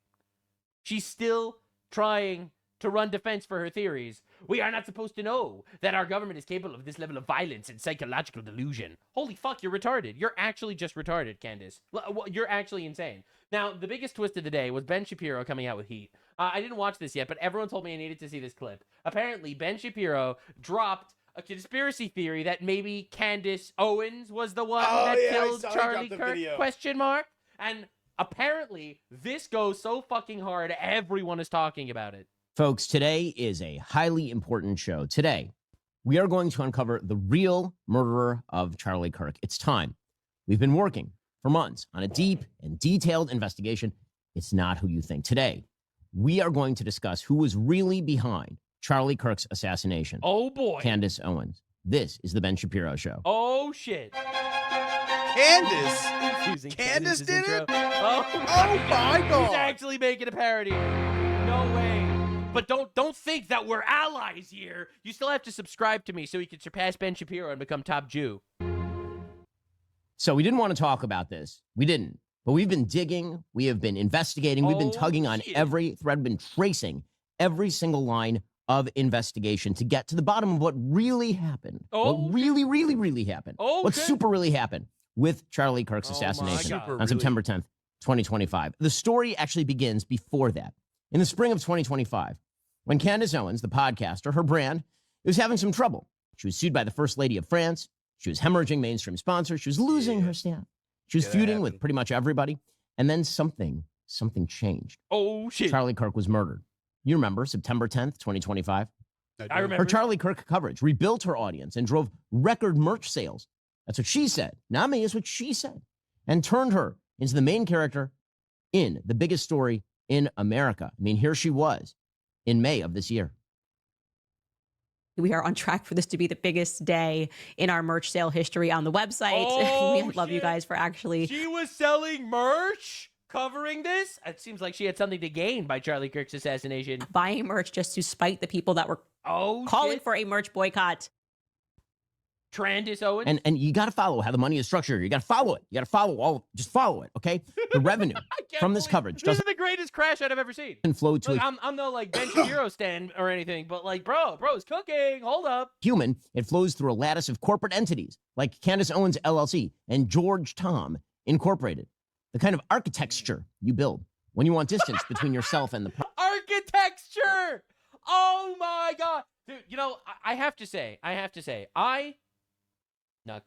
She's still trying to run defense for her theories. We are not supposed to know that our government is capable of this level of violence and psychological delusion. Holy fuck, you're retarded. You're actually just retarded, Candace. You're actually insane. Now, the biggest twist of the day was Ben Shapiro coming out with heat. I didn't watch this yet, but everyone told me I needed to see this clip. Apparently, Ben Shapiro dropped a conspiracy theory that maybe Candace Owens was the one that killed Charlie Kirk, question mark? And apparently, this goes so fucking hard, everyone is talking about it. Folks, today is a highly important show. Today, we are going to uncover the real murderer of Charlie Kirk. It's time. We've been working for months on a deep and detailed investigation. It's not who you think. Today, we are going to discuss who was really behind Charlie Kirk's assassination. Oh, boy. Candace Owens. This is The Ben Shapiro Show. Oh, shit. Candace? Candace did it? Oh my God. He's actually making a parody. No way. But don't think that we're allies here. You still have to subscribe to me so you can surpass Ben Shapiro and become top Jew. So we didn't want to talk about this. We didn't. But we've been digging. We have been investigating. We've been tugging on every thread, been tracing every single line of investigation to get to the bottom of what really happened. What really, really, really happened. What super really happened with Charlie Kirk's assassination on September 10th, 2025. The story actually begins before that. In the spring of 2025, when Candace Owens, the podcaster, her brand, was having some trouble. She was sued by the First Lady of France. She was hemorrhaging mainstream sponsors. She was losing her staff. She was feuding with pretty much everybody. And then something changed. Oh, shit. Charlie Kirk was murdered. You remember September 10th, 2025? I remember. Her Charlie Kirk coverage rebuilt her audience and drove record merch sales. That's what she said. Not me, it's what she said. And turned her into the main character in the biggest story in America. I mean, here she was in May of this year. We are on track for this to be the biggest day in our merch sale history on the website. We love you guys for actually... She was selling merch covering this? It seems like she had something to gain by Charlie Kirk's assassination. Buying merch just to spite the people that were calling for a merch boycott. Candace Owens? And you got to follow how the money is structured. You got to follow it. You got to follow just follow it, okay? The revenue from this coverage This is the greatest crash I've ever seen. Flow to Look, I'm no like Ben Shapiro stand or anything, but like, bro's cooking. Hold up. human. It flows through a lattice of corporate entities like Candace Owens LLC and George Tom Incorporated. The kind of architecture you build when you want distance between yourself and the architecture. Oh my God, dude! You know, I have to say, Nux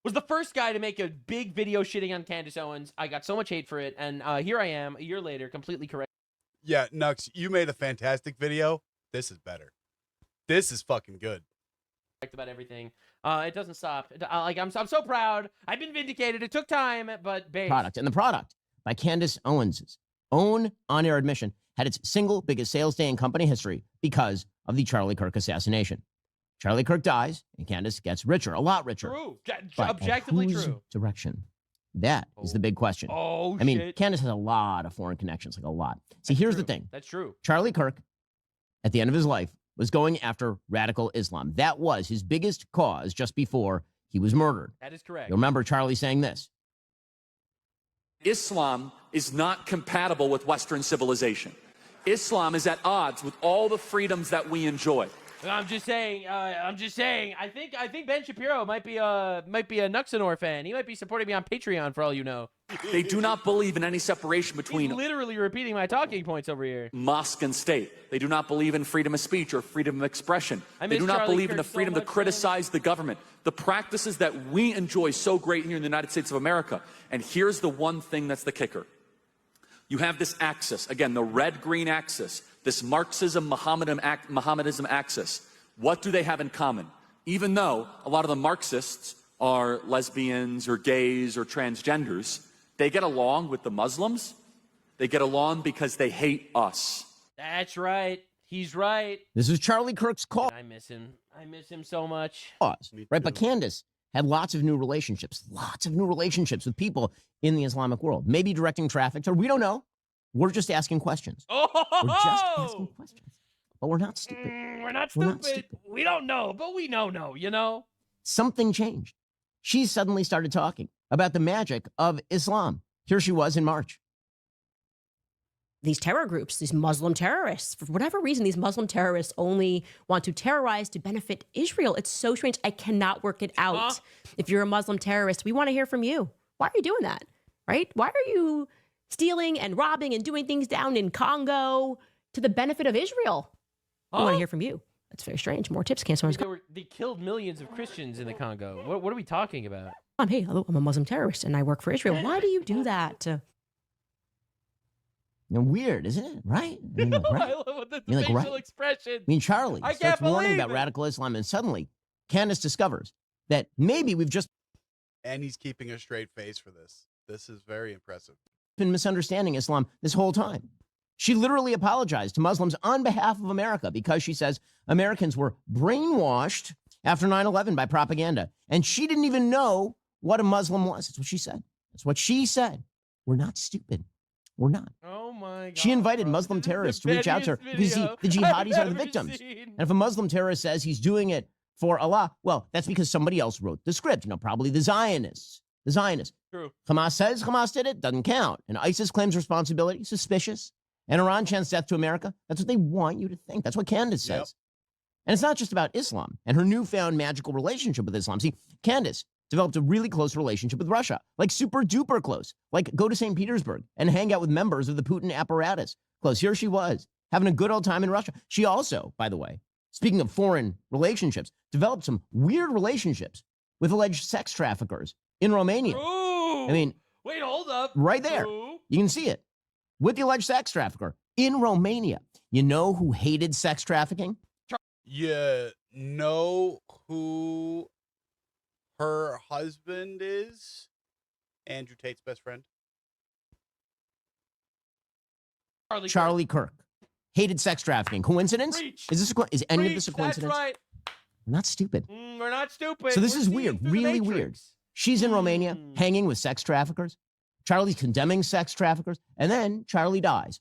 was the first guy to make a big video shitting on Candace Owens. I got so much hate for it, and here I am, a year later, completely correct. Yeah, Nux, you made a fantastic video. This is better. This is fucking good. About everything. It doesn't stop. I'm so proud. I've been vindicated. It took time, but babe. Product. And the product, by Candace Owens' own on-air admission, had its single biggest sales day in company history because of the Charlie Kirk assassination. Charlie Kirk dies, and Candace gets richer, a lot richer. True. But Objectively in whose true. direction? That is the big question. Oh, I mean, shit. Candace has a lot of foreign connections, like a lot. See, here's the thing. That's true. Charlie Kirk, at the end of his life, was going after radical Islam. That was his biggest cause just before he was murdered. That is correct. You'll remember Charlie saying this. Islam is not compatible with Western civilization. Islam is at odds with all the freedoms that we enjoy. I'm just saying. I think Ben Shapiro might be a Nuxanor fan. He might be supporting me on Patreon for all you know. They do not believe in any separation between He's literally repeating my talking points over here. mosque and state. They do not believe in freedom of speech or freedom of expression. I They miss do not Charlie believe in the Kirk so freedom to much, criticize the government. The practices that we enjoy so great here in the United States of America. And here's the one thing that's the kicker. You have this axis, again, the red-green axis, this Mohammedanism axis. What do they have in common? Even though a lot of the Marxists are lesbians or gays or transgenders, they get along with the Muslims. They get along because they hate us. That's right. He's right. This is Charlie Kirk's call. I miss him. I miss him so much. Right, but Candace had lots of new relationships with people in the Islamic world. Maybe directing traffic to her. We don't know. We're just asking questions. Oh! We're just asking questions. But we're not stupid. We're not stupid. We don't know, but we know, you know? Something changed. She suddenly started talking about the magic of Islam. Here she was in March. these terror groups, these Muslim terrorists. For whatever reason, these Muslim terrorists only want to terrorize to benefit Israel. It's so strange. I cannot work it out. If you're a Muslim terrorist, we want to hear from you. Why are you doing that, right? Why are you stealing and robbing and doing things down in Congo to the benefit of Israel? I want to hear from you. That's very strange. More tips. They killed millions of Christians in the Congo. What are we talking about? Hey, hello, I'm a Muslim terrorist and I work for Israel. Why do you do that? Weird, isn't it? Right? I mean, right? I love the facial expression. I mean, Charlie I starts can't warning believe about it. radical Islam, and suddenly Candace discovers that maybe we've just And he's keeping a straight face for this. This is very impressive. been misunderstanding Islam this whole time. She literally apologized to Muslims on behalf of America because she says Americans were brainwashed after 9/11 by propaganda. And she didn't even know what a Muslim was. That's what she said. That's what she said. We're not stupid. We're not. Oh my God. She invited Muslim terrorists to reach out to her because the jihadis are the victims. And if a Muslim terrorist says he's doing it for Allah, well, that's because somebody else wrote the script. Probably the Zionists. The Zionists. True. Hamas says Hamas did it, doesn't count. And ISIS claims responsibility, suspicious. And Iran chants death to America. That's what they want you to think. That's what Candace says. Yep. And it's not just about Islam and her newfound magical relationship with Islam. See, Candace developed a really close relationship with Russia, like super duper close, like go to St. Petersburg and hang out with members of the Putin apparatus. Close. Here she was, having a good old time in Russia. She also, by the way, speaking of foreign relationships, developed some weird relationships with alleged sex traffickers in Romania. Ooh. I mean, wait, hold up. right there. Ooh. You can see it. With the alleged sex trafficker in Romania. You know who hated sex trafficking? You know who her husband is? Andrew Tate's best friend. Charlie Kirk. Hated sex trafficking. Coincidence? Preach. Is any of this a coincidence? That's right. We're not stupid. We're not stupid. So this We're is seeing weird, through the really Matrix. weird. She's in Romania hanging with sex traffickers. Charlie's condemning sex traffickers, and then Charlie dies.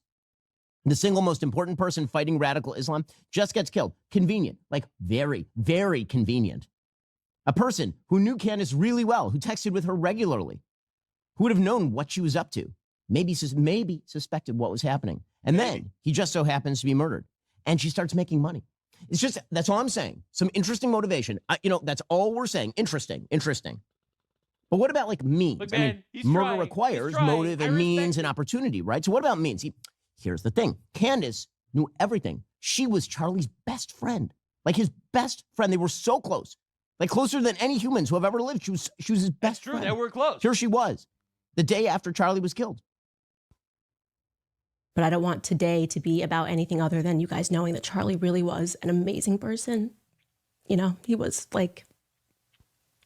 The single most important person fighting radical Islam just gets killed. Convenient, like very, very convenient. A person who knew Candace really well, who texted with her regularly, who would have known what she was up to, maybe suspected what was happening. And then he just so happens to be murdered. And she starts making money. It's just, that's all I'm saying. Some interesting motivation. That's all we're saying. Interesting. But what about like means? Look, man, he's murder trying. requires He's trying. motive I and respect means and it. opportunity, right? So what about means? Here's the thing. Candace knew everything. She was Charlie's best friend, like his best friend. They were so close, like closer than any humans who have ever lived. She was his best True, friend. they were close. Here she was, the day after Charlie was killed. But I don't want today to be about anything other than you guys knowing that Charlie really was an amazing person. He was like,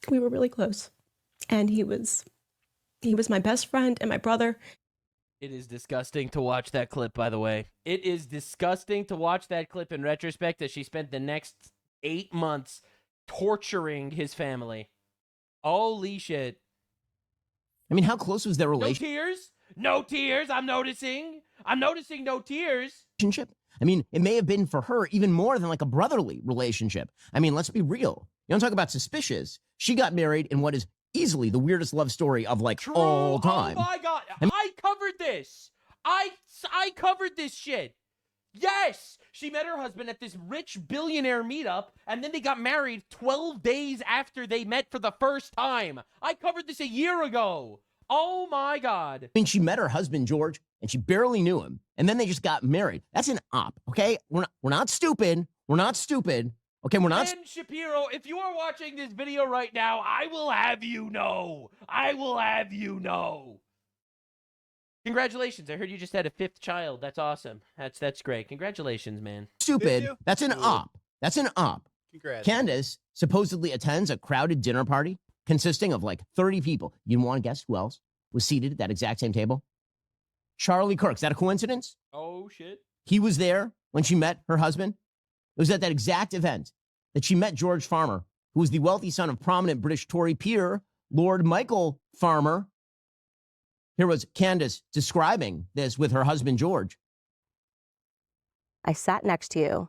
we were really close. And he was my best friend and my brother. It is disgusting to watch that clip, by the way. It is disgusting to watch that clip in retrospect as she spent the next 8 months torturing his family. Holy shit. I mean, how close was their No relationship? tears? No tears. I'm noticing no tears. I mean, it may have been for her even more than like a brotherly relationship. I mean, let's be real. You don't talk about suspicious. She got married in what is easily the weirdest love story of like all time. Oh my God. I covered this. I covered this shit. Yes. She met her husband at this rich billionaire meetup, and then they got married 12 days after they met for the first time. I covered this a year ago. Oh my God. I mean, she met her husband, George, and she barely knew him. And then they just got married. That's an op, okay? We're not stupid. We're not stupid. Okay, we're not. Ben Shapiro, if you are watching this video right now, I will have you know. Congratulations. I heard you just had a 5th child. That's awesome. That's great. Congratulations, man. Stupid. That's an op. That's an op. Congrats. Candace supposedly attends a crowded dinner party consisting of like 30 people. You want to guess who else was seated at that exact same table? Charlie Kirk. Is that a coincidence? Oh, shit. He was there when she met her husband. It was at that exact event that she met George Farmer, who was the wealthy son of prominent British Tory peer, Lord Michael Farmer. Here was Candace describing this with her husband, George. I sat next to you,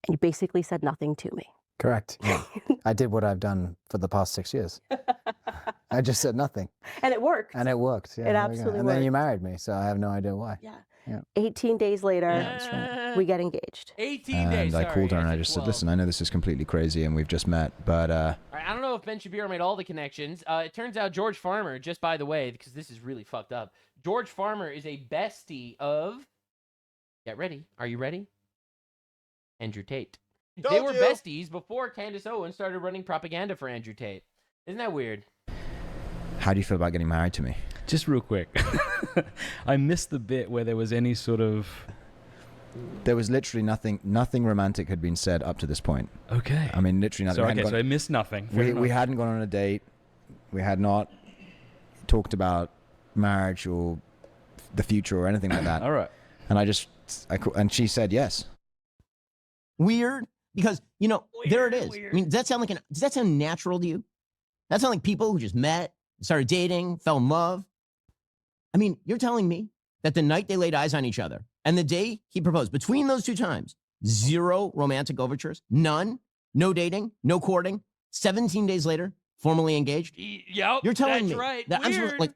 and you basically said nothing to me. Correct. Yeah. I did what I've done for the past 6 years. I just said nothing. And it worked. And it worked. Yeah, It there we go. absolutely And then you worked. married me, so I have no idea why. Yeah. Yeah. 18 days later, that's right. we get engaged. 18 days. And I called her and I said just said, 12. listen, I know this is completely crazy and we've just met, but All right, I don't know if Ben Shapiro made all the connections. It turns out George Farmer, just by the way, because this is really fucked up, George Farmer is a bestie of, get ready, are you ready? Andrew Tate. They were besties before Candace Owens started running propaganda for Andrew Tate. Isn't that weird? how do you feel about getting married to me? Just real quick. I missed the bit where there was any sort of... There was literally nothing romantic had been said up to this point. Okay. I mean, literally nothing. So I missed nothing. We hadn't gone on a date. We had not talked about marriage or the future or anything like that. All right. And and she said yes. Weird, because there it is. Weird. I mean, does that sound natural to you? That sound like people who just met, started dating, fell in love? I mean, you're telling me that the night they laid eyes on each other and the day he proposed, between those two times, 0 romantic overtures, none, no dating, no courting, 17 days later, formally engaged? Yep, you're telling me right. that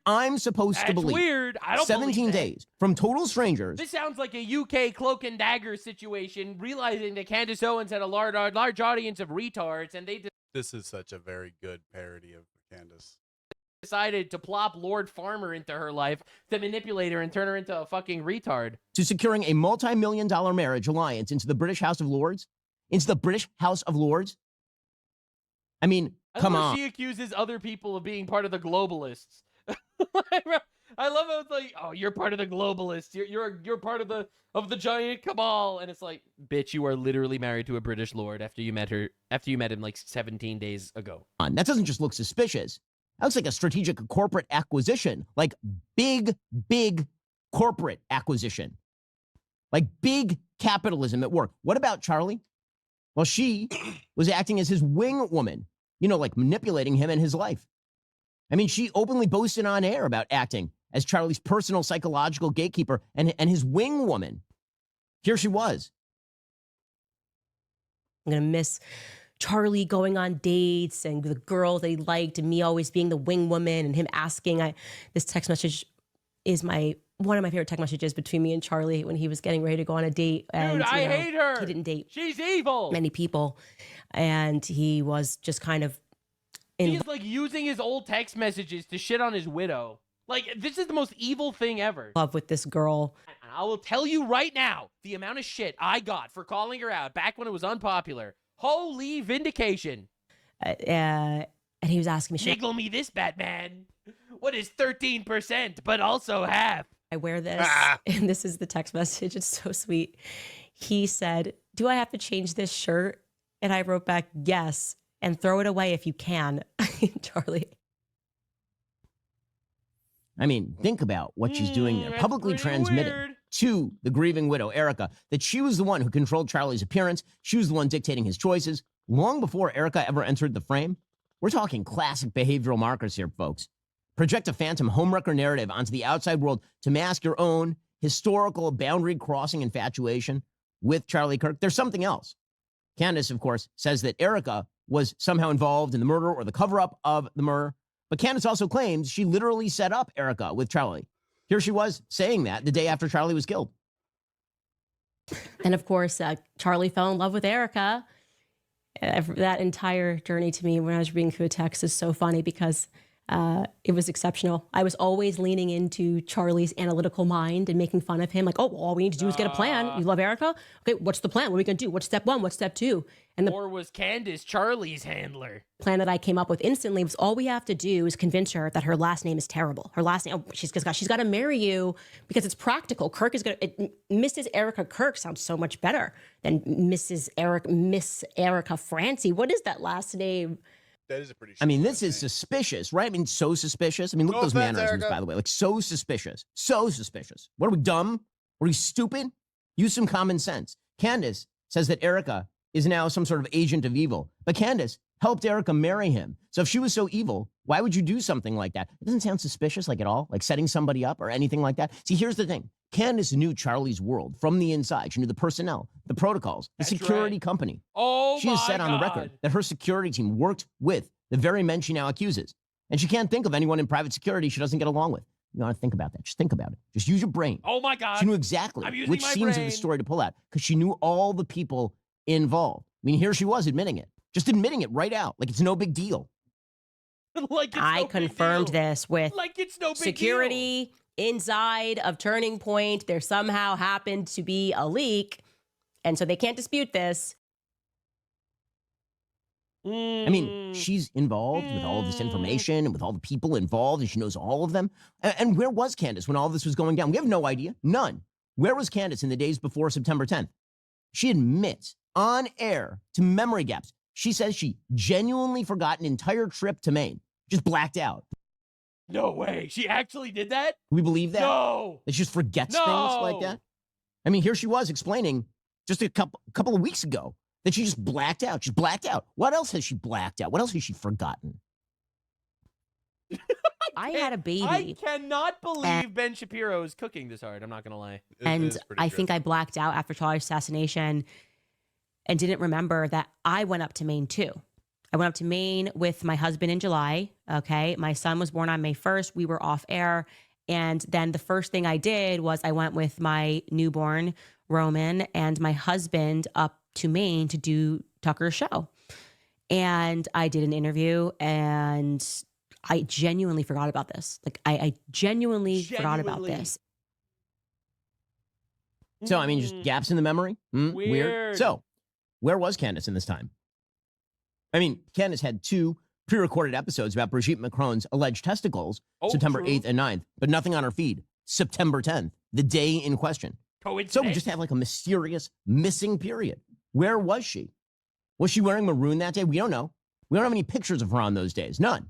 I'm supposed to believe weird. I don't 17 days from total strangers. This sounds like a UK cloak and dagger situation, realizing that Candace Owens had a large audience of retards, and they This is such a very good parody of Candace. decided to plop Lord Farmer into her life to manipulate her and turn her into a fucking retard. To securing a multi-million-dollar marriage alliance into the British House of Lords? Into the British House of Lords? I mean, come on. She accuses other people of being part of the globalists. I love how it's like, oh, you're part of the globalists. You're part of the giant cabal, and it's like, bitch, you are literally married to a British lord after you met him like 17 days ago. That doesn't just look suspicious. That looks like a strategic corporate acquisition, like big corporate acquisition, like big capitalism at work. What about Charlie? Well, she was acting as his wing woman, like manipulating him in his life. I mean, she openly boasted on air about acting as Charlie's personal psychological gatekeeper and his wing woman. Here she was. I'm going to miss Charlie going on dates and the girls that he liked and me always being the wing woman and him asking. This text message is one of my favorite text messages between me and Charlie when he was getting ready to go on a date. And, Dude, I hate her. He didn't date. She's evil. Many people. And he was just kind of He's like using his old text messages to shit on his widow. Like, this is the most evil thing ever. love with this girl. And I will tell you right now, the amount of shit I got for calling her out back when it was unpopular. Holy vindication. And he was asking me, Jiggle me this, Batman. What is 13%, but also half? I wear this, and this is the text message. It's so sweet. He said, do I have to change this shirt? And I wrote back, yes, and throw it away if you can. Charlie. I mean, think about what she's doing there. Publicly transmitting to the grieving widow, Erica, that she was the one who controlled Charlie's appearance. She was the one dictating his choices. Long before Erica ever entered the frame. We're talking classic behavioral markers here, folks. Project a phantom homewrecker narrative onto the outside world to mask your own historical boundary-crossing infatuation with Charlie Kirk. There's something else. Candace, of course, says that Erica was somehow involved in the murder or the cover-up of the murder. But Candace also claims she literally set up Erica with Charlie. Here she was saying that the day after Charlie was killed. And of course, Charlie fell in love with Erica. That entire journey to me when I was reading through a text is so funny because it was exceptional. I was always leaning into Charlie's analytical mind and making fun of him. Like, oh, well, all we need to do is get a plan. You love Erica? Okay, what's the plan? What are we going to do? What's step 1? What's step 2? And the Or was Candace Charlie's handler? plan that I came up with instantly was all we have to do is convince her that her last name is terrible. Her last name, she's got to marry you because it's practical. Kirk is going to, Mrs. Erica Kirk sounds so much better than Miss Erica Francie. What is that last name? That is a pretty. I mean, this is suspicious, right? I mean, so suspicious. I mean, look at those mannerisms, by the way. Like, so suspicious. So suspicious. What are we, dumb? Are we stupid? Use some common sense. Candace says that Erica is now some sort of agent of evil. But Candace helped Erica marry him. So if she was so evil, why would you do something like that? It doesn't sound suspicious, like, at all. Like setting somebody up or anything like that. See, here's the thing. Candace knew Charlie's world from the inside. She knew the personnel, the protocols, the security company. Oh, she has said on the record that her security team worked with the very men she now accuses. And she can't think of anyone in private security she doesn't get along with. You want to think about that. Just think about it. Just use your brain. Oh my God. She knew exactly I'm using which my scenes of brain. the story to pull out because she knew all the people involved. I mean, here she was admitting it. Just admitting it right out. Like it's no big deal. Like it's I no big confirmed deal. this with Like it's no big security inside of Turning Point. There somehow happened to be a leak, and so they can't dispute this. deal. I mean, she's involved with all of this information and with all the people involved, and she knows all of them. And where was Candace when all this was going down? We have no idea. None. Where was Candace in the days before September 10th? She admits on air to memory gaps. She says she genuinely forgot an entire trip to Maine, just blacked out. No way. She actually did that? Can we believe that? No. That she just forgets things like that? I mean, here she was explaining just a couple of weeks ago that she just blacked out. She's blacked out. What else has she blacked out? What else has she forgotten? I had a baby. I cannot believe Ben Shapiro is cooking this hard. I'm not going to lie. And I think I blacked out after Charlie's assassination and didn't remember that I went up to Maine too. I went up to Maine with my husband in July. Okay. My son was born on May 1st. We were off air. And then the first thing I did was I went with my newborn, Roman, and my husband up to Maine to do Tucker's show. And I did an interview and I genuinely forgot about this. Like I genuinely forgot about this. So, I mean, just gaps in the memory? Weird. So, where was Candace in this time? I mean, Candace had 2 pre-recorded episodes about Brigitte Macron's alleged testicles, September 8th and 9th, but nothing on her feed. September 10th, the day in question. Coincidence? So we just have like a mysterious missing period. Where was she? Was she wearing maroon that day? We don't know. We don't have any pictures of her on those days. None.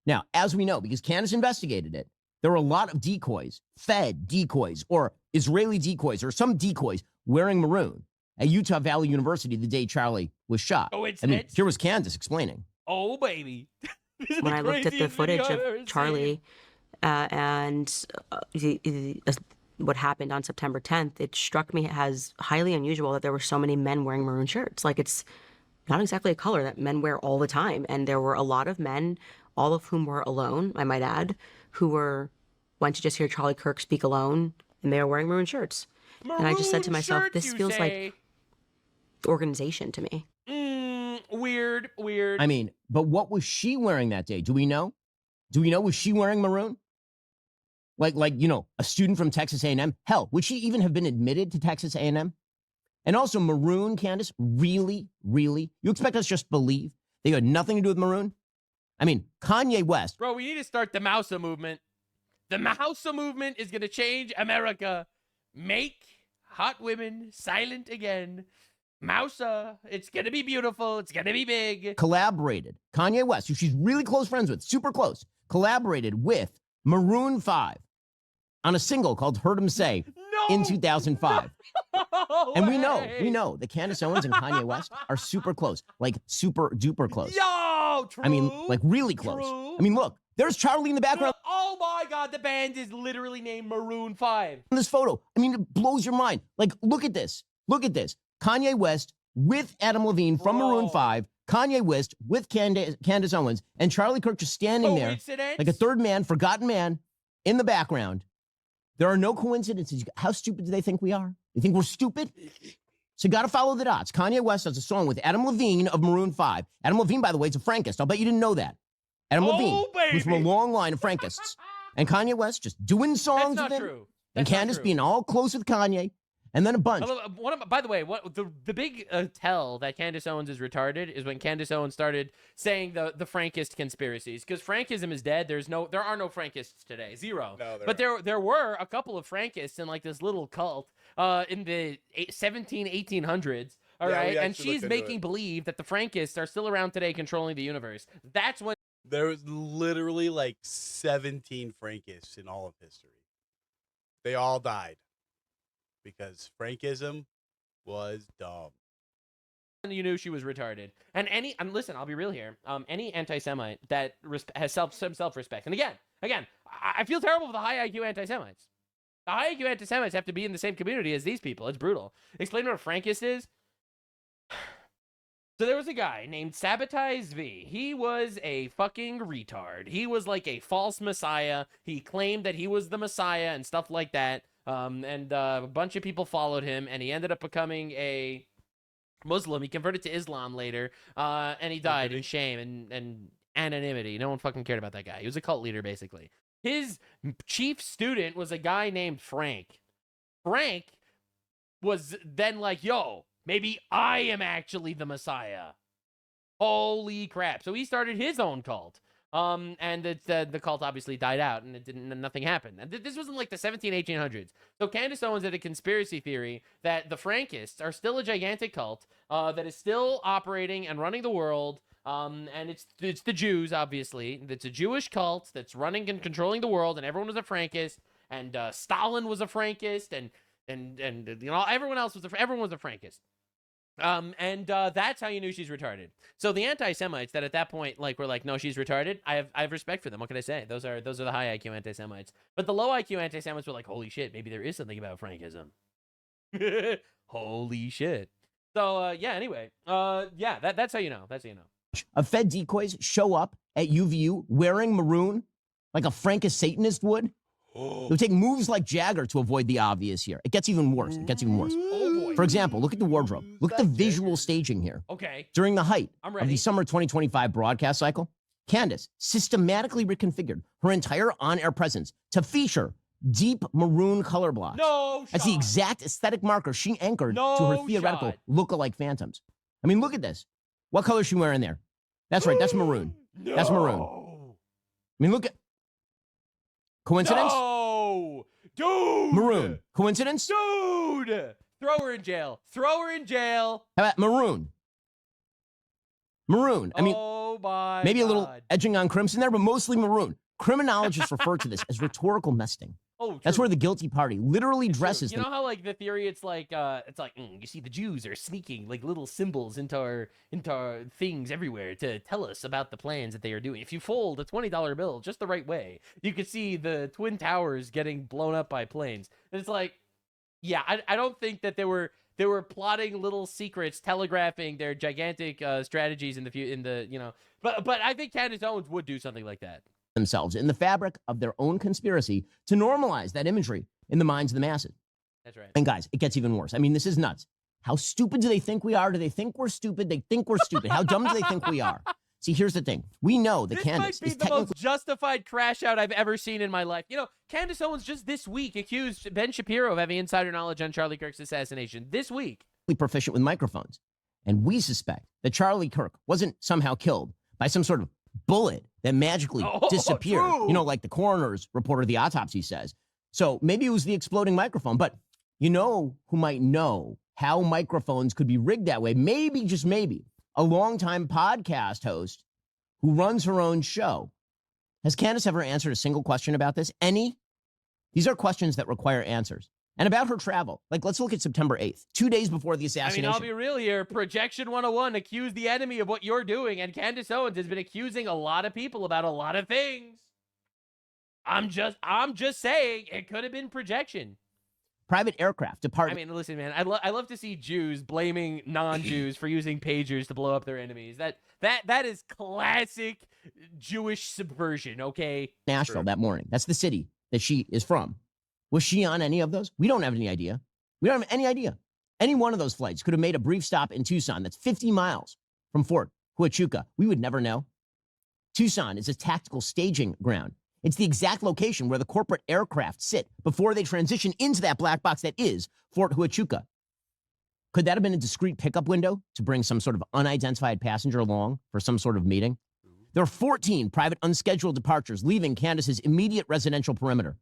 Now, as we know, because Candace investigated it, there were a lot of decoys, Fed decoys, or Israeli decoys, or some decoys wearing maroon at Utah Valley University the day Charlie was shot. I mean, here was Candace explaining. Oh, baby. When I looked at the footage of Charlie and what happened on September 10th, it struck me as highly unusual that there were so many men wearing maroon shirts. Like, it's not exactly a color that men wear all the time. And there were a lot of men, all of whom were alone, I might add, who went to just hear Charlie Kirk speak alone, and they were wearing maroon shirts. And I just said to myself, this feels like organization to me. Weird. I mean, but what was she wearing that day? Do we know? Was she wearing maroon? Like, you know, a student from Texas A&M? Hell, would she even have been admitted to Texas A&M? And also maroon, Candace, really? You expect us to just believe they had nothing to do with maroon? I mean, Kanye West. Bro, we need to start the Mousa movement. The Mousa movement is going to change America. Make hot women silent again. Mousa, it's going to be beautiful. It's going to be big. Collaborated. Kanye West, who she's really close friends with, super close, collaborated with Maroon 5 on a single called Heard 'Em Say in 2005. And we know that Candace Owens and Kanye West are super close, like super duper close. Yo, true. I mean, like really close. True. I mean, look, there's Charlie in the background. Oh my God, the band is literally named Maroon 5. In this photo, I mean, it blows your mind. Like, look at this. Kanye West with Adam Levine from Maroon 5, Kanye West with Candace Owens, and Charlie Kirk just standing there like a third man, forgotten man in the background. There are no coincidences. How stupid do they think we are? They think we're stupid? So you got to follow the dots. Kanye West has a song with Adam Levine of Maroon 5. Adam Levine, by the way, is a Frankist. I'll bet you didn't know that. Adam Levine, who's from a long line of Frankists. And Kanye West just doing songs That's with not him. true. And Candace being all close with Kanye. And then a bunch. By the way, the big tell that Candace Owens is retarded is when Candace Owens started saying the Frankist conspiracies, because Frankism is dead. There are no Frankists today, zero. No, but there were a couple of Frankists in like this little cult in the 1800s. All right, and she's making believe that the Frankists are still around today, controlling the universe. That's when there was literally like 17 Frankists in all of history. They all died. Because Frankism was dumb. You knew she was retarded. And listen, I'll be real here. Any anti-Semite that has some self-respect, and again, I feel terrible for the high IQ anti-Semites. The high IQ anti-Semites have to be in the same community as these people. It's brutal. Explain what a Frankist is. So there was a guy named Sabatize V. He was a fucking retard. He was like a false messiah. He claimed that he was the messiah and stuff like that. And a bunch of people followed him, and he ended up becoming a Muslim. He converted to Islam later, and he died in shame and anonymity. No one fucking cared about that guy. He was a cult leader, basically. His chief student was a guy named Frank. Frank was then like, yo, maybe I am actually the Messiah. Holy crap. So he started his own cult. And the cult obviously died out, and nothing happened. And this wasn't like the 1800s. So Candace Owens had a conspiracy theory that the Frankists are still a gigantic cult that is still operating and running the world. And it's the Jews, obviously. It's a Jewish cult that's running and controlling the world, and everyone was a Frankist, and Stalin was a Frankist, and you know, everyone was a Frankist. And that's how you knew she's retarded. So the anti-Semites that at that point were like, no, she's retarded. I have respect for them. What can I say? Those are the high IQ anti-Semites. But the low IQ anti-Semites were like, holy shit, maybe there is something about Frankism. Holy shit. So yeah. Anyway, yeah. That's how you know. That's how you know. Of Fed decoys show up at UVU wearing maroon like a Frankist Satanist would. They'll take moves like Jagger to avoid the obvious here. It gets even worse. Oh boy. For example, look at the wardrobe. Look at the visual staging here. Okay. During the height I'm of ready. the summer 2025 broadcast cycle, Candace systematically reconfigured her entire on-air presence to feature deep maroon color blocks. No That's the exact aesthetic marker she anchored to her No theoretical shot. look-alike phantoms. I mean, look at this. What color is she wearing there? That's right. That's maroon. That's maroon. I mean, look at... Coincidence? No! Dude! Maroon. Coincidence? Dude! Throw her in jail. Throw her in jail. How about maroon? Maroon. I mean, oh my maybe a little God. edging on crimson there, but mostly maroon. Criminologists refer to this as rhetorical nesting. Oh, That's true. where the guilty party literally dresses You know how like the theory it's like you see the Jews are sneaking like little symbols into our things everywhere to tell us about the plans that they are doing. If you fold a $20 bill just the right way, you can see the Twin Towers getting blown up by planes. And it's like, yeah, I don't think that they were plotting little secrets, telegraphing their gigantic strategies in the you know. But I think Candace Owens would do something like that. themselves in the fabric of their own conspiracy to normalize that imagery in the minds of the masses. That's right. And guys, it gets even worse. I mean, this is nuts. How stupid do they think we are? Do they think we're stupid? They think we're stupid. How dumb do they think we are? See, here's the thing. We know that This Candace might be is the most justified crash out I've ever seen in my life. You know, Candace Owens just this week accused Ben Shapiro of having insider knowledge on Charlie Kirk's assassination. This week. proficient with microphones. And we suspect that Charlie Kirk wasn't somehow killed by some sort of bullet that magically disappeared. True. You know, like the coroner's report or the autopsy says. So maybe it was the exploding microphone. But you know who might know how microphones could be rigged that way? Maybe, just maybe, a longtime podcast host who runs her own show. Has Candace ever answered a single question about this? Any? These are questions that require answers. And about her travel. Like, let's look at September 8th, 2 days before the I assassination. mean, I'll be real here. Projection 101, accuse the enemy of what you're doing. And Candace Owens has been accusing a lot of people about a lot of things. I'm just saying it could have been projection. Private aircraft depart. I mean, listen, man, I love to see Jews blaming non-Jews for using pagers to blow up their enemies. That is classic Jewish subversion, okay? Nashville that morning. That's the city that she is from. Was she on any of those? We don't have any idea. We don't have any idea. Any one of those flights could have made a brief stop in Tucson. That's 50 miles from Fort Huachuca. We would never know. Tucson is a tactical staging ground. It's the exact location where the corporate aircraft sit before they transition into that black box that is Fort Huachuca. Could that have been a discreet pickup window to bring some sort of unidentified passenger along for some sort of meeting? There are 14 private unscheduled departures leaving Candace's immediate residential perimeter.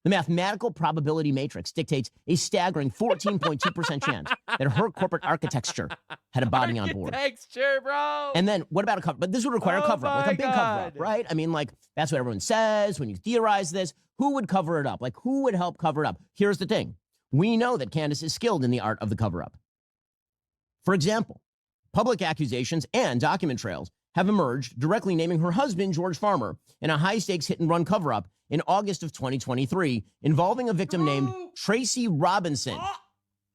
The mathematical probability matrix dictates a staggering 14.2% chance that her corporate architecture had a body on board. Architecture, bro. And then what about a cover? But this would require a cover-up, like a big cover-up, right? I mean, like, that's what everyone says when you theorize this. Who would cover it up? Like, who would help cover it up? Here's the thing. We know that Candace is skilled in the art of the cover-up. For example, public accusations and document trails have emerged directly naming her husband, George Farmer, in a high-stakes hit-and-run cover-up in August of 2023 involving a victim named Tracy Robinson.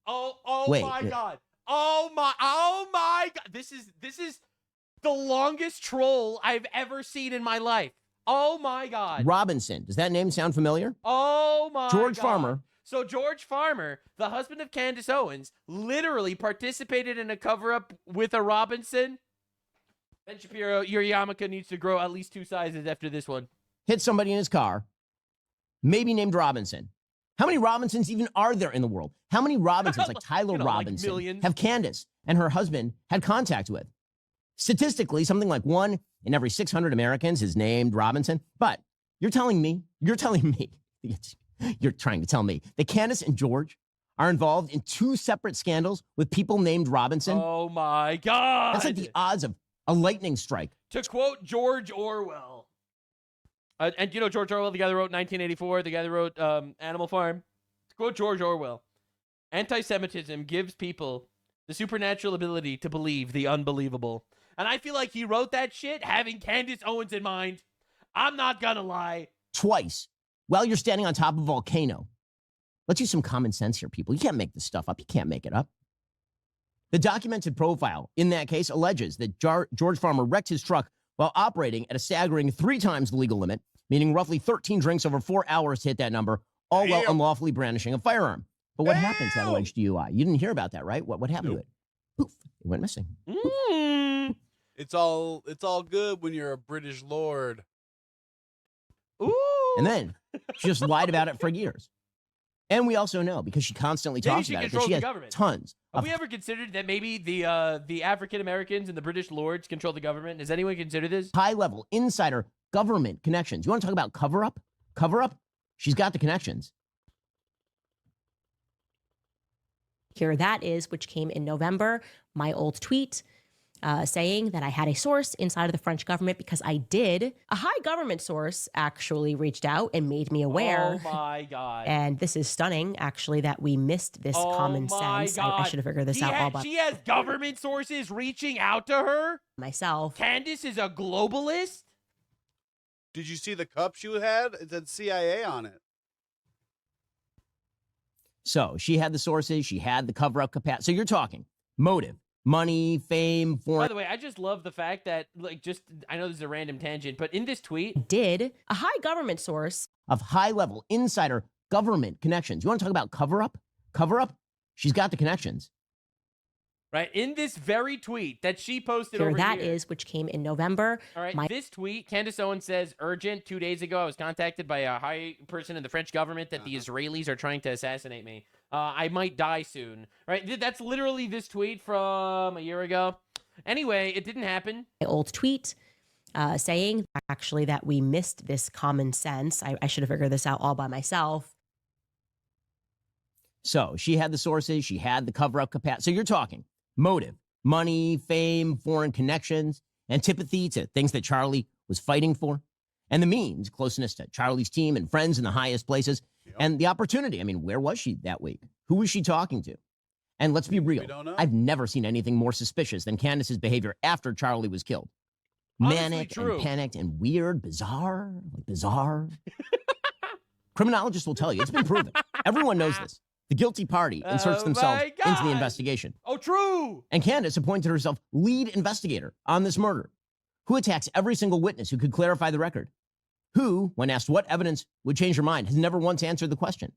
Oh Wait, my God. Oh my God. This is the longest troll I've ever seen in my life. Oh my God. Robinson. Does that name sound familiar? Oh my George God. Farmer. So George Farmer, the husband of Candace Owens, literally participated in a cover-up with a Robinson. Ben Shapiro, your yarmulke needs to grow at least 2 sizes after this one. Hit somebody in his car, maybe named Robinson. How many Robinsons even are there in the world? How many Robinsons, like Tyler Robinson, millions. have Candace and her husband had contact with? Statistically, something like 1 in every 600 Americans is named Robinson. But you're telling me, you're trying to tell me that Candace and George are involved in 2 separate scandals with people named Robinson? Oh my God. That's like the odds of a lightning strike. To quote George Orwell, and you know George Orwell, the guy that wrote 1984, the guy that wrote Animal Farm? To quote George Orwell, anti-Semitism gives people the supernatural ability to believe the unbelievable. And I feel like he wrote that shit having Candace Owens in mind. I'm not gonna lie. Twice while you're standing on top of a volcano. Let's use some common sense here, people. You can't make this stuff up. You can't make it up. The documented profile in that case alleges that George Farmer wrecked his truck while operating at a staggering 3 times the legal limit, meaning roughly 13 drinks over 4 hours to hit that number, all while unlawfully brandishing a firearm. But what happened to that alleged DUI? You didn't hear about that, right? What happened to it? Poof, it went missing. It's all good when you're a British lord. Ooh. And then she just lied about it for years. And we also know, because she constantly talks about it, that she has tons. Have we ever considered that maybe the African Americans and the British lords control the government? Has anyone considered this? High-level insider government connections. You want to talk about cover-up? Cover-up? She's got the connections. Here that is, which came in November, my old tweet saying that I had a source inside of the French government because I did. A high government source actually reached out and made me aware. Oh my God. And this is stunning, actually, that we missed this common sense. I should have figured this out all by She has government sources reaching out to her? myself. Candace is a globalist? Did you see the cup she had? It said CIA on it. So she had the sources. She had the cover-up capacity. So you're talking motive, money, fame, foreign. By the way, I just love the fact that, I know this is a random tangent, but in this tweet, did a high government source of high-level insider government connections. You want to talk about cover-up? Cover-up? She's got the connections. Right, in this very tweet that she posted here over that here. is, which came in November. All right, this tweet, Candace Owens says, urgent, 2 days ago, I was contacted by a high person in the French government that the Israelis are trying to assassinate me. I might die soon. Right, that's literally this tweet from a year ago. Anyway, it didn't happen. My old tweet saying, actually, that we missed this common sense. I should have figured this out all by myself. So she had the sources. She had the cover-up capacity. So you're talking motive, money, fame, foreign connections, antipathy to things that Charlie was fighting for, and the means, closeness to Charlie's team and friends in the highest places, and the opportunity. I mean, where was she that week? Who was she talking to? And let's be real. I've never seen anything more suspicious than Candace's behavior after Charlie was killed. Manic and panicked and weird, bizarre. Criminologists will tell you. It's been proven. Everyone knows this. The guilty party inserts themselves into the investigation. Oh, true. And Candace appointed herself lead investigator on this murder, who attacks every single witness who could clarify the record, who, when asked what evidence would change her mind, has never once answered the question.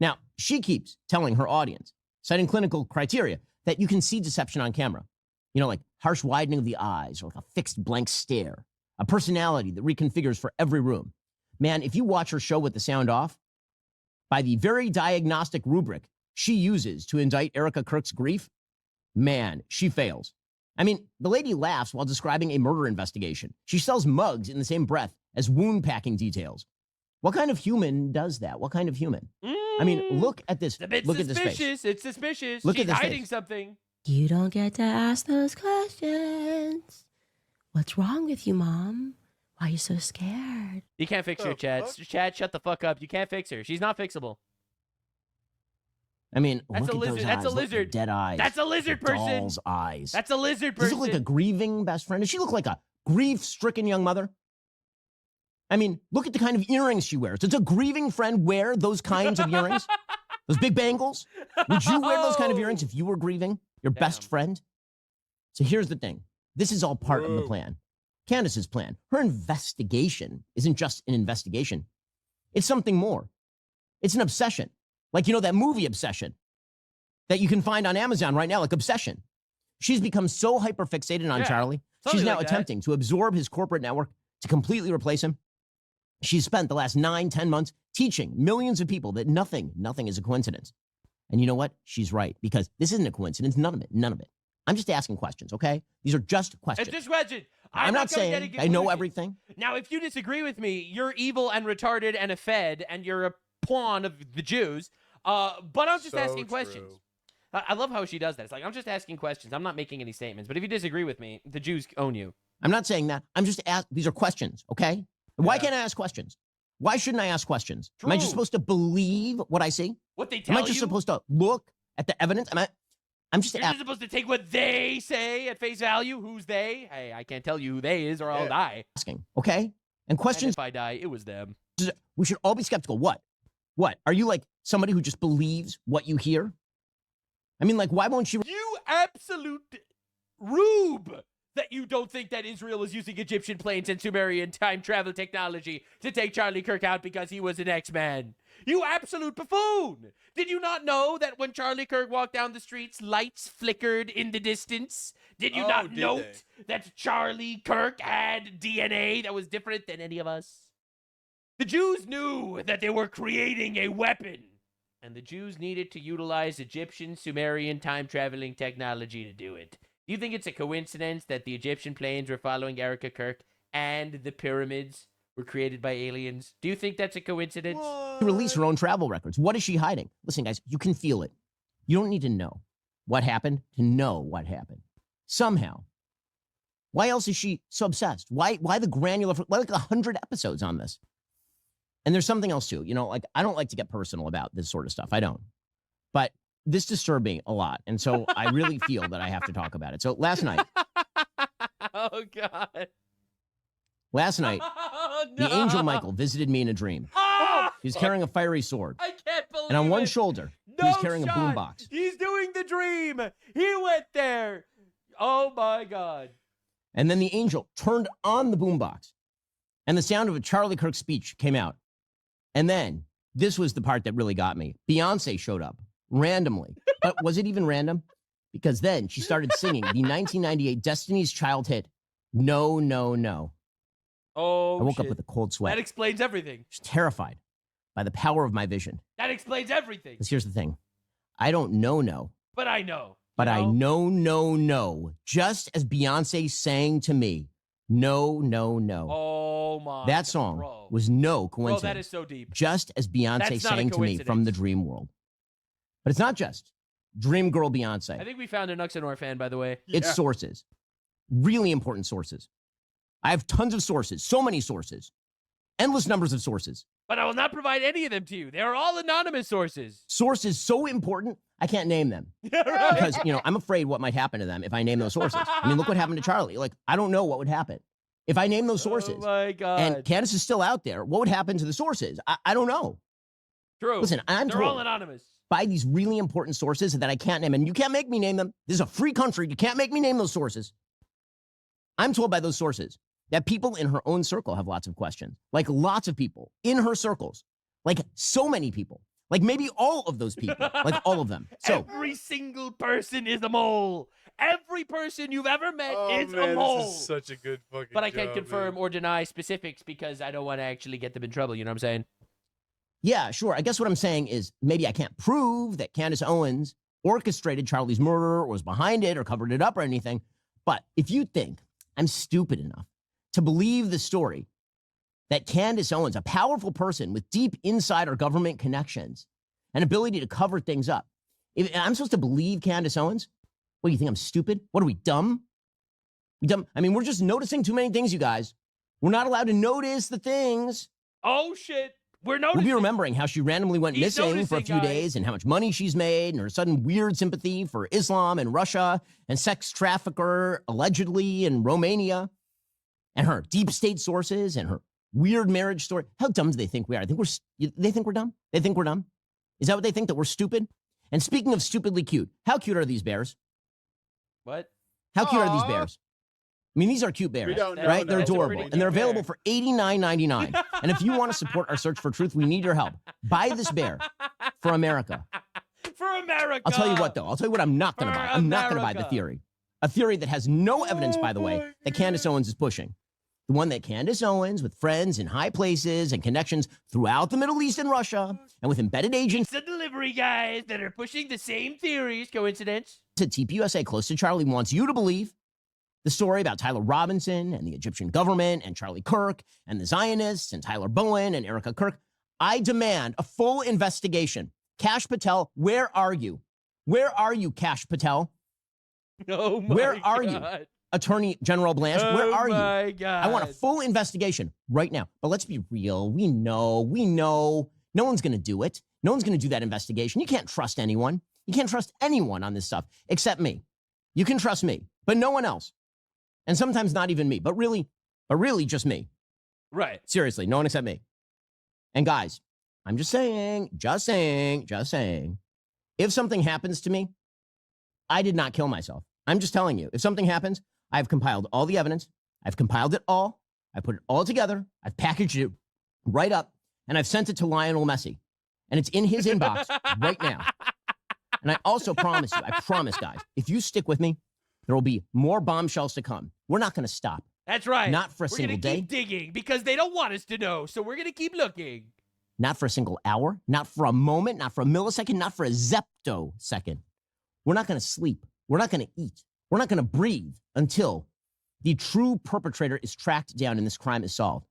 Now, she keeps telling her audience, citing clinical criteria, that you can see deception on camera. You know, like harsh widening of the eyes or like a fixed blank stare, a personality that reconfigures for every room. Man, if you watch her show with the sound off, by the very diagnostic rubric she uses to indict Erica Kirk's grief, man, she fails. I mean, the lady laughs while describing a murder investigation. She sells mugs in the same breath as wound packing details. What kind of human does that? What kind of human? I mean, look at this. It's a bit look suspicious. at this face. It's suspicious. Look She's at this hiding face. something. You don't get to ask those questions. What's wrong with you, Mom? Why are you so scared? You can't fix her, Chad. Chad, shut the fuck up. You can't fix her. She's not fixable. I mean, That's look a at lizard. those That's eyes. a Look at the lizard. dead eyes. That's a lizard The person. doll's eyes. That's a lizard Does person. she look like a grieving best friend? Does she look like a grief-stricken young mother? I mean, look at the kind of earrings she wears. Does a grieving friend wear those kinds of earrings? Those big bangles? Would you wear those kind of earrings if you were grieving your best friend? So here's the thing. This is all part of the plan. Candace's plan. Her investigation isn't just an investigation. It's something more. It's an obsession. Like, that movie Obsession that you can find on Amazon right now, like Obsession. She's become so hyper-fixated on Charlie. She's now attempting to absorb his corporate network to completely replace him. She's spent the last 9-10 months teaching millions of people that nothing is a coincidence. And you know what? She's right, because this isn't a coincidence. None of it. I'm just asking questions, okay? These are just questions. It's just questions. I'm not saying I know everything. Now, if you disagree with me, you're evil and retarded and a Fed, and you're a pawn of the Jews. But I'm just asking questions. I love how she does that. It's like, I'm just asking questions. I'm not making any statements. But if you disagree with me, the Jews own you. I'm not saying that. I'm just asking. These are questions, okay? Why can't I ask questions? Why shouldn't I ask questions? Am I just supposed to believe what I see? What they tell you? Am I just supposed to look at the evidence? I'm just You're just supposed to take what they say at face value. Who's they? Hey, I can't tell you who they is, or I'll die. Asking, okay? And questions. And if I die, it was them. We should all be skeptical. What? Are you like somebody who just believes what you hear? I mean, like, why won't you? You absolute rube that you don't think that Israel is using Egyptian planes and Sumerian time travel technology to take Charlie Kirk out because he was an X-Man. You absolute buffoon! Did you not know that when Charlie Kirk walked down the streets, lights flickered in the distance? Did you not note that Charlie Kirk had DNA that was different than any of us? The Jews knew that they were creating a weapon, and the Jews needed to utilize Egyptian Sumerian time-traveling technology to do it. Do you think it's a coincidence that the Egyptian planes were following Erica Kirk and the pyramids were created by aliens? Do you think that's a coincidence? Release her own travel records. What is she hiding? Listen, guys, you can feel it. You don't need to know what happened to know what happened. Somehow. Why else is she so obsessed? Why the granular, why like 100 episodes on this? And there's something else too. Like, I don't like to get personal about this sort of stuff. I don't. But this disturbed me a lot. And so I really feel that I have to talk about it. So last night. Oh, God. Last night, the angel Michael visited me in a dream. He was carrying a fiery sword. I can't believe it. And on one shoulder, he was carrying a boombox. He's doing the dream. He went there. Oh, my God. And then the angel turned on the boombox. And the sound of a Charlie Kirk speech came out. And then, this was the part that really got me. Beyonce showed up randomly. But was it even random? Because then she started singing the 1998 Destiny's Child hit, No, No, No. Oh, I woke up with a cold sweat. That explains everything. I was terrified by the power of my vision. That explains everything. Because here's the thing. I don't know. But I know. But I know. Just as Beyonce sang to me, No, No, No. Oh, my. That song was no coincidence. Bro, that is so deep. Just as Beyonce sang to me from the dream world. But it's not just dream girl Beyonce. I think we found an Uxanor fan, by the way. It's sources. Really important sources. I have tons of sources. So many sources. Endless numbers of sources. But I will not provide any of them to you. They are all anonymous sources. Sources so important, I can't name them. Right. Because, I'm afraid what might happen to them if I name those sources. I mean, look what happened to Charlie. Like, I don't know what would happen if I name those sources. Oh, my God. And Candace is still out there. What would happen to the sources? I don't know. True. Listen, They're all anonymous. By these really important sources that I can't name, and you can't make me name them. This is a free country. You can't make me name those sources. I'm told by those sources that people in her own circle have lots of questions. Like lots of people in her circles. Like so many people. Like maybe all of those people. Like all of them. So every single person is a mole. Every person you've ever met is a mole. This is such a good fucking But I can't job, confirm man. or deny specifics because I don't want to actually get them in trouble. You know what I'm saying? yeah, sure. I guess what I'm saying is maybe I can't prove that Candace Owens orchestrated Charlie's murder or was behind it or covered it up or anything. But if you think I'm stupid enough to believe the story that Candace Owens, a powerful person with deep insider government connections and ability to cover things up, if I'm supposed to believe Candace Owens, what do you think? I'm stupid? What are we, dumb? We dumb? I mean, we're just noticing too many things, you guys. We're not allowed to notice the things. Oh, shit. We're noticing. We'll be remembering how she randomly went missing for a few days and how much money she's made and her sudden weird sympathy for Islam and Russia and sex trafficker allegedly in Romania and her deep state sources and her weird marriage story. How dumb do they think we are? They think we're dumb? They think we're dumb? Is that what they think, that we're stupid? And speaking of stupidly cute, how cute are these bears? What? How cute are these bears? I mean, these are cute bears, don't know. right? They're That's a adorable, pretty and they're cute available bear. for $89.99. And if you want to support our search for truth, we need your help. Buy this bear for America. For America. I'll tell you what, though. I'll tell you what I'm not going to For buy. I'm not going to buy the America. theory. A theory that has no evidence, by the way, that Candace Owens is pushing. The one that Candace Owens, with friends in high places and connections throughout the Middle East and Russia, and with embedded agents The delivery guys that are pushing the same theories. Coincidence? at TPUSA close to Charlie wants you to believe. The story about Tyler Robinson and the Egyptian government and Charlie Kirk and the Zionists and Tyler Bowen and Erica Kirk. I demand a full investigation. Kash Patel, where are you? Where are you, Kash Patel? Oh my Where are you? God. Attorney General Blanche, where are Oh you? my God. I want a full investigation right now. But let's be real. We know. No one's going to do it. No one's going to do that investigation. You can't trust anyone. You can't trust anyone on this stuff except me. You can trust me, but no one else. And sometimes not even me, but really just me. Right. Seriously, no one except me. And guys, I'm just saying, if something happens to me, I did not kill myself. I'm just telling you, if something happens, I've compiled all the evidence. I've compiled it all. I put it all together. I've packaged it right up, and I've sent it to Lionel Messi. And it's in his inbox right now. And I also promise you, I promise, guys, if you stick with me, there will be more bombshells to come. We're not going to stop. That's right. Not for a We're single gonna day. keep digging because they don't want us to know. So we're gonna keep looking. Not for a single hour, not for a moment, not for a millisecond, not for a zeptosecond. We're not going to sleep. We're not going to eat. We're not going to breathe until the true perpetrator is tracked down and this crime is solved.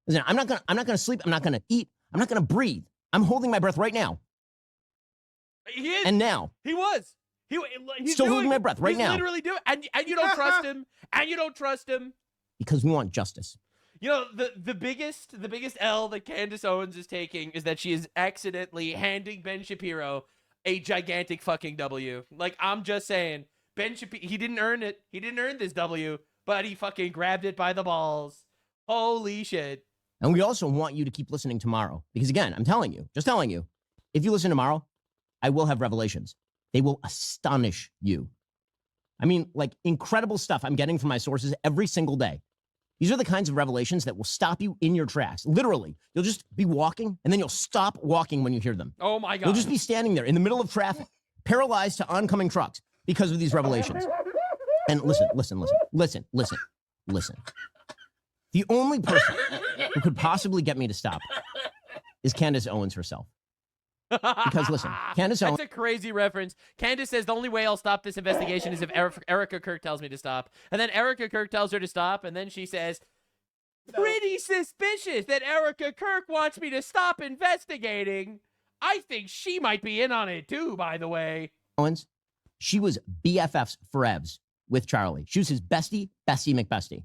Listen, I'm not going to sleep. I'm not going to eat. I'm not going to breathe. I'm holding my breath right now. He is. And now. He was. He's Still holding doing my it. breath right He's now. literally doing it. And you don't trust him. And you don't trust him. Because we want justice. You know, the biggest L that Candace Owens is taking is that she is accidentally handing Ben Shapiro a gigantic fucking W. Like, I'm just saying, Ben Shapiro, he didn't earn it. He didn't earn this W, but he fucking grabbed it by the balls. Holy shit. And we also want you to keep listening tomorrow. Because again, I'm telling you, just telling you, if you listen tomorrow, I will have revelations. They will astonish you. I mean, like, incredible stuff I'm getting from my sources every single day. These are the kinds of revelations that will stop you in your tracks. Literally, you'll just be walking, and then you'll stop walking when you hear them. Oh my God. You'll just be standing there in the middle of traffic, paralyzed to oncoming trucks because of these revelations. And listen. The only person who could possibly get me to stop is Candace Owens herself. Because listen, Candace Owens. That's a crazy reference. Candace says the only way I'll stop this investigation is if Erica Kirk tells me to stop. And then Erica Kirk tells her to stop. And then she says, pretty suspicious that Erica Kirk wants me to stop investigating. I think she might be in on it too, by the way. Owens, she was BFFs forevs with Charlie. She was his bestie McBestie.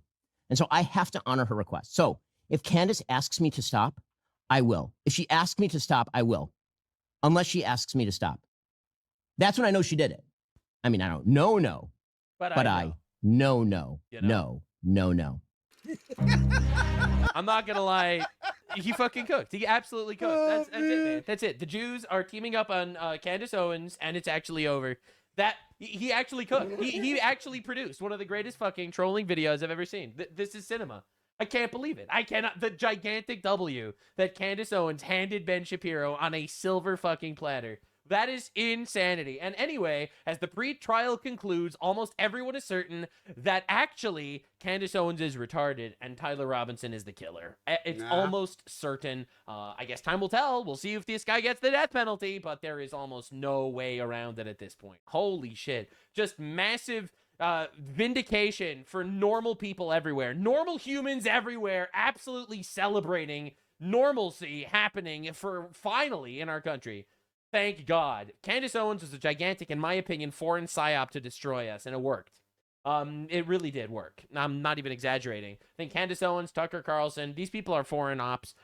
And so I have to honor her request. So if Candace asks me to stop, I will. If she asks me to stop, I will. Unless she asks me to stop. That's when I know she did it. I mean, I don't know, but I know. No. I'm not gonna lie. He fucking cooked. He absolutely cooked. That's it, man. That's it. The Jews are teaming up on Candace Owens, and it's actually over. That he actually cooked. He actually produced one of the greatest fucking trolling videos I've ever seen. This is cinema. I can't believe it. I cannot. The gigantic W that Candace Owens handed Ben Shapiro on a silver fucking platter. That is insanity. And anyway, as the pre-trial concludes, almost everyone is certain that actually Candace Owens is retarded and Tyler Robinson is the killer. It's almost certain. I guess time will tell. We'll see if this guy gets the death penalty, but there is almost no way around it at this point. Holy shit. Just massive vindication for normal people everywhere. Normal humans everywhere absolutely celebrating normalcy happening for finally in our country. Thank God. Candace Owens was a gigantic, in my opinion, foreign psyop to destroy us, and it worked. It really did work. I'm not even exaggerating. I think Candace Owens, Tucker Carlson, these people are foreign ops,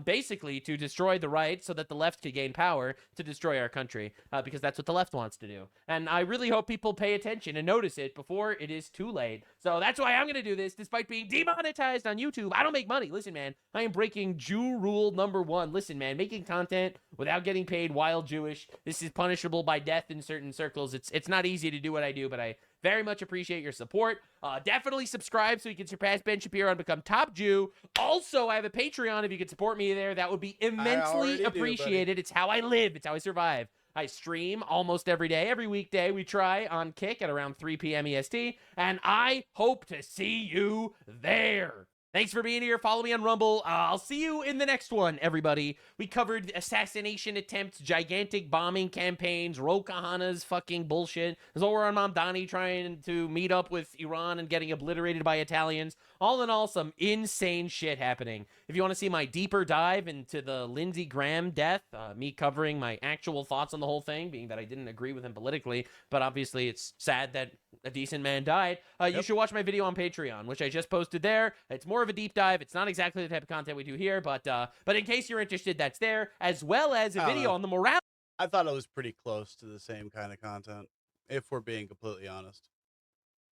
basically to destroy the right so that the left could gain power to destroy our country, because that's what the left wants to do. And I really hope people pay attention and notice it before it is too late. So that's why I'm going to do this, despite being demonetized on YouTube. I don't make money. Listen, man, I am breaking Jew rule number 1. Listen, man, making content without getting paid while Jewish, this is punishable by death in certain circles. It's not easy to do what I do, but I very much appreciate your support. Definitely subscribe so you can surpass Ben Shapiro and become top Jew. Also, I have a Patreon. If you could support me there, that would be immensely appreciated. It's how I live. It's how I survive. I stream almost every day, every weekday. We try on Kick at around 3 p.m. EST, and I hope to see you there. Thanks for being here. Follow me on Rumble. I'll see you in the next one, everybody. We covered assassination attempts, gigantic bombing campaigns, Ro Kahana's fucking bullshit, Zohar Mamdani trying to meet up with Iran and getting obliterated by Italians. All in all, some insane shit happening. If you want to see my deeper dive into the Lindsey Graham death, me covering my actual thoughts on the whole thing, being that I didn't agree with him politically, but obviously it's sad that a decent man died, you should watch my video on Patreon, which I just posted there. It's more of a deep dive. It's not exactly the type of content we do here, but in case you're interested, that's there, as well as a video on the morality. I thought it was pretty close to the same kind of content, if we're being completely honest.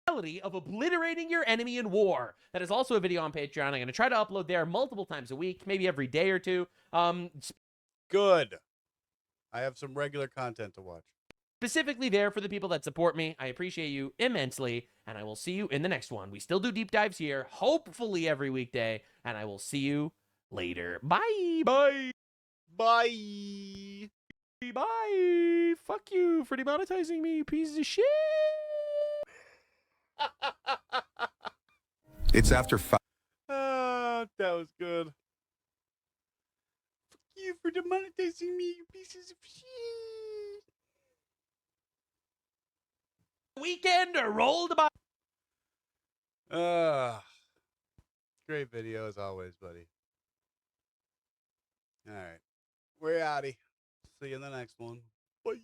Of obliterating your enemy in war. That is also a video on Patreon. I'm going to try to upload there multiple times a week, maybe every day or two. Good. I have some regular content to watch. Specifically there for the people that support me. I appreciate you immensely, and I will see you in the next one. We still do deep dives here, hopefully every weekday, and I will see you later. Bye. Bye. Bye. Bye. Fuck you for demonetizing me, you piece of shit. It's after 5. That was good. Fuck you for demonetizing me, you pieces of shit. Weekend rolled by. Great video as always, buddy. All right. We're outie. See you in the next one. Bye.